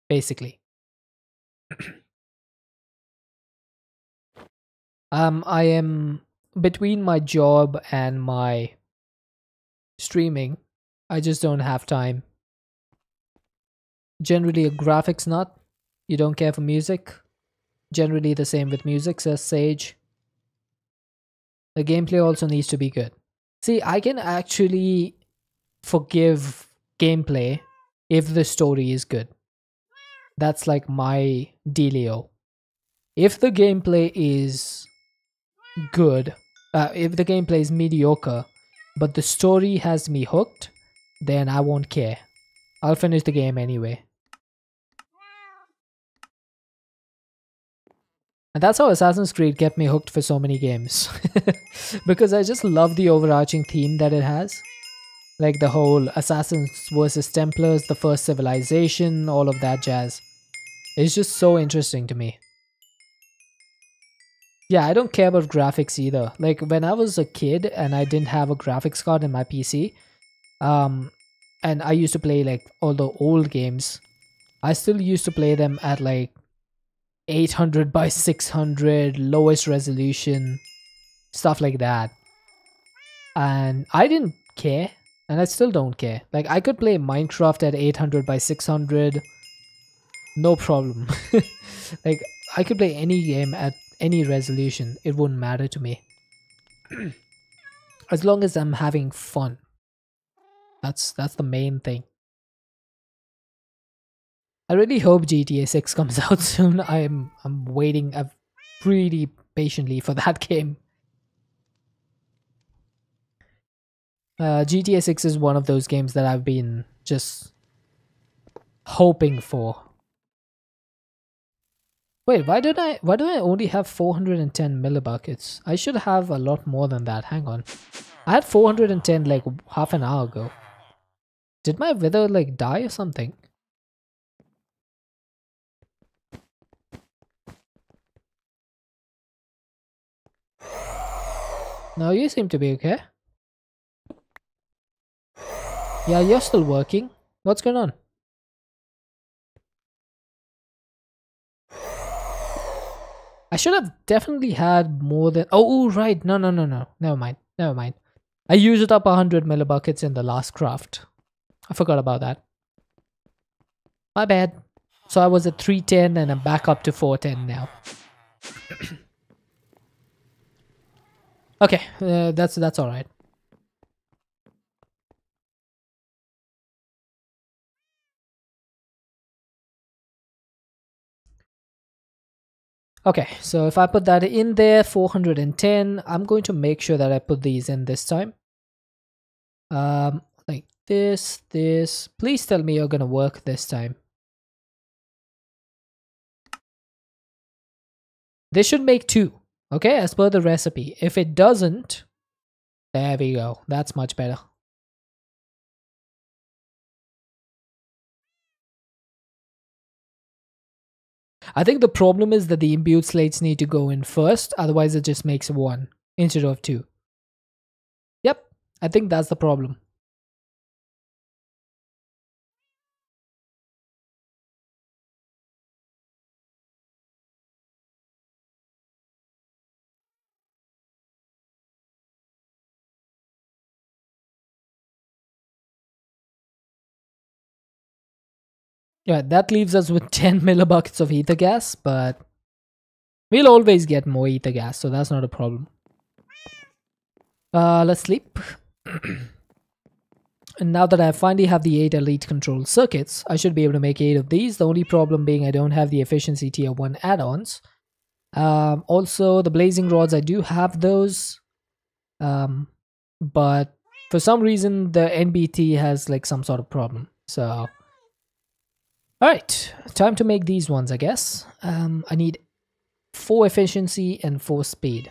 basically. I am between my job and my streaming. I just don't have time. Generally a graphics nut. You don't care for music. Generally the same with music, says Sage. The gameplay also needs to be good. See, I can actually forgive gameplay if the story is good. That's like my dealio. If the gameplay is good, if the gameplay is mediocre, but the story has me hooked, then I won't care. I'll finish the game anyway. And that's how Assassin's Creed kept me hooked for so many games. Because I just love the overarching theme that it has. Like the whole Assassins versus Templars, the first civilization, all of that jazz. It's just so interesting to me. Yeah, I don't care about graphics either. Like when I was a kid and I didn't have a graphics card in my PC, and I used to play like all the old games, I still used to play them at like 800 by 600, lowest resolution, stuff like that. And I didn't care, and I still don't care. Like I could play Minecraft at 800 by 600, no problem. Like I could play any game at any resolution, it wouldn't matter to me. As long as I'm having fun. That's the main thing. I really hope GTA 6 comes out soon. I'm waiting pretty patiently for that game. GTA 6 is one of those games that I've been just hoping for. Wait, why do I only have 410 millibuckets? I should have a lot more than that. Hang on. I had 410 like half an hour ago. Did my wither like die or something? No, you seem to be okay. Yeah, you're still working. What's going on? I should have definitely had more than... Oh, right. No. Never mind. I used up 100 millibuckets in the last craft. I forgot about that. My bad. So I was at 310 and I'm back up to 410 now. Okay, that's all right. Okay, so if I put that in there, 410, I'm going to make sure that I put these in this time. Like this. Please tell me you're gonna work this time. This should make 2, okay, as per the recipe. If it doesn't, there we go. That's much better. I think the problem is that the imbued slates need to go in first, otherwise it just makes 1 instead of 2. Yep, I think that's the problem. Yeah, that leaves us with 10 millibuckets of ether gas, but we'll always get more ether gas, so that's not a problem. Let's sleep. And now that I finally have the 8 elite control circuits, I should be able to make 8 of these. The only problem being I don't have the efficiency tier 1 add-ons. Also, the blazing rods, I do have those. But for some reason, the NBT has like some sort of problem. So, alright, time to make these ones, I guess. I need 4 efficiency and 4 speed.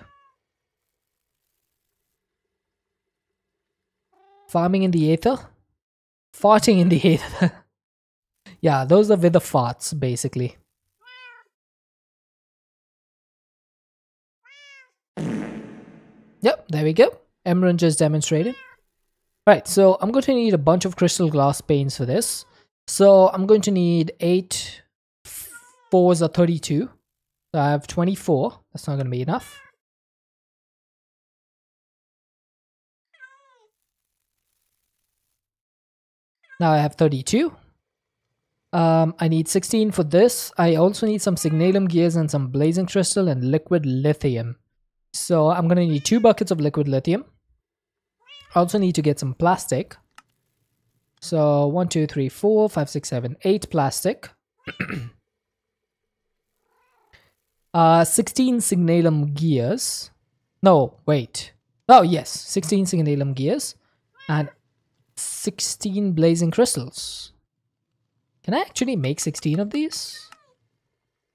Farming in the aether? Farting in the aether. Yeah, those are with the farts, basically. Yep, there we go. Emran just demonstrated. Right, so I'm going to need a bunch of crystal glass panes for this. So I'm going to need 8 4s are 32. So I have 24. That's not going to be enough. Now I have 32. I need 16 for this. I also need some signalum gears and some blazing crystal and liquid lithium. So I'm going to need 2 buckets of liquid lithium. I also need to get some plastic. So 1, 2, 3, 4, 5, 6, 7, 8 plastic. 16 signalum gears. No, wait. Oh, yes. 16 signalum gears. And 16 blazing crystals. Can I actually make 16 of these?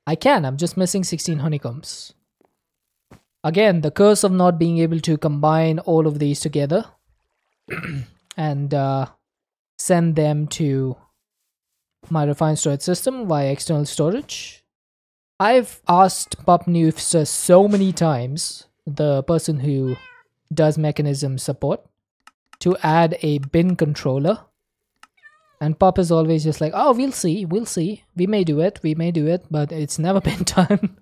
I can. I'm just missing 16 honeycombs. Again, the curse of not being able to combine all of these together. And send them to my refined storage system via external storage. I've asked Pup Noofster so many times, the person who does mechanism support, to add a bin controller. And Pup is always just like, oh, we'll see. We may do it, but it's never been done.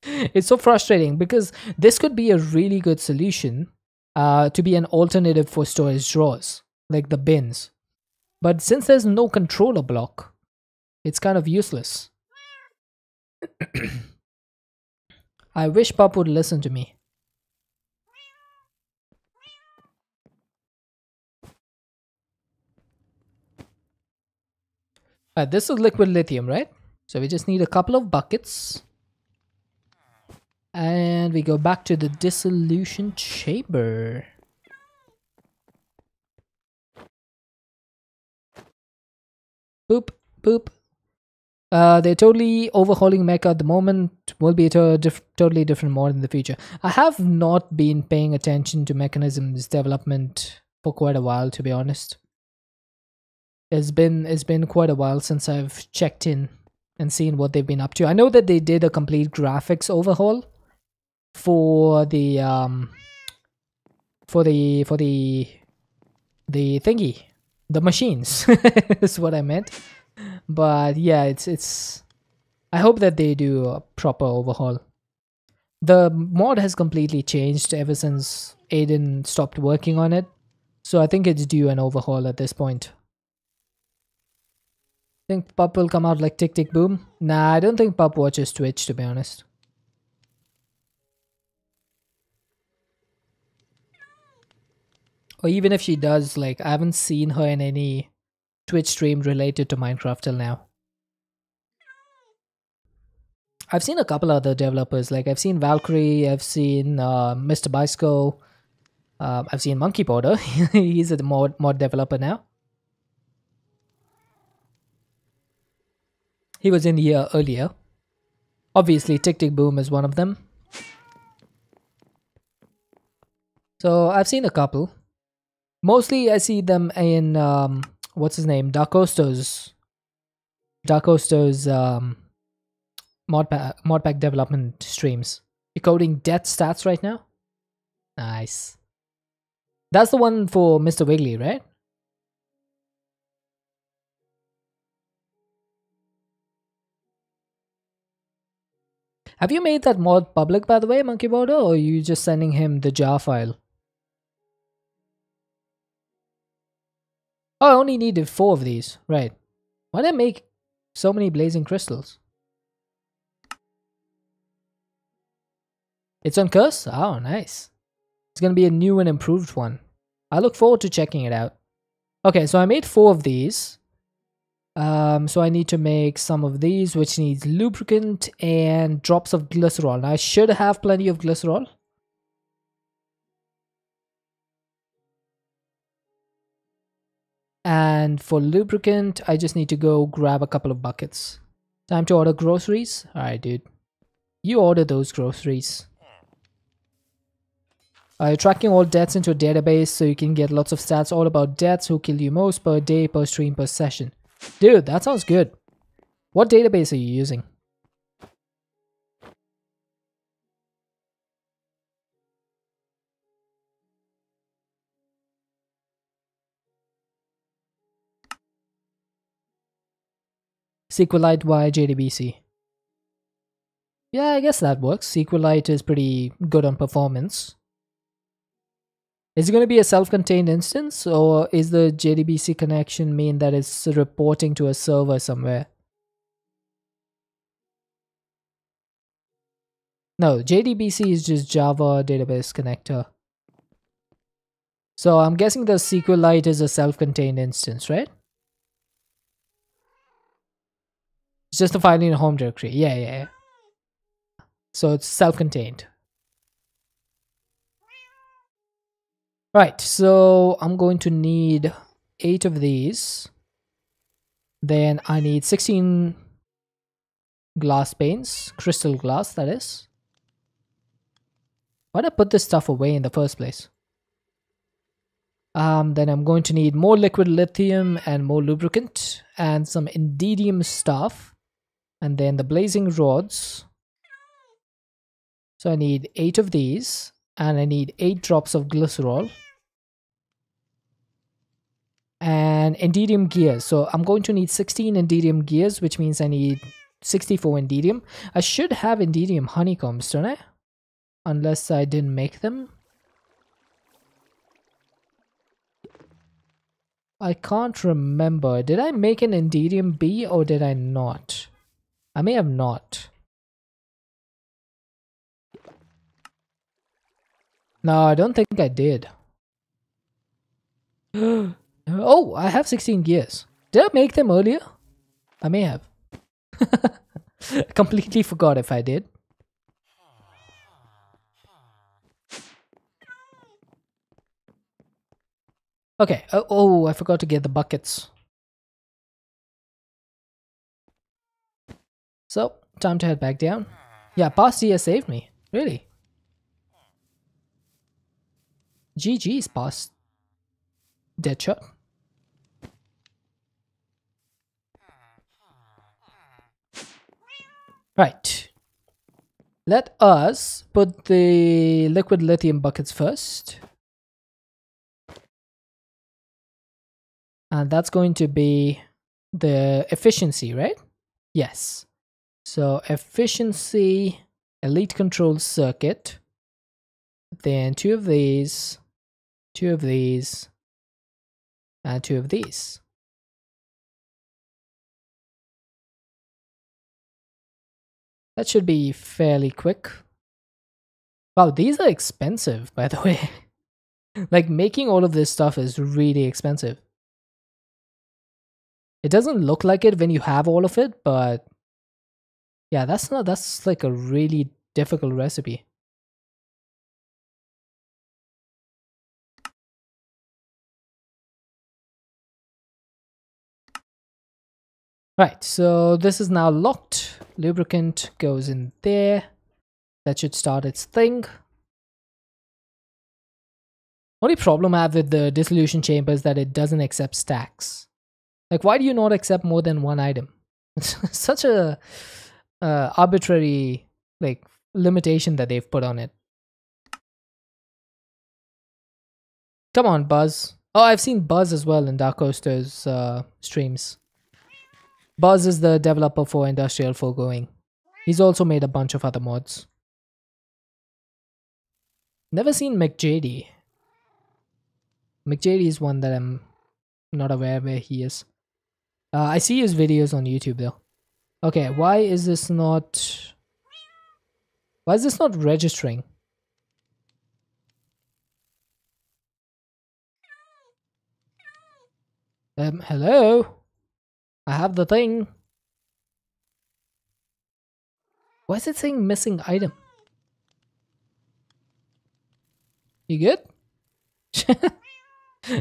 It's so frustrating because this could be a really good solution to be an alternative for storage drawers, like the bins. But since there's no controller block, it's kind of useless. I wish Pup would listen to me. This is liquid lithium, right? So we just need a couple of buckets. And we go back to the dissolution chamber. Boop, boop. They're totally overhauling mecha at the moment. Will be a totally different mod in the future. I have not been paying attention to mechanisms development for quite a while, to be honest. It's been quite a while since I've checked in and seen what they've been up to. I know that they did a complete graphics overhaul for the thingy, the machines is what I meant. But yeah, it's I hope that they do a proper overhaul. The mod has completely changed ever since Aiden stopped working on it, so I think it's due an overhaul at this point. Think Pup will come out like Tick Tick Boom? Nah, I don't think Pup watches Twitch, to be honest. Or even if she does, like, I haven't seen her in any Twitch stream related to Minecraft till now. I've seen a couple other developers, like I've seen Valkyrie, I've seen Mr. Bicycle, I've seen Monkey Porter. He's a mod developer now. He was in here earlier. Obviously, Tick Tick Boom is one of them. So I've seen a couple. Mostly I see them in, what's his name? Dark Osto's mod pack development streams. You're coding death stats right now? Nice. That's the one for Mr. Wiggly, right? Have you made that mod public, by the way, Monkey Border, or are you just sending him the jar file? Oh, I only needed 4 of these. Right. Why did I make so many blazing crystals? It's on Curse? Oh, nice. It's gonna be a new and improved one. I look forward to checking it out. Okay, so I made 4 of these. So I need to make some of these, which needs lubricant and drops of glycerol. Now I should have plenty of glycerol. And for lubricant, I just need to go grab a couple of buckets. Time to order groceries. Alright, dude. You order those groceries. You're tracking all deaths into a database so you can get lots of stats all about deaths, who kill you most per day, per stream, per session. Dude, that sounds good. What database are you using? SQLite by JDBC. Yeah, I guess that works. SQLite is pretty good on performance. Is it going to be a self-contained instance, or is the JDBC connection mean that it's reporting to a server somewhere? No, JDBC is just Java database connector. So I'm guessing the SQLite is a self-contained instance, right? It's just a file in a home directory. Yeah. So it's self-contained. Right, so I'm going to need 8 of these. Then I need 16 glass panes, crystal glass, that is. Why'd I put this stuff away in the first place? Then I'm going to need more liquid lithium and more lubricant and some indidium stuff. And then the blazing rods. So I need 8 of these. And I need 8 drops of glycerol. And indidium gears. So I'm going to need 16 indidium gears, which means I need 64 indidium. I should have indidium honeycombs, don't I? Unless I didn't make them. I can't remember. Did I make an indidium bee or did I not? I may have not. No, I don't think I did. Oh, I have 16 gears. Did I make them earlier? I may have. Completely forgot if I did. Okay. Oh, I forgot to get the buckets. So, time to head back down. Yeah, past year saved me. Really. GG's past Deadshot. Right. Let us put the liquid lithium buckets first. And that's going to be the efficiency, right? Yes. So efficiency, elite control circuit, then two of these, and two of these. That should be fairly quick. Wow, these are expensive, by the way. Like, making all of this stuff is really expensive. It doesn't look like it when you have all of it, but yeah, that's like a really difficult recipe. Right, so this is now locked. Lubricant goes in there. That should start its thing. Only problem I have with the dissolution chamber is that it doesn't accept stacks. Like, why do you not accept more than one item? It's such a arbitrary like limitation that they've put on it. Come on, Buzz. Oh, I've seen Buzz as well in Dark Coaster's streams. Buzz is the developer for Industrial Foregoing. He's also made a bunch of other mods. Never seen McJD. McJD is one that I'm not aware where he is. I see his videos on YouTube though. Okay, why is this not registering? Hello? I have the thing. Why is it saying missing item? You good?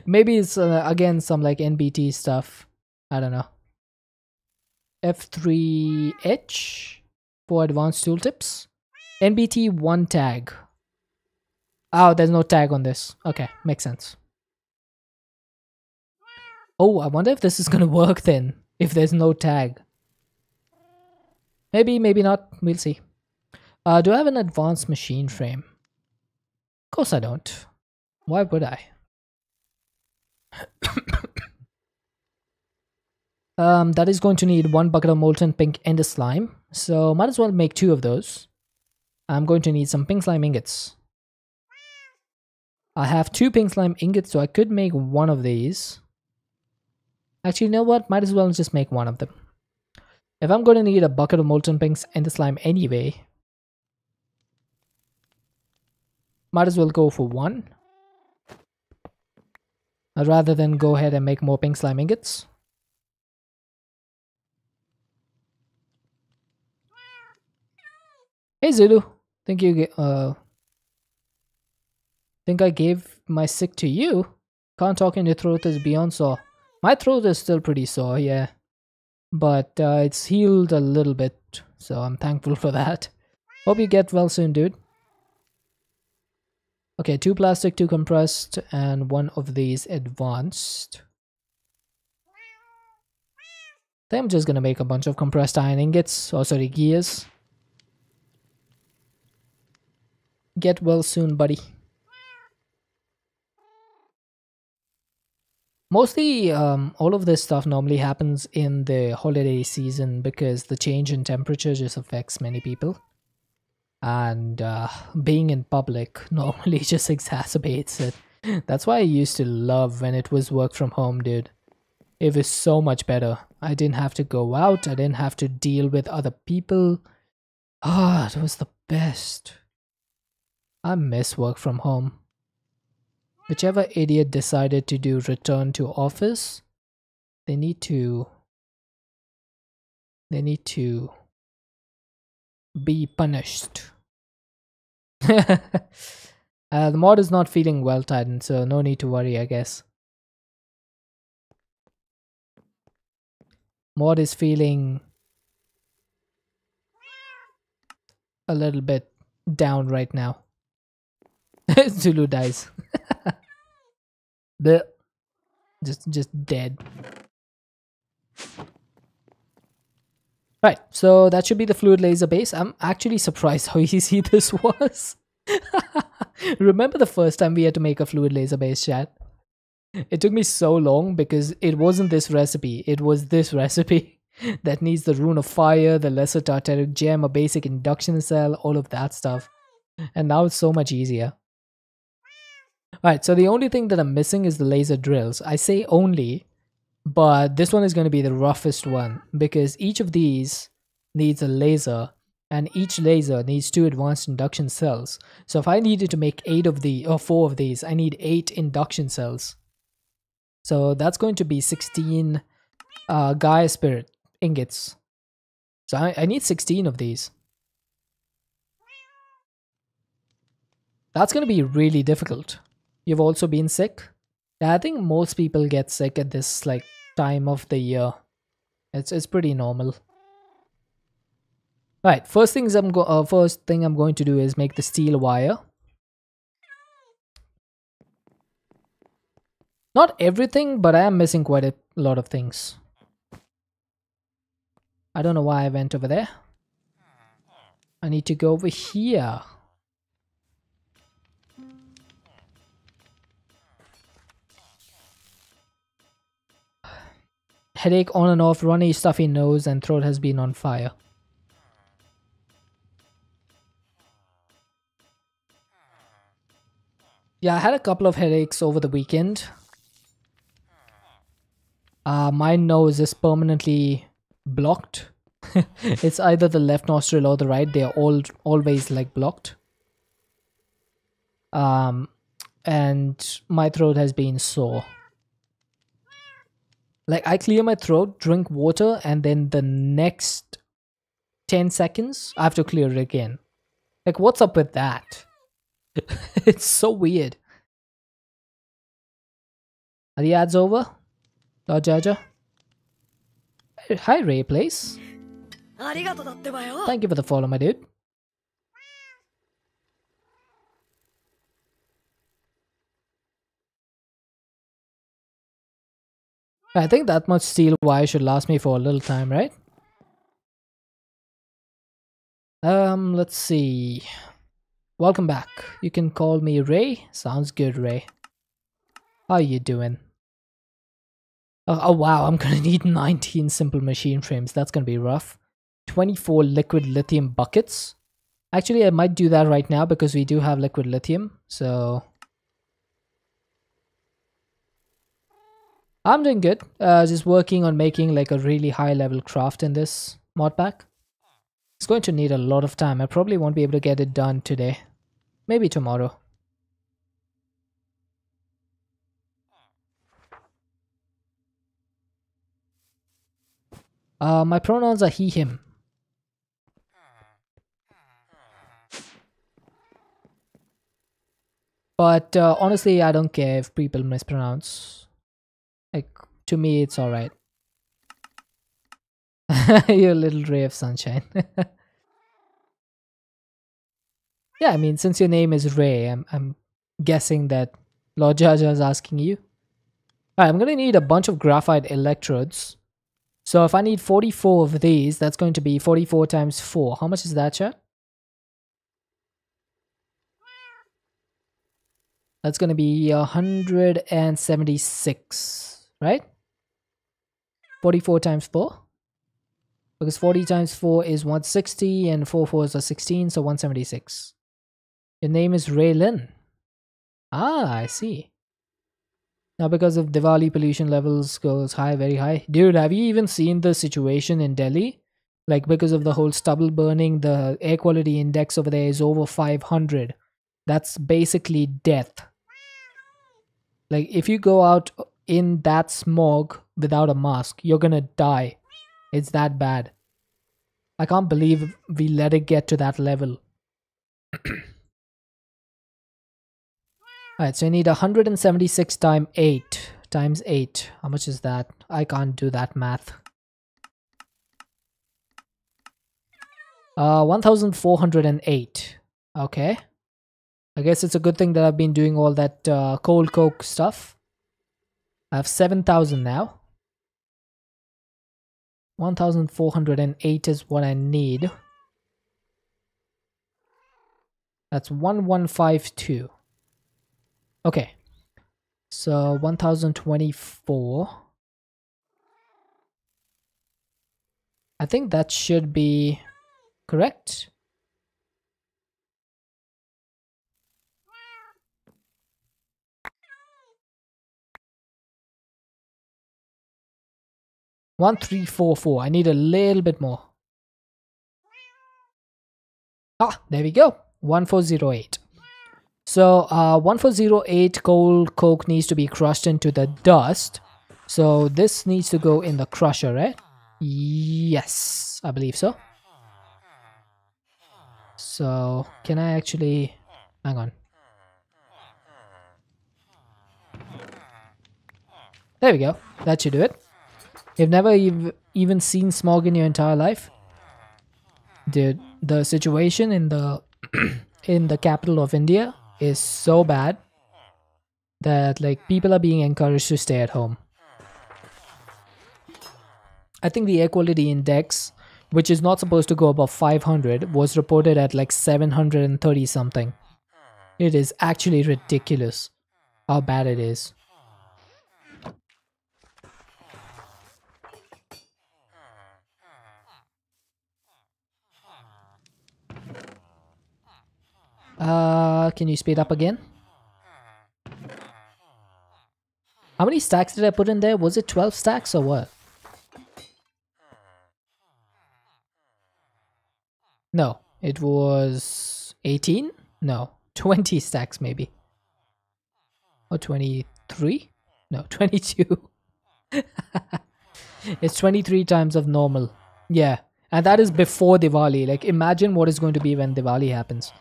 Maybe it's again some like NBT stuff. I don't know. F3H for advanced tooltips. NBT 1 tag. Oh, there's no tag on this. Okay, makes sense. Oh, I wonder if this is gonna work then, if there's no tag. Maybe, maybe not. We'll see. Do I have an advanced machine frame? Of course I don't. Why would I? That is going to need 1 bucket of molten pink ender slime. So might as well make 2 of those. I'm going to need some pink slime ingots. I have 2 pink slime ingots, so I could make 1 of these. Actually, you know what? Might as well just make 1 of them. If I'm going to need a bucket of molten pinks ender slime anyway, might as well go for 1. Rather than go ahead and make more pink slime ingots. Hey Zulu, think I gave my sick to you? Can't talk and your throat is beyond sore. My throat is still pretty sore, yeah. But it's healed a little bit, so I'm thankful for that. Hope you get well soon, dude. Okay, 2 plastic, 2 compressed, and 1 of these advanced. I think I'm just gonna make a bunch of compressed iron ingots, or sorry, gears. Get well soon, buddy. Mostly, all of this stuff normally happens in the holiday season because the change in temperature just affects many people. And being in public normally just exacerbates it. That's why I used to love when it was work from home, dude. It was so much better. I didn't have to go out. I didn't have to deal with other people. Ah, it was the best. I miss work from home. Whichever idiot decided to do return to office, they need to They need to be punished. The mod is not feeling well, Titan, so no need to worry, I guess. Mod is feeling a little bit down right now. Zulu dies. The just dead. Right, so that should be the fluid laser base. I'm actually surprised how easy this was. Remember the first time we had to make a fluid laser base, chat? It took me so long because it wasn't this recipe, it was this recipe that needs the rune of fire, the lesser tartaric gem, a basic induction cell, all of that stuff. And now it's so much easier. Alright, so the only thing that I'm missing is the laser drills. I say only, but this one is going to be the roughest one because each of these needs a laser and each laser needs 2 advanced induction cells. So if I needed to make 4 of these, I need 8 induction cells. So that's going to be 16 Gaia Spirit ingots. So I need 16 of these. That's going to be really difficult. You've also been sick? Yeah, I think most people get sick at this like time of the year. It's pretty normal. Right, first thing I'm going to do is make the steel wire. Not everything, but I am missing quite a lot of things. I don't know why I went over there. I need to go over here. Headache on and off, runny, stuffy nose, and throat has been on fire. Yeah, I had a couple of headaches over the weekend. My nose is permanently blocked. It's either the left nostril or the right. They are always like blocked. And my throat has been sore. Like I clear my throat, drink water, and then the next 10 seconds I have to clear it again. Like what's up with that? It's so weird. Are the ads over? Lord Jaja? Hi Ray Place. Thank you for the follow, my dude. I think that much steel wire should last me for a little time, right? Let's see. Welcome back. You can call me Ray. Sounds good, Ray. How you doing? Oh wow, I'm gonna need 19 simple machine frames. That's gonna be rough. 24 liquid lithium buckets. Actually, I might do that right now because we do have liquid lithium. So I'm doing good. Just working on making like a really high level craft in this mod pack. It's going to need a lot of time. I probably won't be able to get it done today. Maybe tomorrow. My pronouns are he, him. But honestly, I don't care if people mispronounce. Like, to me, it's alright. You're a little ray of sunshine. Yeah, I mean, since your name is Ray, I'm guessing that Lord Jaja is asking you. Alright, I'm gonna need a bunch of graphite electrodes. So if I need 44 of these, that's going to be 44 times 4. How much is that, chat? That's going to be 176, right? 44 times 4. Because 40 times 4 is 160 and 4 4s are 16, so 176. Your name is Raylin. Ah, I see. Now because of Diwali, pollution levels goes high, very high. Dude, have you even seen the situation in Delhi? Like because of the whole stubble burning, the air quality index over there is over 500. That's basically death. Like if you go out in that smog without a mask, you're gonna die. It's that bad. I can't believe we let it get to that level. Alright, so I need 176 times 8. Times 8. How much is that? I can't do that math. 1408. Okay. I guess it's a good thing that I've been doing all that cold coke stuff. I have 7,000 now. 1408 is what I need. That's 1152. Okay. So 1024. I think that should be correct. One, 3, 4, 4. I need a little bit more. Ah, there we go. 1408. So 1408 cold coke needs to be crushed into the dust. So this needs to go in the crusher, right? Yes, I believe so. So can I actually... Hang on. There we go. That should do it. You've never even seen smog in your entire life? Dude, the situation in the in the capital of India is so bad that like people are being encouraged to stay at home. I think the air quality index, which is not supposed to go above 500, was reported at like 730 something. It is actually ridiculous how bad it is. Can you speed up again? How many stacks did I put in there? Was it 12 stacks or what? No, it was 18? No, 20 stacks maybe. Or 23? No, 22. It's 23 times of normal. Yeah, and that is before Diwali. Like, imagine what is going to be when Diwali happens.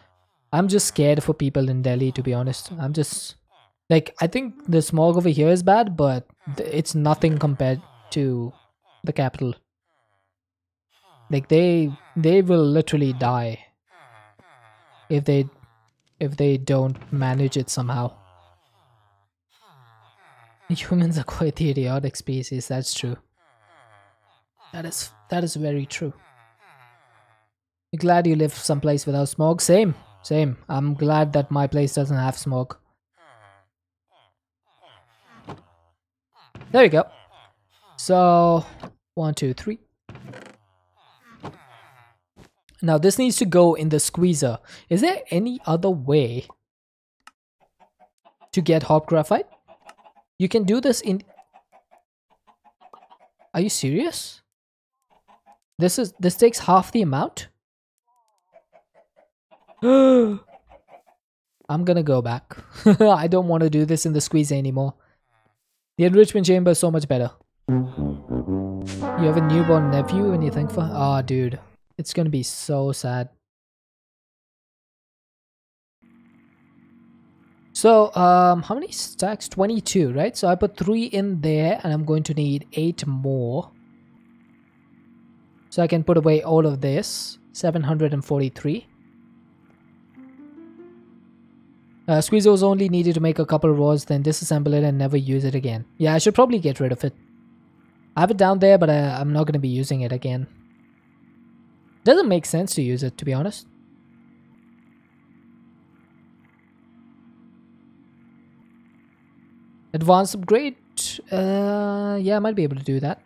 I'm just scared for people in Delhi, to be honest. I'm just... Like, I think the smog over here is bad, but it's nothing compared to the capital. Like, they will literally die if they don't manage it somehow. Humans are quite the idiotic species, that's true. That is very true. You're glad you live someplace without smog? Same. I'm glad that my place doesn't have smog. There we go. So, 1, 2, 3. Now this needs to go in the squeezer. Is there any other way to get hot graphite? You can do this in... Are you serious? This takes half the amount? I'm gonna go back. I don't want to do this in the squeezer anymore. The enrichment chamber is so much better. You have a newborn nephew and you think for... Oh, dude. It's gonna be so sad. So, how many stacks? 22, right? So I put 3 in there and I'm going to need 8 more. So I can put away all of this. 743. Squeezer was only needed to make a couple rods, then disassemble it and never use it again. Yeah, I should probably get rid of it. I have it down there, but I'm not going to be using it again. Doesn't make sense to use it, to be honest. Advanced upgrade? Yeah, I might be able to do that.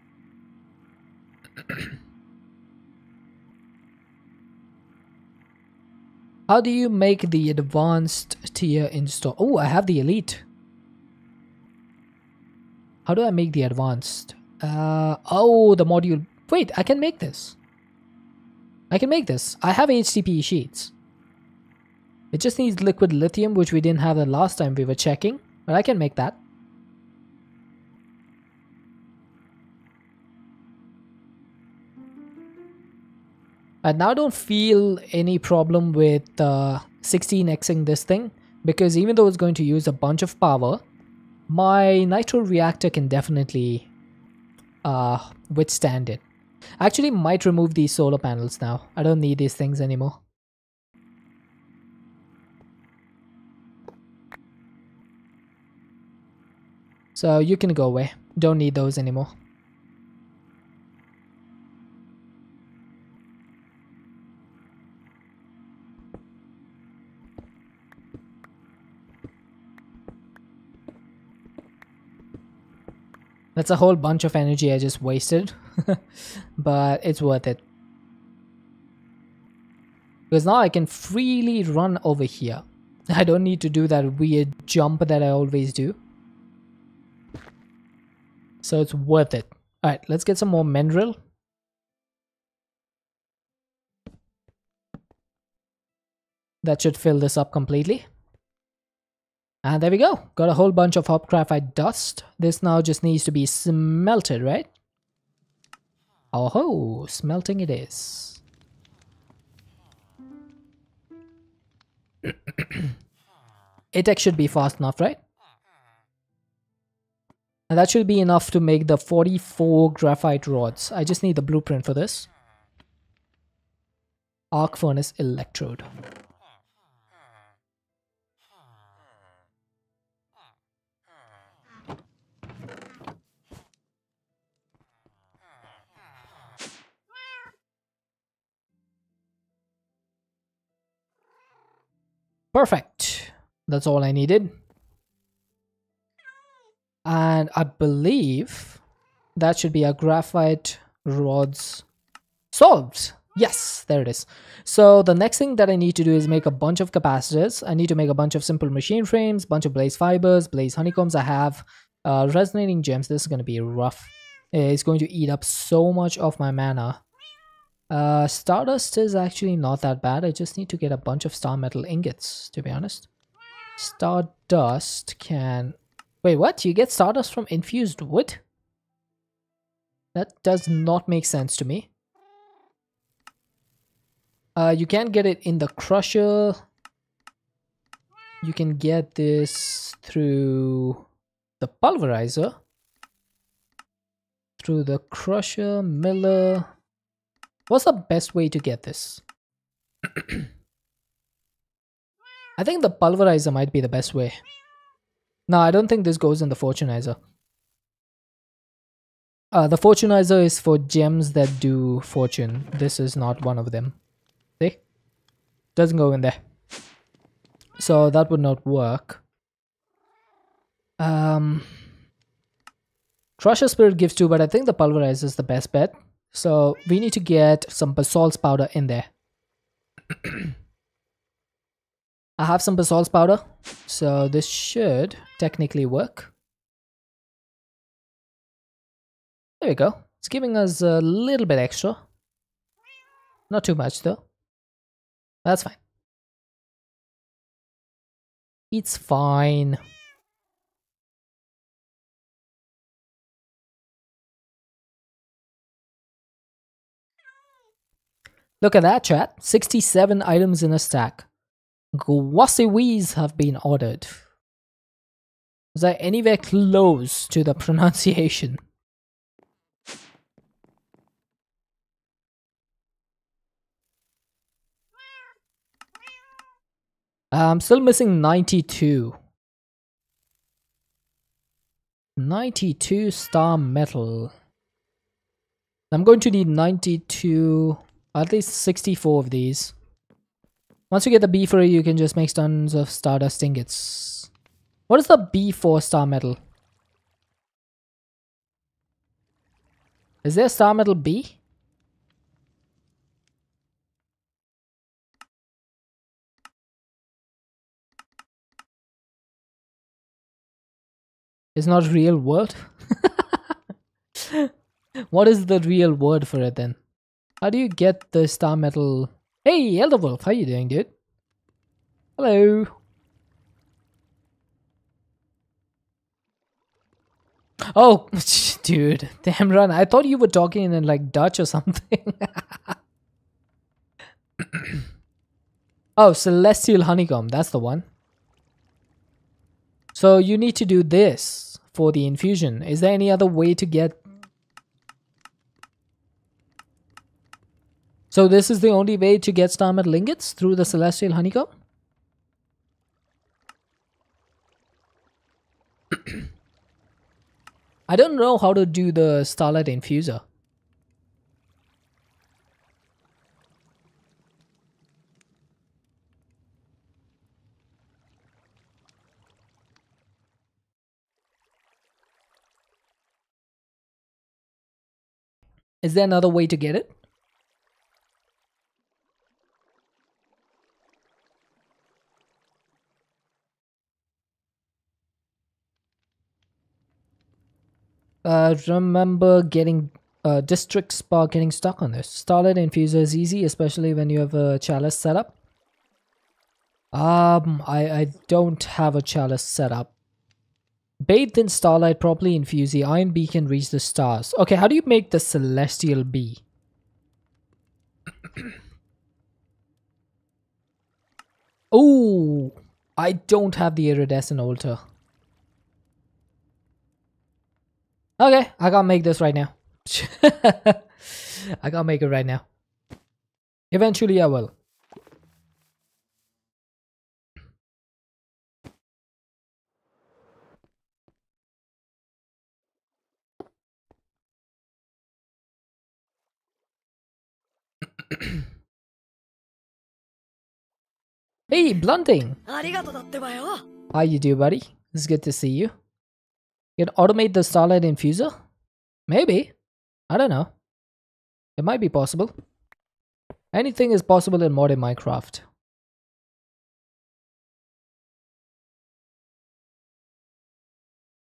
How do you make the advanced tier install? Oh, I have the elite. How do I make the advanced? Oh, the module. Wait, I can make this. I can make this. I have HDPE sheets. It just needs liquid lithium, which we didn't have the last time we were checking. But I can make that. I now don't feel any problem with 16xing this thing, because even though it's going to use a bunch of power, my nitro reactor can definitely withstand it. I actually might remove these solar panels now. I don't need these things anymore. So you can go away. Don't need those anymore. That's a whole bunch of energy I just wasted. But it's worth it. Because now I can freely run over here. I don't need to do that weird jump that I always do. So it's worth it. Alright, let's get some more mineral. That should fill this up completely. And there we go. Got a whole bunch of hop graphite dust. This now just needs to be smelted, right? Oh ho, smelting it is. ATEX should be fast enough, right? And that should be enough to make the 44 graphite rods. I just need the blueprint for this. Arc furnace electrode. Perfect. That's all I needed. And I believe that should be our graphite rods solved. Yes, there it is. So the next thing that I need to do is make a bunch of capacitors. I need to make a bunch of simple machine frames, bunch of blaze fibers, blaze honeycombs. I have resonating gems. This is going to be rough. It's going to eat up so much of my mana. Stardust is actually not that bad. I just need to get a bunch of star metal ingots, to be honest. Stardust can... Wait, what? You get stardust from infused wood? That does not make sense to me. You can get it in the crusher. You can get this through the pulverizer. Through the crusher, miller. What's the best way to get this? I think the pulverizer might be the best way. No, I don't think this goes in the fortunizer. The fortunizer is for gems that do fortune. This is not one of them. See? Doesn't go in there. So that would not work. Crusher Spirit gives 2, but I think the pulverizer is the best bet. So we need to get some basalt powder in there. I have some basalt powder, so this should technically work. There we go. It's giving us a little bit extra. Not too much though. That's fine. It's fine. Look at that, chat. 67 items in a stack. Guasiwis have been ordered. Was I anywhere close to the pronunciation? I'm still missing 92. 92 star metal. I'm going to need 92, at least 64 of these. Once you get the B for it, you can just make tons of stardust ingots. What is the B for star metal? Is there star metal B? It's not real word? What is the real word for it then? How do you get the star metal? Hey, Elder Wolf, how you doing, dude? Hello. Oh, dude, damn run. I thought you were talking in like Dutch or something. Oh, celestial honeycomb. That's the one. So you need to do this for the infusion. Is there any other way to get... So this is the only way to get star metal ingots through the celestial honeycomb? I don't know how to do the starlight infuser. Is there another way to get it? Remember getting district spark getting stuck on this. Starlight infuser is easy, especially when you have a chalice setup. I don't have a chalice setup. Bathed in starlight, properly infuse the iron bee can reach the stars. Okay, how do you make the celestial bee? Oh, I don't have the iridescent altar. Okay, I can't make this right now. I can't make it right now. Eventually I will. Hey, Blunting! How you do, buddy? It's good to see you. You can automate the starlight infuser? Maybe. I don't know. It might be possible. Anything is possible in modern Minecraft.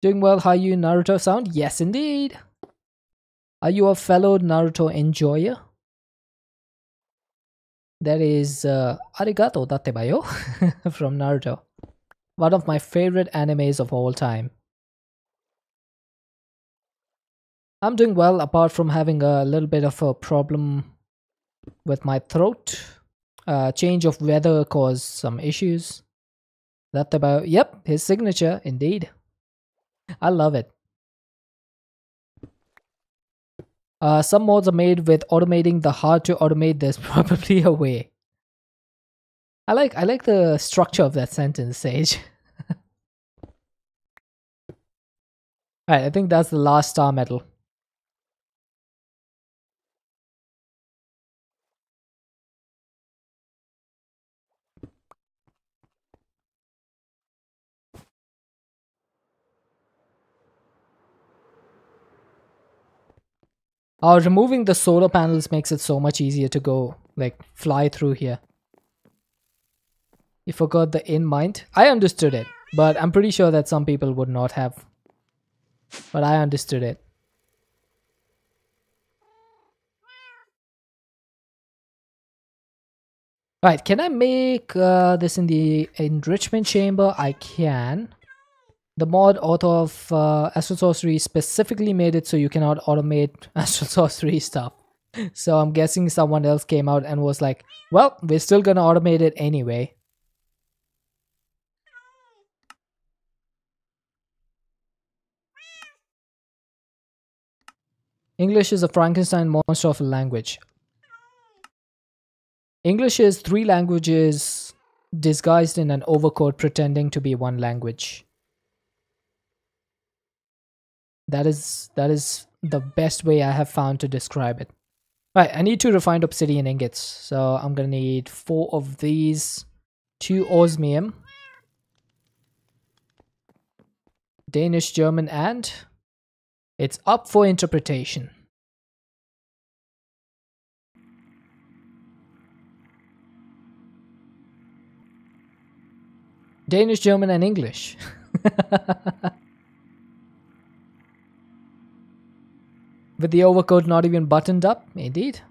Doing well, how you Naruto sound? Yes, indeed. Are you a fellow Naruto enjoyer? That is arigato datebayo from Naruto. One of my favorite animes of all time. I'm doing well apart from having a little bit of a problem with my throat. Change of weather caused some issues. Datebayo, yep, his signature, indeed. I love it. Some mods are made with automating the hard to automate. There's probably a way. I like the structure of that sentence, Sage. Alright, I think that's the last star metal. Removing the solar panels makes it so much easier to go, like, fly through here. You forgot the in mind? I understood it, but I'm pretty sure that some people would not have. But I understood it. Right, can I make this in the enrichment chamber? I can. The mod author of Astral Sorcery specifically made it so you cannot automate Astral Sorcery stuff. So I'm guessing someone else came out and was like, well, we're still gonna automate it anyway. English is a Frankenstein monster of a language. English is 3 languages disguised in an overcoat pretending to be one language. That is the best way I have found to describe it. Right, I need 2 refined obsidian ingots. So I'm gonna need 4 of these, 2 osmium, Danish, German, and it's up for interpretation. Danish, German, and English. With the overcoat not even buttoned up, indeed.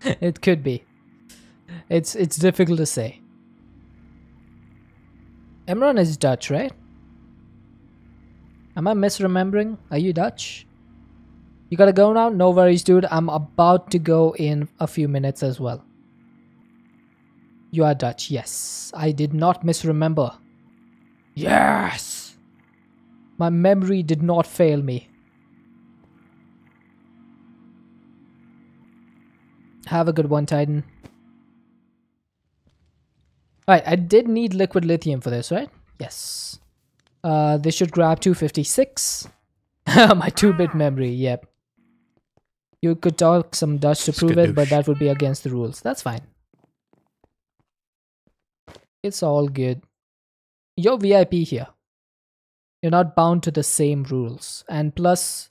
It could be. It's difficult to say. Emron is Dutch, right? Am I misremembering? Are you Dutch? You gotta go now? No worries, dude. I'm about to go in a few minutes as well. You are Dutch, yes. I did not misremember. Yes! My memory did not fail me. Have a good one, Titan. Alright, I did need liquid lithium for this, right? Yes. This should grab 256. My 2-bit memory, yep. You could talk some Dutch to prove it, but that would be against the rules. That's fine. It's all good. You're VIP here. You're not bound to the same rules. And plus,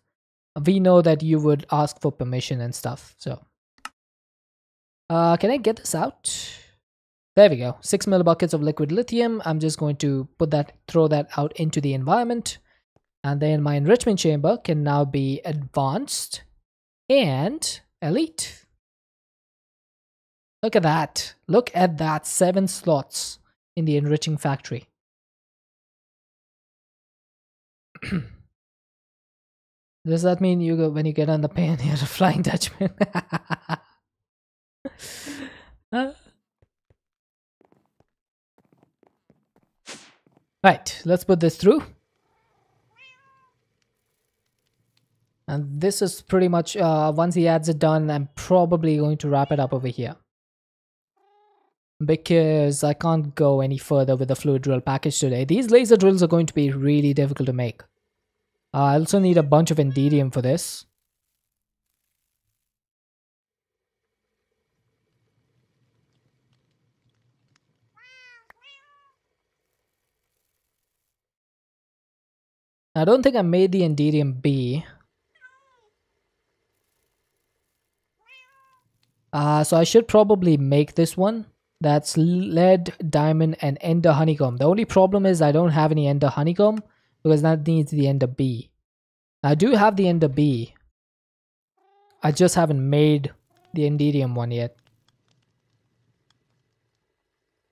we know that you would ask for permission and stuff. So, can I get this out? There we go. 6 millibuckets of liquid lithium. I'm just going to throw that out into the environment. And then my enrichment chamber can now be advanced and elite. Look at that. Look at that. 7 slots in the enriching factory. Does that mean you go when you get on the plane, you're a Flying Dutchman? Right, let's put this through. And this is pretty much, once he adds it done, I'm probably going to wrap it up over here. Because I can't go any further with the fluid drill package today. These laser drills are going to be really difficult to make. I also need a bunch of Enderium for this. I don't think I made the Enderium B. So I should probably make this one. That's lead, diamond, and ender honeycomb. The only problem is I don't have any ender honeycomb because that needs the ender B. I do have the ender B. I just haven't made the Enderium one yet.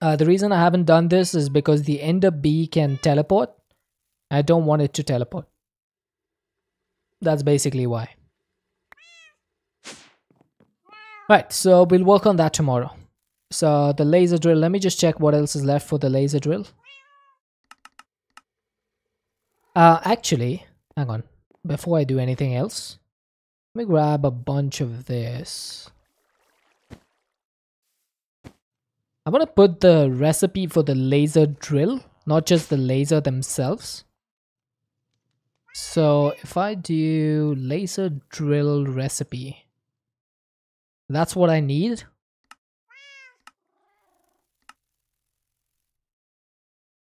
The reason I haven't done this is because the ender B can teleport. I don't want it to teleport. That's basically why. Right, so we'll work on that tomorrow. So the laser drill, let me just check what else is left for the laser drill. Actually, hang on. Before I do anything else, let me grab a bunch of this. I want to put the recipe for the laser drill, not just the laser themselves. So if I do laser drill recipe, that's what I need.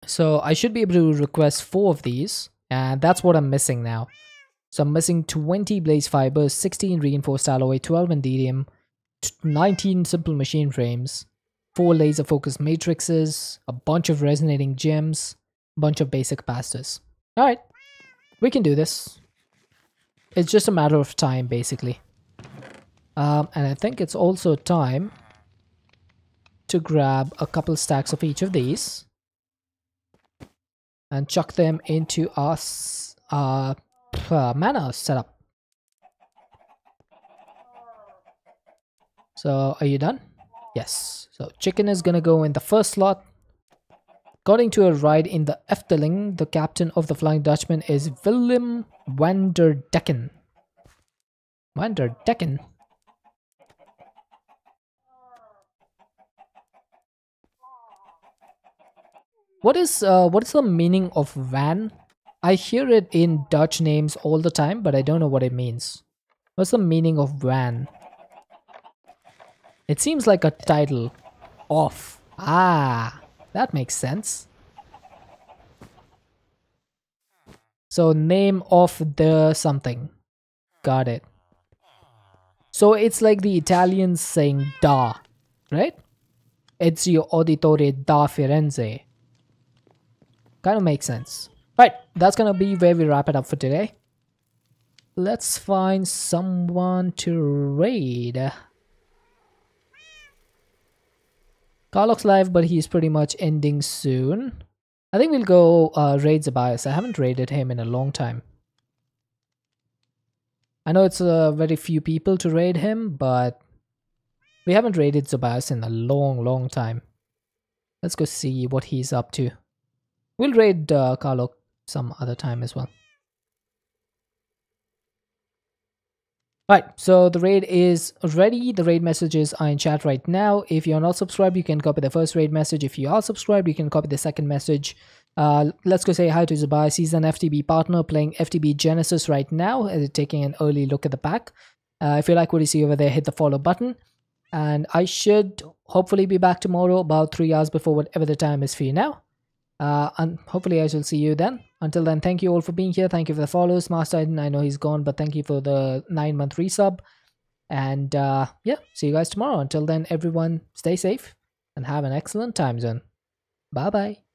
So I should be able to request 4 of these, and that's what I'm missing now. So I'm missing 20 blaze fibers, 16 reinforced alloy, 12 Enderium, 19 simple machine frames, 4 laser focus matrices, a bunch of resonating gems, a bunch of basic capacitors. Alright, we can do this. It's just a matter of time, basically. And I think it's also time to grab a couple stacks of each of these and chuck them into our mana setup. So, are you done? Yes. So, chicken is gonna go in the first slot. According to a ride in the Efteling, the captain of the Flying Dutchman is Willem van der Decken. Van der Decken? What is the meaning of van? I hear it in Dutch names all the time, but I don't know what it means. What's the meaning of van? It seems like a title. Off. Ah, that makes sense. So name of the something. Got it. So it's like the Italians saying da, right? Ezio Auditore da Firenze. Kind of makes sense. Right, that's gonna be where we wrap it up for today. Let's find someone to raid. Carlock's live, but he's pretty much ending soon. I think we'll go raid Zabias. I haven't raided him in a long time. I know it's very few people to raid him, but we haven't raided Zabias in a long time. Let's go see what he's up to. We'll raid Carlo some other time as well. Alright, so the raid is ready. The raid messages are in chat right now. If you're not subscribed, you can copy the first raid message. If you are subscribed, you can copy the second message. Let's go say hi to Zabias. He's an FTB partner playing FTB Genesis right now, taking an early look at the pack. If you like what you see over there, hit the follow button. And I should hopefully be back tomorrow about 3 hours before whatever the time is for you now. And hopefully I shall see you then. Until then, thank you all for being here. Thank you for the follows. Master Iden, I know he's gone, but thank you for the 9-month resub. And yeah, see you guys tomorrow. Until then, everyone stay safe and have an excellent time zone. Bye bye.